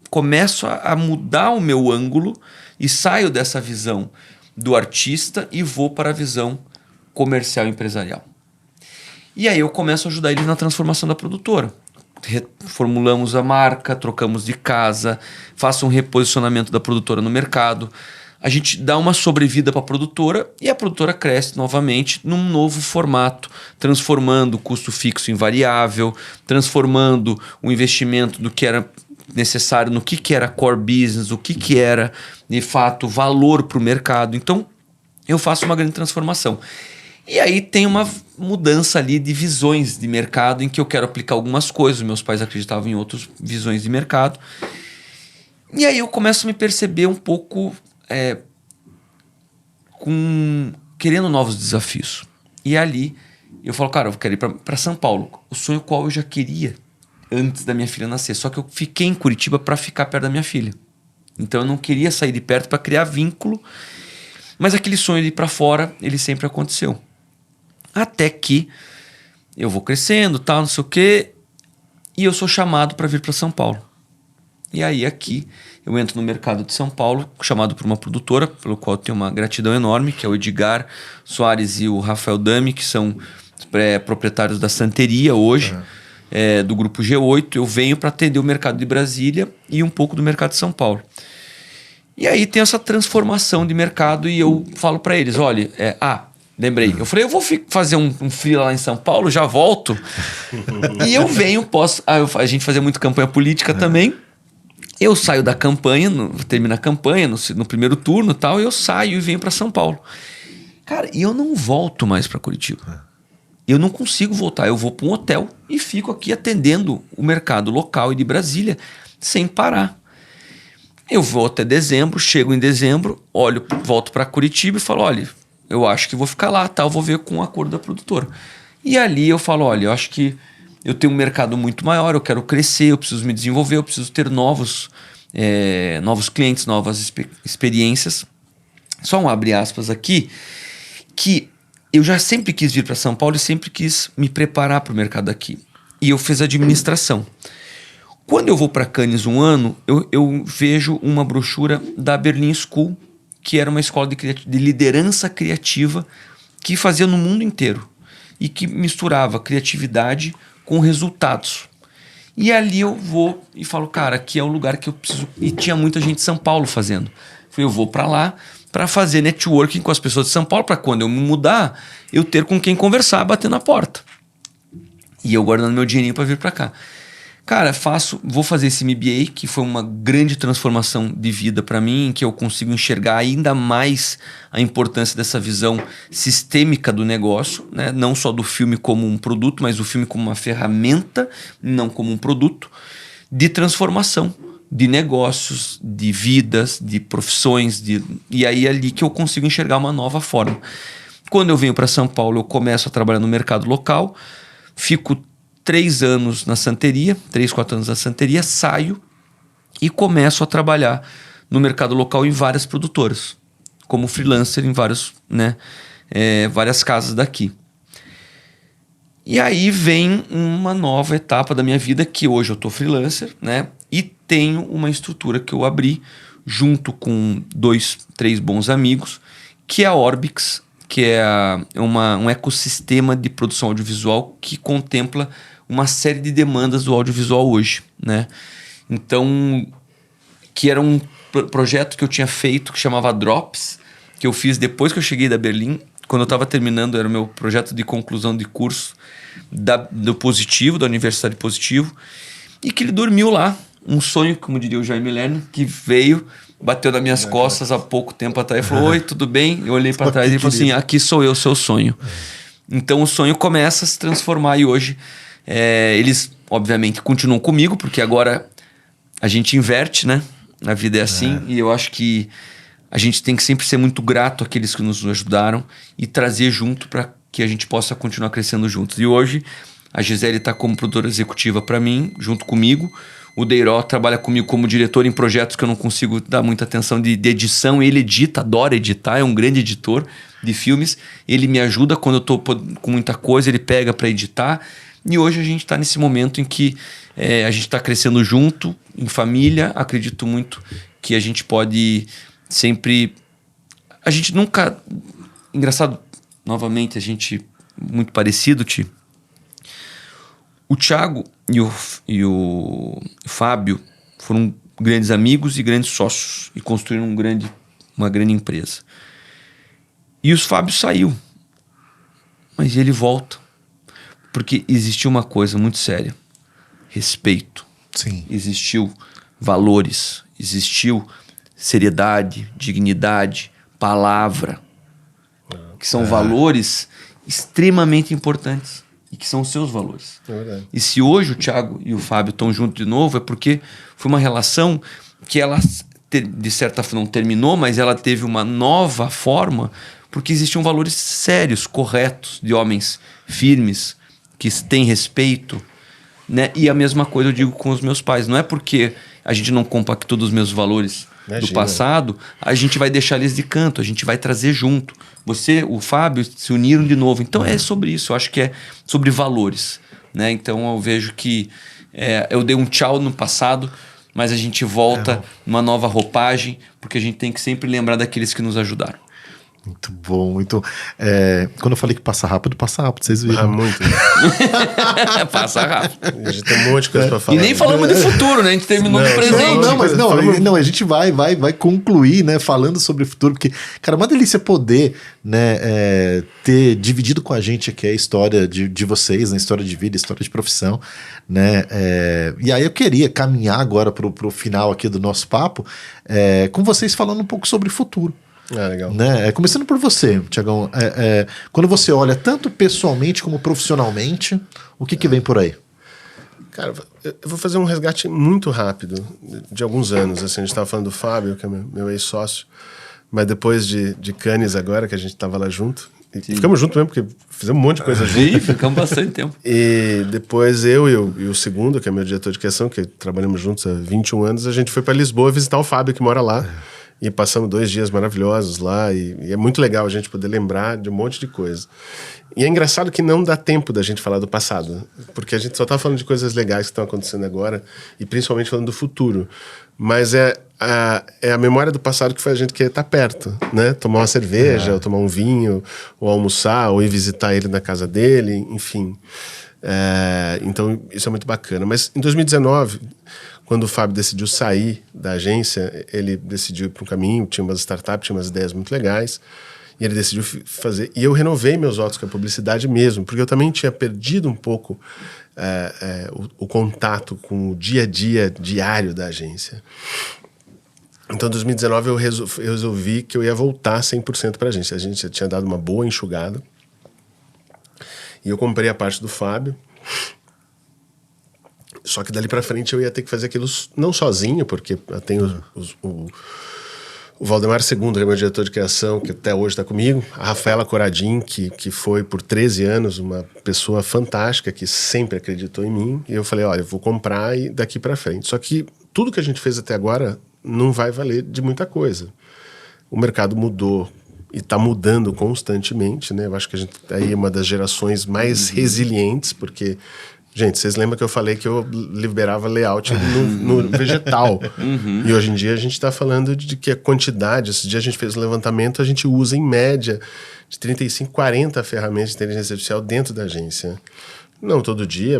começo a mudar o meu ângulo e saio dessa visão do artista e vou para a visão comercial e empresarial. E aí eu começo a ajudar eles na transformação da produtora. reformulamos a marca, trocamos de casa, faço um reposicionamento da produtora no mercado. A gente dá uma sobrevida para a produtora e a produtora cresce novamente num novo formato, transformando o custo fixo em variável, transformando o investimento do que era necessário no que era core business, o que era, de fato, valor para o mercado. Então, eu faço uma grande transformação. E aí tem uma mudança ali de visões de mercado em que eu quero aplicar algumas coisas. Meus pais acreditavam em outras visões de mercado. E aí eu começo a me perceber um pouco querendo novos desafios. E ali eu falo, cara, eu quero ir para São Paulo. O sonho qual eu já queria antes da minha filha nascer. Só que eu fiquei em Curitiba para ficar perto da minha filha. Então eu não queria sair de perto para criar vínculo. Mas aquele sonho de ir para fora, ele sempre aconteceu. Até que eu vou crescendo, tal, não sei o quê, e eu sou chamado para vir para São Paulo. E aí aqui eu entro no mercado de São Paulo, chamado por uma produtora, pelo qual eu tenho uma gratidão enorme, que é o Edgar Soares e o Rafael Dami, que são proprietários da Santeria hoje, do grupo G8. Eu venho para atender o mercado de Brasília e um pouco do mercado de São Paulo. E aí tem essa transformação de mercado e eu falo para eles, olha, lembrei. Eu falei, eu vou fazer um freela lá em São Paulo, já volto. E eu venho, a gente fazia muito campanha política também. Eu saio da campanha, termino a campanha no primeiro turno e tal, eu saio e venho para São Paulo. Cara, e eu não volto mais para Curitiba. Eu não consigo voltar. Eu vou para um hotel e fico aqui atendendo o mercado local e de Brasília sem parar. Eu vou até dezembro, chego em dezembro, volto para Curitiba e falo, olha, eu acho que vou ficar lá, tá? Eu vou ver com o acordo da produtora. E ali eu falo, olha, eu acho que eu tenho um mercado muito maior, eu quero crescer, eu preciso me desenvolver, eu preciso ter novos clientes, novas experiências. Só um abre aspas aqui, que eu já sempre quis vir para São Paulo e sempre quis me preparar para o mercado aqui. E eu fiz administração. Quando eu vou para Cannes um ano, eu vejo uma brochura da Berlin School, que era uma escola de liderança criativa que fazia no mundo inteiro e que misturava criatividade com resultados. E ali eu vou e falo, cara, aqui é o lugar que eu preciso... E tinha muita gente de São Paulo fazendo. Eu vou para lá para fazer networking com as pessoas de São Paulo, para quando eu me mudar, eu ter com quem conversar, bater na porta. E eu guardando meu dinheirinho para vir para cá. Cara, vou fazer esse MBA, que foi uma grande transformação de vida para mim, em que eu consigo enxergar ainda mais a importância dessa visão sistêmica do negócio, né? Não só do filme como um produto, mas o filme como uma ferramenta, não como um produto, de transformação de negócios, de vidas, de profissões, e aí é ali que eu consigo enxergar uma nova forma. Quando eu venho para São Paulo, eu começo a trabalhar no mercado local, fico 3 anos na Santeria, 3, 4 anos na Santeria, saio e começo a trabalhar no mercado local em várias produtoras, como freelancer em várias casas daqui. E aí vem uma nova etapa da minha vida, que hoje eu estou freelancer, né? E tenho uma estrutura que eu abri junto com 2, 3 bons amigos, que é a Orbix, que é um ecossistema de produção audiovisual que contempla uma série de demandas do audiovisual hoje, né? Então, que era um projeto que eu tinha feito que chamava Drops, que eu fiz depois que eu cheguei da Berlim, quando eu estava terminando, era o meu projeto de conclusão de curso do Positivo, da Universidade Positivo, e que ele dormiu lá, um sonho, como diria o Jaime Lerner, que veio, bateu nas minhas costas há pouco tempo atrás e falou, oi, tudo bem? Eu olhei para trás e ele falou assim, aqui sou eu, seu sonho. Então o sonho começa a se transformar e hoje eles, obviamente, continuam comigo, porque agora a gente inverte, né? A vida é assim e eu acho que a gente tem que sempre ser muito grato àqueles que nos ajudaram e trazer junto para que a gente possa continuar crescendo juntos. E hoje a Gisele está como produtora executiva para mim, junto comigo. O Deiró trabalha comigo como diretor em projetos que eu não consigo dar muita atenção de edição. Ele edita, adora editar, é um grande editor de filmes. Ele me ajuda quando eu estou com muita coisa, ele pega para editar. E hoje a gente está nesse momento em que a gente está crescendo junto, em família. Acredito muito que a gente pode sempre... A gente nunca... Engraçado, novamente, a gente... Muito parecido, Ti. O Thiago e o Fábio foram grandes amigos e grandes sócios e construíram uma grande empresa. E o Fábio saiu, mas ele volta, porque existiu uma coisa muito séria: respeito. Sim. Existiu valores, existiu seriedade, dignidade, palavra, que são valores extremamente importantes e que são os seus valores. É verdade. E se hoje o Thiago e o Fábio estão juntos de novo, é porque foi uma relação que ela, de certa forma, não terminou, mas ela teve uma nova forma, porque existiam valores sérios, corretos, de homens firmes, que têm respeito, né? E a mesma coisa eu digo com os meus pais. Não é porque a gente não compactou dos meus valores do passado, a gente vai deixar eles de canto, a gente vai trazer junto. Você, o Fábio, se uniram de novo. Então é sobre isso, eu acho que é sobre valores, né? Então eu vejo que eu dei um tchau no passado, mas a gente volta numa nova roupagem, porque a gente tem que sempre lembrar daqueles que nos ajudaram. Muito bom, muito... quando eu falei que passa rápido, vocês viram. Muito. Passa rápido. A gente tem um monte de coisa pra falar. E nem falamos de futuro, né? A gente terminou no presente. Não, a gente vai concluir, né, falando sobre o futuro, porque, cara, uma delícia poder, né, ter dividido com a gente aqui a história de vocês, né, história de vida, história de profissão, né, e aí eu queria caminhar agora pro final aqui do nosso papo, com vocês falando um pouco sobre futuro. Legal. Né? Começando por você, Thiagão, quando você olha tanto pessoalmente como profissionalmente, o que vem por aí? Cara, eu vou fazer um resgate muito rápido de alguns anos. Assim, a gente estava falando do Fábio, que é meu ex-sócio, mas depois de Cannes agora, que a gente estava lá junto, e ficamos juntos mesmo, porque fizemos um monte de coisa junto. Sim, ficamos bastante tempo. E depois eu e o segundo, que é meu diretor de criação, que trabalhamos juntos há 21 anos, a gente foi para Lisboa visitar o Fábio, que mora lá. E passamos 2 dias maravilhosos lá, e é muito legal a gente poder lembrar de um monte de coisa. E é engraçado que não dá tempo da gente falar do passado, porque a gente só está falando de coisas legais que estão acontecendo agora, e principalmente falando do futuro. Mas é a memória do passado que faz a gente querer estar perto, né? Tomar uma cerveja, ou tomar um vinho, ou almoçar, ou ir visitar ele na casa dele, enfim. Então isso é muito bacana. Mas em 2019... quando o Fábio decidiu sair da agência, ele decidiu ir para um caminho, tinha umas startups, tinha umas ideias muito legais, e ele decidiu fazer... E eu renovei meus votos com a publicidade mesmo, porque eu também tinha perdido um pouco o contato com o dia a dia diário da agência. Então, em 2019, eu resolvi que eu ia voltar 100% para a agência. A agência tinha dado uma boa enxugada, e eu comprei a parte do Fábio. Só que dali pra frente eu ia ter que fazer aquilo não sozinho, porque eu tenho o Valdemar II, que é meu diretor de criação, que até hoje está comigo, a Rafaela Coradin, que foi por 13 anos uma pessoa fantástica, que sempre acreditou em mim, e eu falei, olha, eu vou comprar e daqui pra frente. Só que tudo que a gente fez até agora não vai valer de muita coisa. O mercado mudou e está mudando constantemente, né? Eu acho que a gente aí é uma das gerações mais resilientes, porque... Gente, vocês lembram que eu falei que eu liberava layout no vegetal. E hoje em dia a gente está falando de que a quantidade... Esse dia a gente fez um levantamento, a gente usa em média de 35, 40 ferramentas de inteligência artificial dentro da agência. Não todo dia,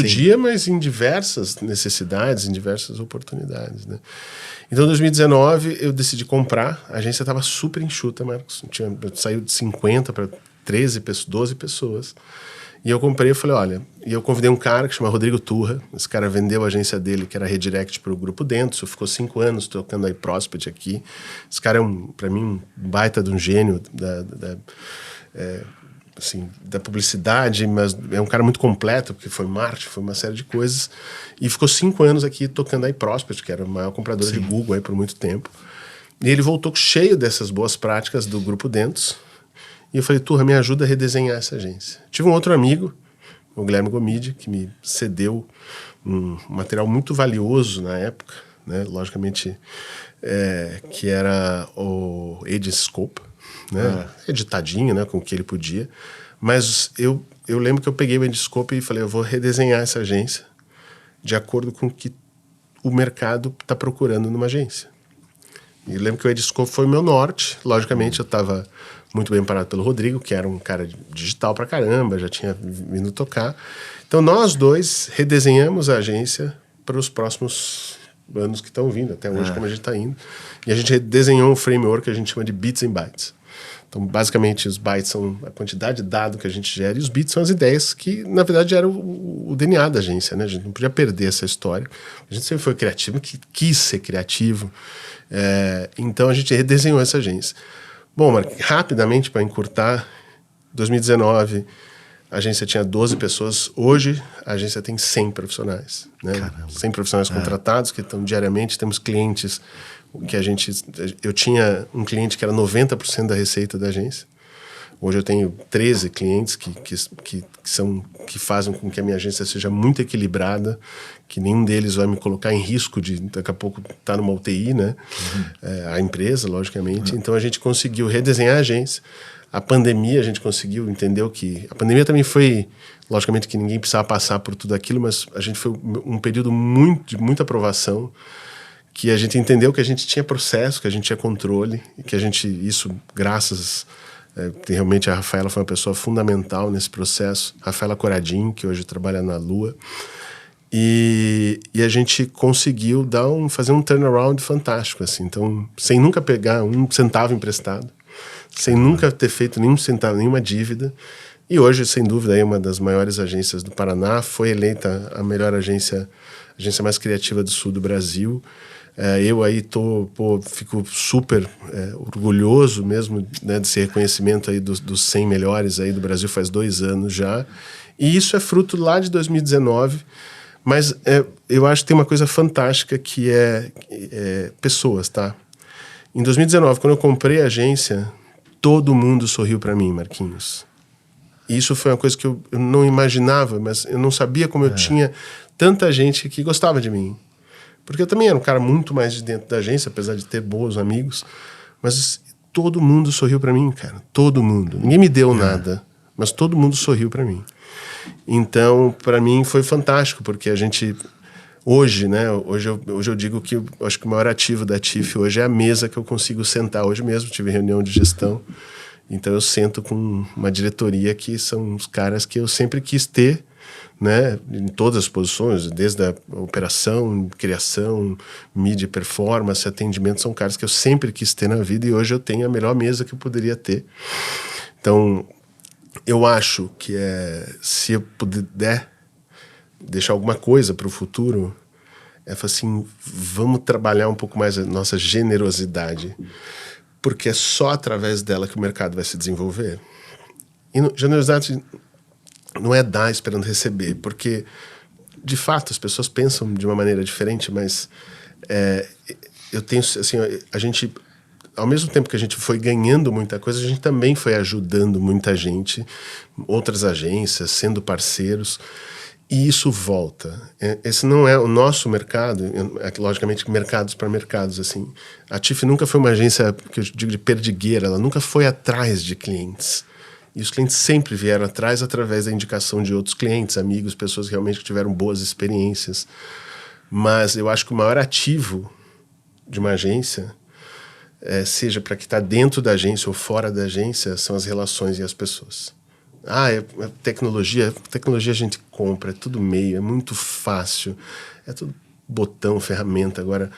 dia, mas em diversas necessidades, em diversas oportunidades, né? Então, em 2019, eu decidi comprar. A agência estava super enxuta, Marcos. Saiu de 50 para 12 pessoas. E eu comprei, eu falei, olha... E eu convidei um cara que chama Rodrigo Turra. Esse cara vendeu a agência dele, que era Redirect, para o Grupo Dentsu. Ficou 5 anos tocando aí Prospect aqui. Esse cara é, para mim, um baita de um gênio da publicidade, mas é um cara muito completo, porque foi marketing, foi uma série de coisas. E ficou 5 anos aqui tocando aí Prospect, que era a maior compradora de Google aí por muito tempo. E ele voltou cheio dessas boas práticas do Grupo Dentsu. E eu falei, Turra, me ajuda a redesenhar essa agência. Tive um outro amigo, o Guilherme Gomide, que me cedeu um material muito valioso na época, né? Logicamente, que era o Ediscope, né? Editadinho, né? Com o que ele podia. Mas eu lembro que eu peguei o Ediscope e falei, eu vou redesenhar essa agência de acordo com o que o mercado está procurando numa agência. E eu lembro que o Ediscope foi o meu norte. Logicamente, eu estava muito bem amparado pelo Rodrigo, que era um cara digital pra caramba, já tinha vindo tocar. Então nós dois redesenhamos a agência para os próximos anos que estão vindo, até hoje como a gente está indo. E a gente desenhou um framework que a gente chama de Bits and Bytes. Então, basicamente, os bytes são a quantidade de dado que a gente gera e os bits são as ideias que, na verdade, era o DNA da agência, né? A gente não podia perder essa história. A gente sempre foi criativo, que quis ser criativo. Então, a gente redesenhou essa agência. Bom, Mark, rapidamente, para encurtar, 2019, a agência tinha 12 pessoas. Hoje, a agência tem 100 profissionais. Né? 100 profissionais contratados que estão diariamente. Temos clientes que eu tinha um cliente que era 90% da receita da agência. Hoje eu tenho 13 clientes que fazem com que a minha agência seja muito equilibrada, que nenhum deles vai me colocar em risco de daqui a pouco estar numa UTI, né? A empresa, logicamente. Então a gente conseguiu redesenhar a agência. A pandemia, a gente conseguiu entender que... A pandemia também foi... Logicamente que ninguém precisava passar por tudo aquilo, mas a gente foi um período de muita aprovação, que a gente entendeu que a gente tinha processo, que a gente tinha controle, e que isso, graças... realmente a Rafaela foi uma pessoa fundamental nesse processo. Rafaela Coradinho, que hoje trabalha na Lua. E a gente conseguiu fazer um turnaround fantástico, assim. Então, sem nunca pegar um centavo emprestado, sem nunca ter feito nenhum centavo, nenhuma dívida. E hoje, sem dúvida, é uma das maiores agências do Paraná. Foi eleita a melhor agência mais criativa do sul do Brasil. Eu aí fico super orgulhoso mesmo, né, desse reconhecimento aí dos 100 melhores aí do Brasil faz 2 anos já. E isso é fruto lá de 2019, mas eu acho que tem uma coisa fantástica que é pessoas, tá? Em 2019, quando eu comprei a agência, todo mundo sorriu para mim, Marquinhos. E isso foi uma coisa que eu não imaginava, mas eu não sabia como eu tinha tanta gente que gostava de mim. Porque eu também era um cara muito mais de dentro da agência, apesar de ter bons amigos. Mas todo mundo sorriu pra mim, cara. Todo mundo. Ninguém me deu nada, mas todo mundo sorriu pra mim. Então, pra mim, foi fantástico, porque a gente... Hoje, né? Hoje eu digo que eu acho que o maior ativo da TIFF hoje é a mesa que eu consigo sentar. Hoje mesmo tive reunião de gestão. Então, eu sento com uma diretoria que são os caras que eu sempre quis ter, né, em todas as posições, desde a operação, criação, mídia, performance, atendimento, são caras que eu sempre quis ter na vida e hoje eu tenho a melhor mesa que eu poderia ter. Então, eu acho que se eu puder deixar alguma coisa para o futuro, assim, vamos trabalhar um pouco mais a nossa generosidade, porque é só através dela que o mercado vai se desenvolver. E generosidade não é dar esperando receber, porque, de fato, as pessoas pensam de uma maneira diferente, mas eu tenho, assim, a gente, ao mesmo tempo que a gente foi ganhando muita coisa, a gente também foi ajudando muita gente, outras agências, sendo parceiros, e isso volta. Esse não é o nosso mercado, logicamente, mercados para mercados, assim. A TIFF nunca foi uma agência, que eu digo, de perdigueira, ela nunca foi atrás de clientes. E os clientes sempre vieram atrás através da indicação de outros clientes, amigos, pessoas que realmente tiveram boas experiências. Mas eu acho que o maior ativo de uma agência, seja para quem está dentro da agência ou fora da agência, são as relações e as pessoas. Tecnologia a gente compra, é tudo meio, é muito fácil, é tudo botão, ferramenta. Agora,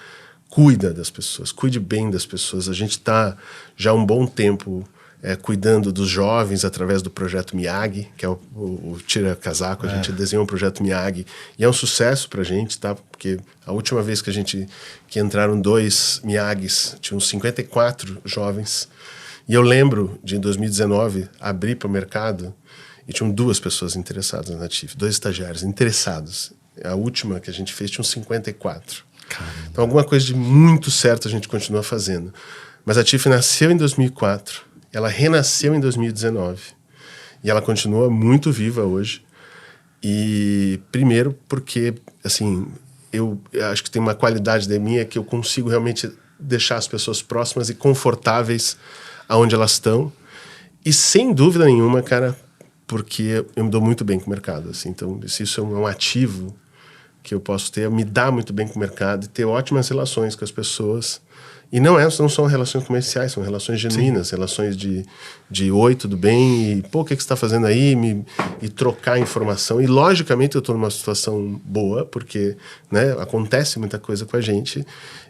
cuida das pessoas, cuide bem das pessoas. A gente está já há um bom tempo cuidando dos jovens através do projeto Miyagi, que é o Tira Casaco. A gente desenhou um projeto Miyagi e é um sucesso pra gente, tá? Porque a última vez que entraram 2 Miyagis, tinham 54 jovens. E eu lembro de, em 2019, abrir para o mercado e tinham 2 pessoas interessadas na TIFF, 2 estagiários interessados. A última que a gente fez tinham 54. Caramba. Então, alguma coisa de muito certo a gente continua fazendo. Mas a TIFF nasceu em 2004. Ela renasceu em 2019 e ela continua muito viva hoje. E primeiro porque, assim, eu acho que tem uma qualidade da minha que eu consigo realmente deixar as pessoas próximas e confortáveis aonde elas estão. E sem dúvida nenhuma, cara, porque eu me dou muito bem com o mercado, assim. Então, se isso é um ativo que eu posso ter, me dar muito bem com o mercado e ter ótimas relações com as pessoas. E não são relações comerciais, são relações genuínas, relações de oi, tudo bem, e pô, o que você está fazendo aí? E trocar informação. E logicamente eu estou numa situação boa, porque, né, acontece muita coisa com a gente,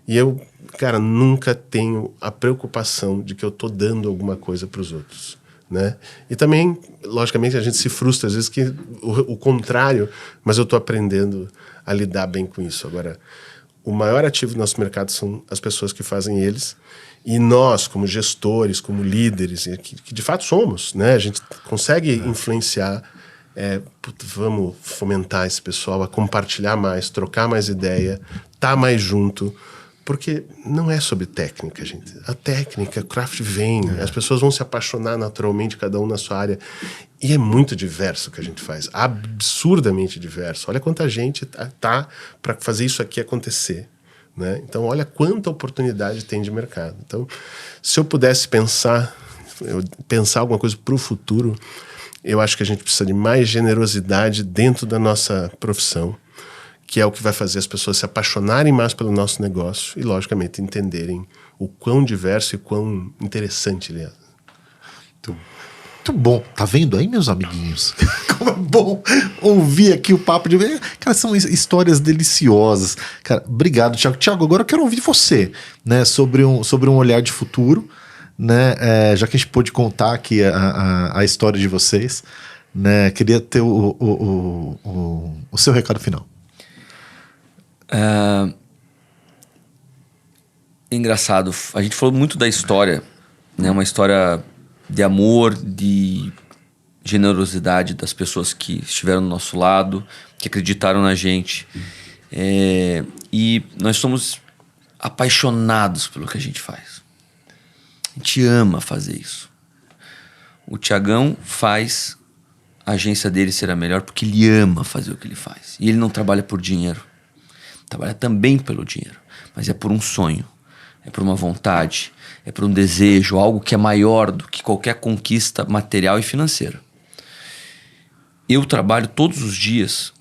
e eu, cara, nunca tenho a preocupação de que eu estou dando alguma coisa para os outros. Né? E também, logicamente, a gente se frustra às vezes que o contrário, mas eu estou aprendendo a lidar bem com isso. Agora, o maior ativo do nosso mercado são as pessoas que fazem eles, e nós, como gestores, como líderes, que de fato somos, né? A gente consegue influenciar, vamos fomentar esse pessoal a compartilhar mais, trocar mais ideia, estar mais junto, porque não é sobre técnica, gente. A técnica, o craft vem, as pessoas vão se apaixonar naturalmente, cada um na sua área. E é muito diverso o que a gente faz, absurdamente diverso. Olha quanta gente tá para fazer isso aqui acontecer. Né? Então, olha quanta oportunidade tem de mercado. Então, se eu pudesse pensar alguma coisa para o futuro, eu acho que a gente precisa de mais generosidade dentro da nossa profissão, que é o que vai fazer as pessoas se apaixonarem mais pelo nosso negócio e, logicamente, entenderem o quão diverso e quão interessante ele é. Muito bom. Tá vendo aí, meus amiguinhos? Como é bom ouvir aqui o papo de... Cara, são histórias deliciosas. Cara, obrigado, Thiago. Thiago, agora eu quero ouvir você, né, sobre um olhar de futuro, né, já que a gente pôde contar aqui a história de vocês, né, queria ter o seu recado final. Engraçado, a gente falou muito da história, né? Uma história de amor, de generosidade das pessoas que estiveram do nosso lado, que acreditaram na gente. E nós somos apaixonados pelo que a gente faz. A gente ama fazer isso. O Thiagão faz a agência dele ser a melhor porque ele ama fazer o que ele faz. E ele não trabalha por dinheiro. Trabalha também pelo dinheiro, mas é por um sonho, é por uma vontade, é por um desejo, algo que é maior do que qualquer conquista material e financeira. Eu trabalho todos os dias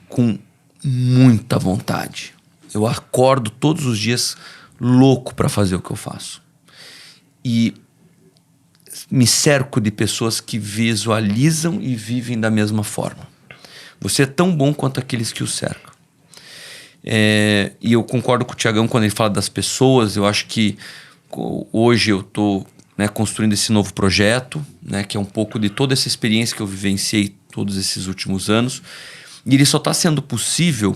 com muita vontade. Eu acordo todos os dias louco para fazer o que eu faço. E me cerco de pessoas que visualizam e vivem da mesma forma. Você é tão bom quanto aqueles que o cercam. E eu concordo com o Thiagão quando ele fala das pessoas. Eu acho que hoje eu estou, né, construindo esse novo projeto, né, que é um pouco de toda essa experiência que eu vivenciei todos esses últimos anos. E ele só está sendo possível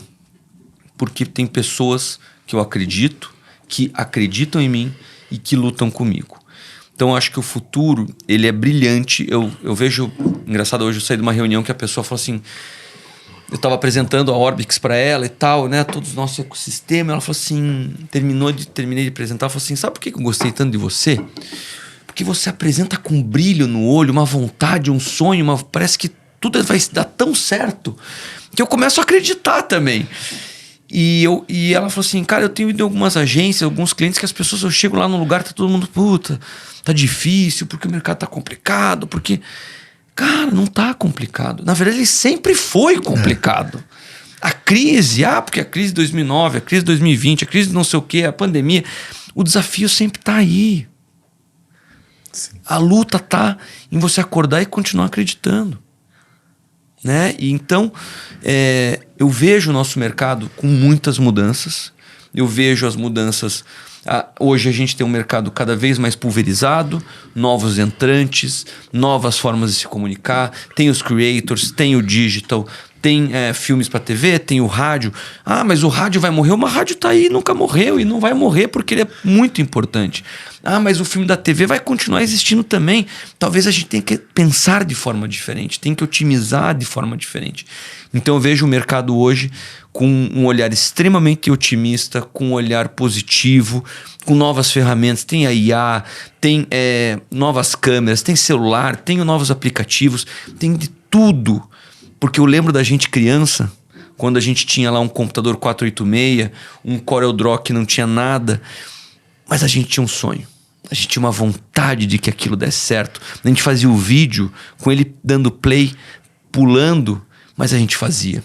porque tem pessoas que eu acredito, que acreditam em mim e que lutam comigo. Então eu acho que o futuro, ele é brilhante. Eu vejo, engraçado, hoje eu saí de uma reunião que a pessoa falou assim... Eu estava apresentando a Orbix para ela e tal, né? Todo o nosso ecossistema. Ela falou assim... Terminei de apresentar. Ela falou assim... Sabe por que eu gostei tanto de você? Porque você apresenta com brilho no olho, uma vontade, um sonho. Parece que tudo vai dar tão certo que eu começo a acreditar também. E ela falou assim... Cara, eu tenho ido em algumas agências, alguns clientes que as pessoas... Eu chego lá no lugar, tá todo mundo... Puta, tá difícil, porque o mercado tá complicado, porque... Cara, não tá complicado. Na verdade, ele sempre foi complicado. A crise, porque a crise de 2009, a crise de 2020, a crise de não sei o quê, a pandemia, o desafio sempre tá aí. Sim. A luta tá em você acordar e continuar acreditando. Né? E então, eu vejo o nosso mercado com muitas mudanças. Eu vejo as mudanças... Hoje a gente tem um mercado cada vez mais pulverizado, novos entrantes, novas formas de se comunicar, tem os creators, tem o digital, tem filmes para TV, tem o rádio. Mas o rádio vai morrer? Uma rádio tá aí, nunca morreu e não vai morrer porque ele é muito importante. Mas o filme da TV vai continuar existindo também. Talvez a gente tenha que pensar de forma diferente, tem que otimizar de forma diferente. Então eu vejo o mercado hoje com um olhar extremamente otimista, com um olhar positivo, com novas ferramentas. Tem a IA, tem novas câmeras, tem celular, tem novos aplicativos, tem de tudo. Porque eu lembro da gente criança, quando a gente tinha lá um computador 486, um CorelDRAW que não tinha nada, mas a gente tinha um sonho. A gente tinha uma vontade de que aquilo desse certo. A gente fazia o vídeo com ele dando play, pulando, mas a gente fazia.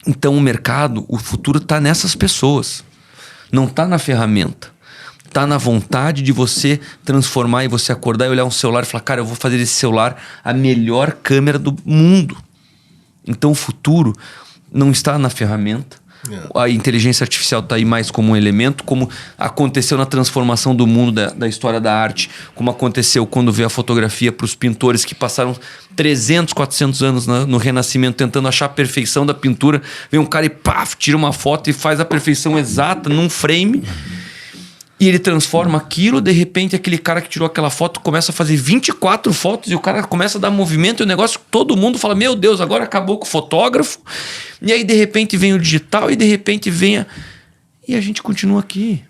Então o mercado, o futuro está nessas pessoas. Não está na ferramenta. Está na vontade de você transformar e você acordar e olhar um celular e falar, cara, eu vou fazer desse celular a melhor câmera do mundo. Então o futuro não está na ferramenta. A inteligência artificial está aí mais como um elemento, como aconteceu na transformação do mundo da história da arte, como aconteceu quando veio a fotografia para os pintores que passaram 300, 400 anos no Renascimento tentando achar a perfeição da pintura. Vem um cara e paf, tira uma foto e faz a perfeição exata num frame. E ele transforma aquilo, de repente aquele cara que tirou aquela foto começa a fazer 24 fotos e o cara começa a dar movimento e o negócio, todo mundo fala, meu Deus, agora acabou com o fotógrafo. E aí de repente vem o digital e de repente vem e a gente continua aqui.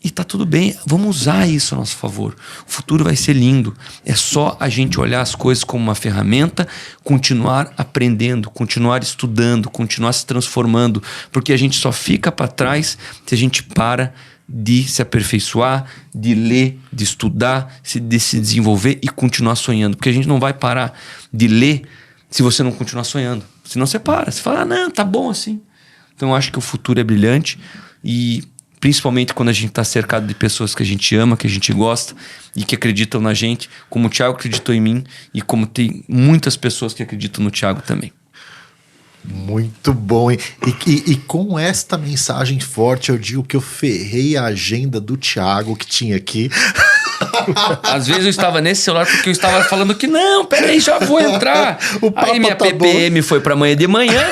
E tá tudo bem, vamos usar isso a nosso favor. O futuro vai ser lindo. É só a gente olhar as coisas como uma ferramenta, continuar aprendendo, continuar estudando, continuar se transformando, porque a gente só fica para trás se a gente para de se aperfeiçoar, de ler, de estudar, de se desenvolver e continuar sonhando. Porque a gente não vai parar de ler se você não continuar sonhando. Senão você para, você fala, não, tá bom assim. Então eu acho que o futuro é brilhante e principalmente quando a gente está cercado de pessoas que a gente ama, que a gente gosta e que acreditam na gente, como o Thiago acreditou em mim e como tem muitas pessoas que acreditam no Thiago também. Muito bom, hein? E com esta mensagem forte, eu digo que eu ferrei a agenda do Thiago que tinha aqui. Às vezes eu estava nesse celular porque eu estava falando que não, peraí, já vou entrar. Aí minha tá PPM foi para amanhã de manhã.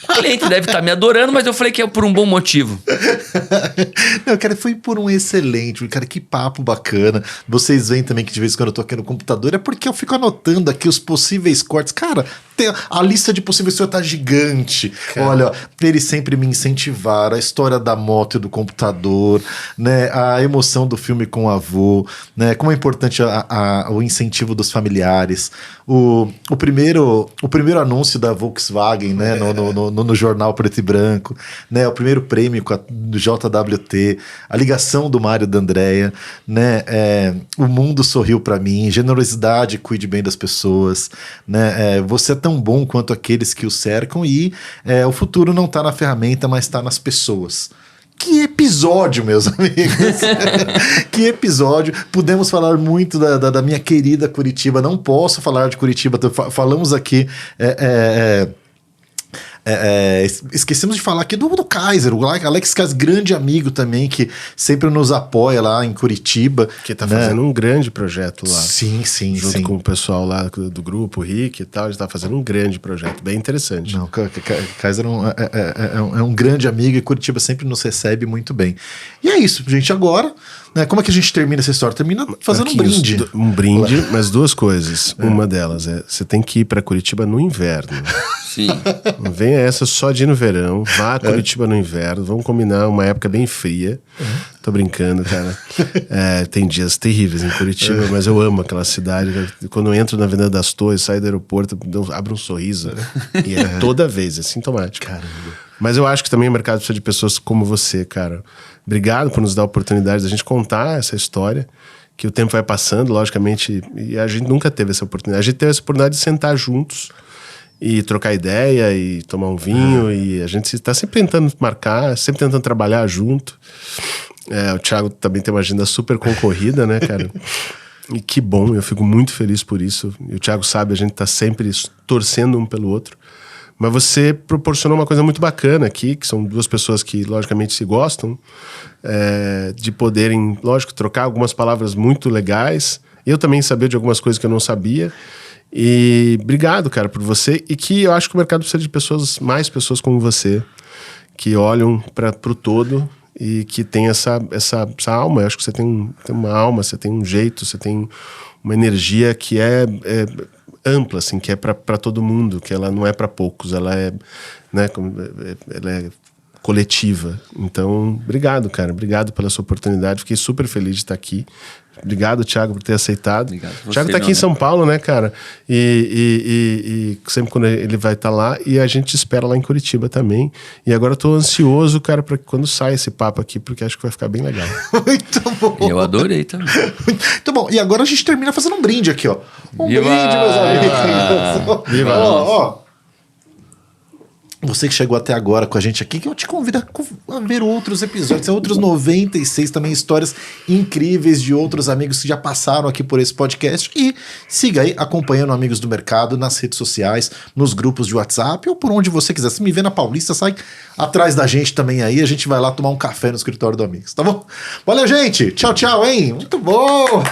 O cliente deve estar me adorando, mas eu falei que é por um bom motivo. Não, cara, foi por um excelente, cara, que papo bacana. Vocês veem também que de vez em quando eu tô aqui no computador, é porque eu fico anotando aqui os possíveis cortes. Cara, a lista de possíveis coisas tá gigante. Cara. Olha, eles sempre me incentivaram, a história da moto e do computador, né, a emoção do filme com o avô, né, como é importante o incentivo dos familiares. O primeiro anúncio da Volkswagen, né, no jornal preto e branco, né, o primeiro prêmio do JWT, a ligação do Mário da Andréia, né, o mundo sorriu para mim, generosidade, cuide bem das pessoas, né, você é tão bom quanto aqueles que o cercam e o futuro não está na ferramenta, mas está nas pessoas. Que episódio, meus amigos! Que episódio! Pudemos falar muito da minha querida Curitiba. Não posso falar de Curitiba. Falamos aqui... esquecemos de falar aqui do Kaiser, o Alex Kaiser, grande amigo também, que sempre nos apoia lá em Curitiba. Que tá fazendo um grande projeto lá. Sim. Junto com o pessoal lá do grupo, o Rick e tal, ele tá fazendo um grande projeto, bem interessante. Não, Kaiser é um grande amigo e Curitiba sempre nos recebe muito bem. E é isso, gente, agora... Né, como é que a gente termina essa história? Termina fazendo um brinde. Um brinde, mas duas coisas. Uma delas você tem que ir para Curitiba no inverno. Sim. Não venha essa só de ir no verão. Vá a Curitiba no inverno. Vamos combinar uma época bem fria. Tô brincando, cara. Tem dias terríveis em Curitiba, mas eu amo aquela cidade. Quando eu entro na Avenida das Torres, saio do aeroporto, abro um sorriso. E é toda vez, é sintomático. Caramba. Mas eu acho que também o mercado precisa de pessoas como você, cara. Obrigado por nos dar a oportunidade de a gente contar essa história, que o tempo vai passando, logicamente, e a gente nunca teve essa oportunidade. A gente teve essa oportunidade de sentar juntos e trocar ideia e tomar um vinho, e a gente está sempre tentando marcar, sempre tentando trabalhar junto. O Thiago também tem uma agenda super concorrida, né, cara? E que bom, eu fico muito feliz por isso. E o Thiago sabe, a gente está sempre torcendo um pelo outro. Mas você proporcionou uma coisa muito bacana aqui, que são duas pessoas que, logicamente, se gostam, de poderem, lógico, trocar algumas palavras muito legais. Eu também sabia de algumas coisas que eu não sabia. E obrigado, cara, por você. E que eu acho que o mercado precisa de mais pessoas como você, que olham para o todo e que tem essa alma. Eu acho que você tem uma alma, você tem um jeito, você tem uma energia que é ampla, assim, que é para todo mundo, que ela não é para poucos, ela é, né, ela é coletiva. Então, obrigado, cara, obrigado pela sua oportunidade, fiquei super feliz de estar aqui. Obrigado, Thiago, por ter aceitado. Obrigado. O Thiago tá aqui em São Paulo, né, cara? E sempre quando ele vai estar lá, e a gente espera lá em Curitiba também. E agora eu tô ansioso, cara, para quando sai esse papo aqui, porque acho que vai ficar bem legal. Muito bom. Eu adorei também. Muito bom. E agora a gente termina fazendo um brinde aqui, ó. Um Viva! brinde, meus amigos. Viva! Ó. Você que chegou até agora com a gente aqui, que eu te convido a ver outros episódios, outros 96 também, histórias incríveis de outros amigos que já passaram aqui por esse podcast. E siga aí acompanhando Amigos do Mercado nas redes sociais, nos grupos de WhatsApp ou por onde você quiser. Se me vê na Paulista, sai atrás da gente também aí, a gente vai lá tomar um café no escritório do Amigos, tá bom? Valeu, gente! Tchau, tchau, hein? Muito bom!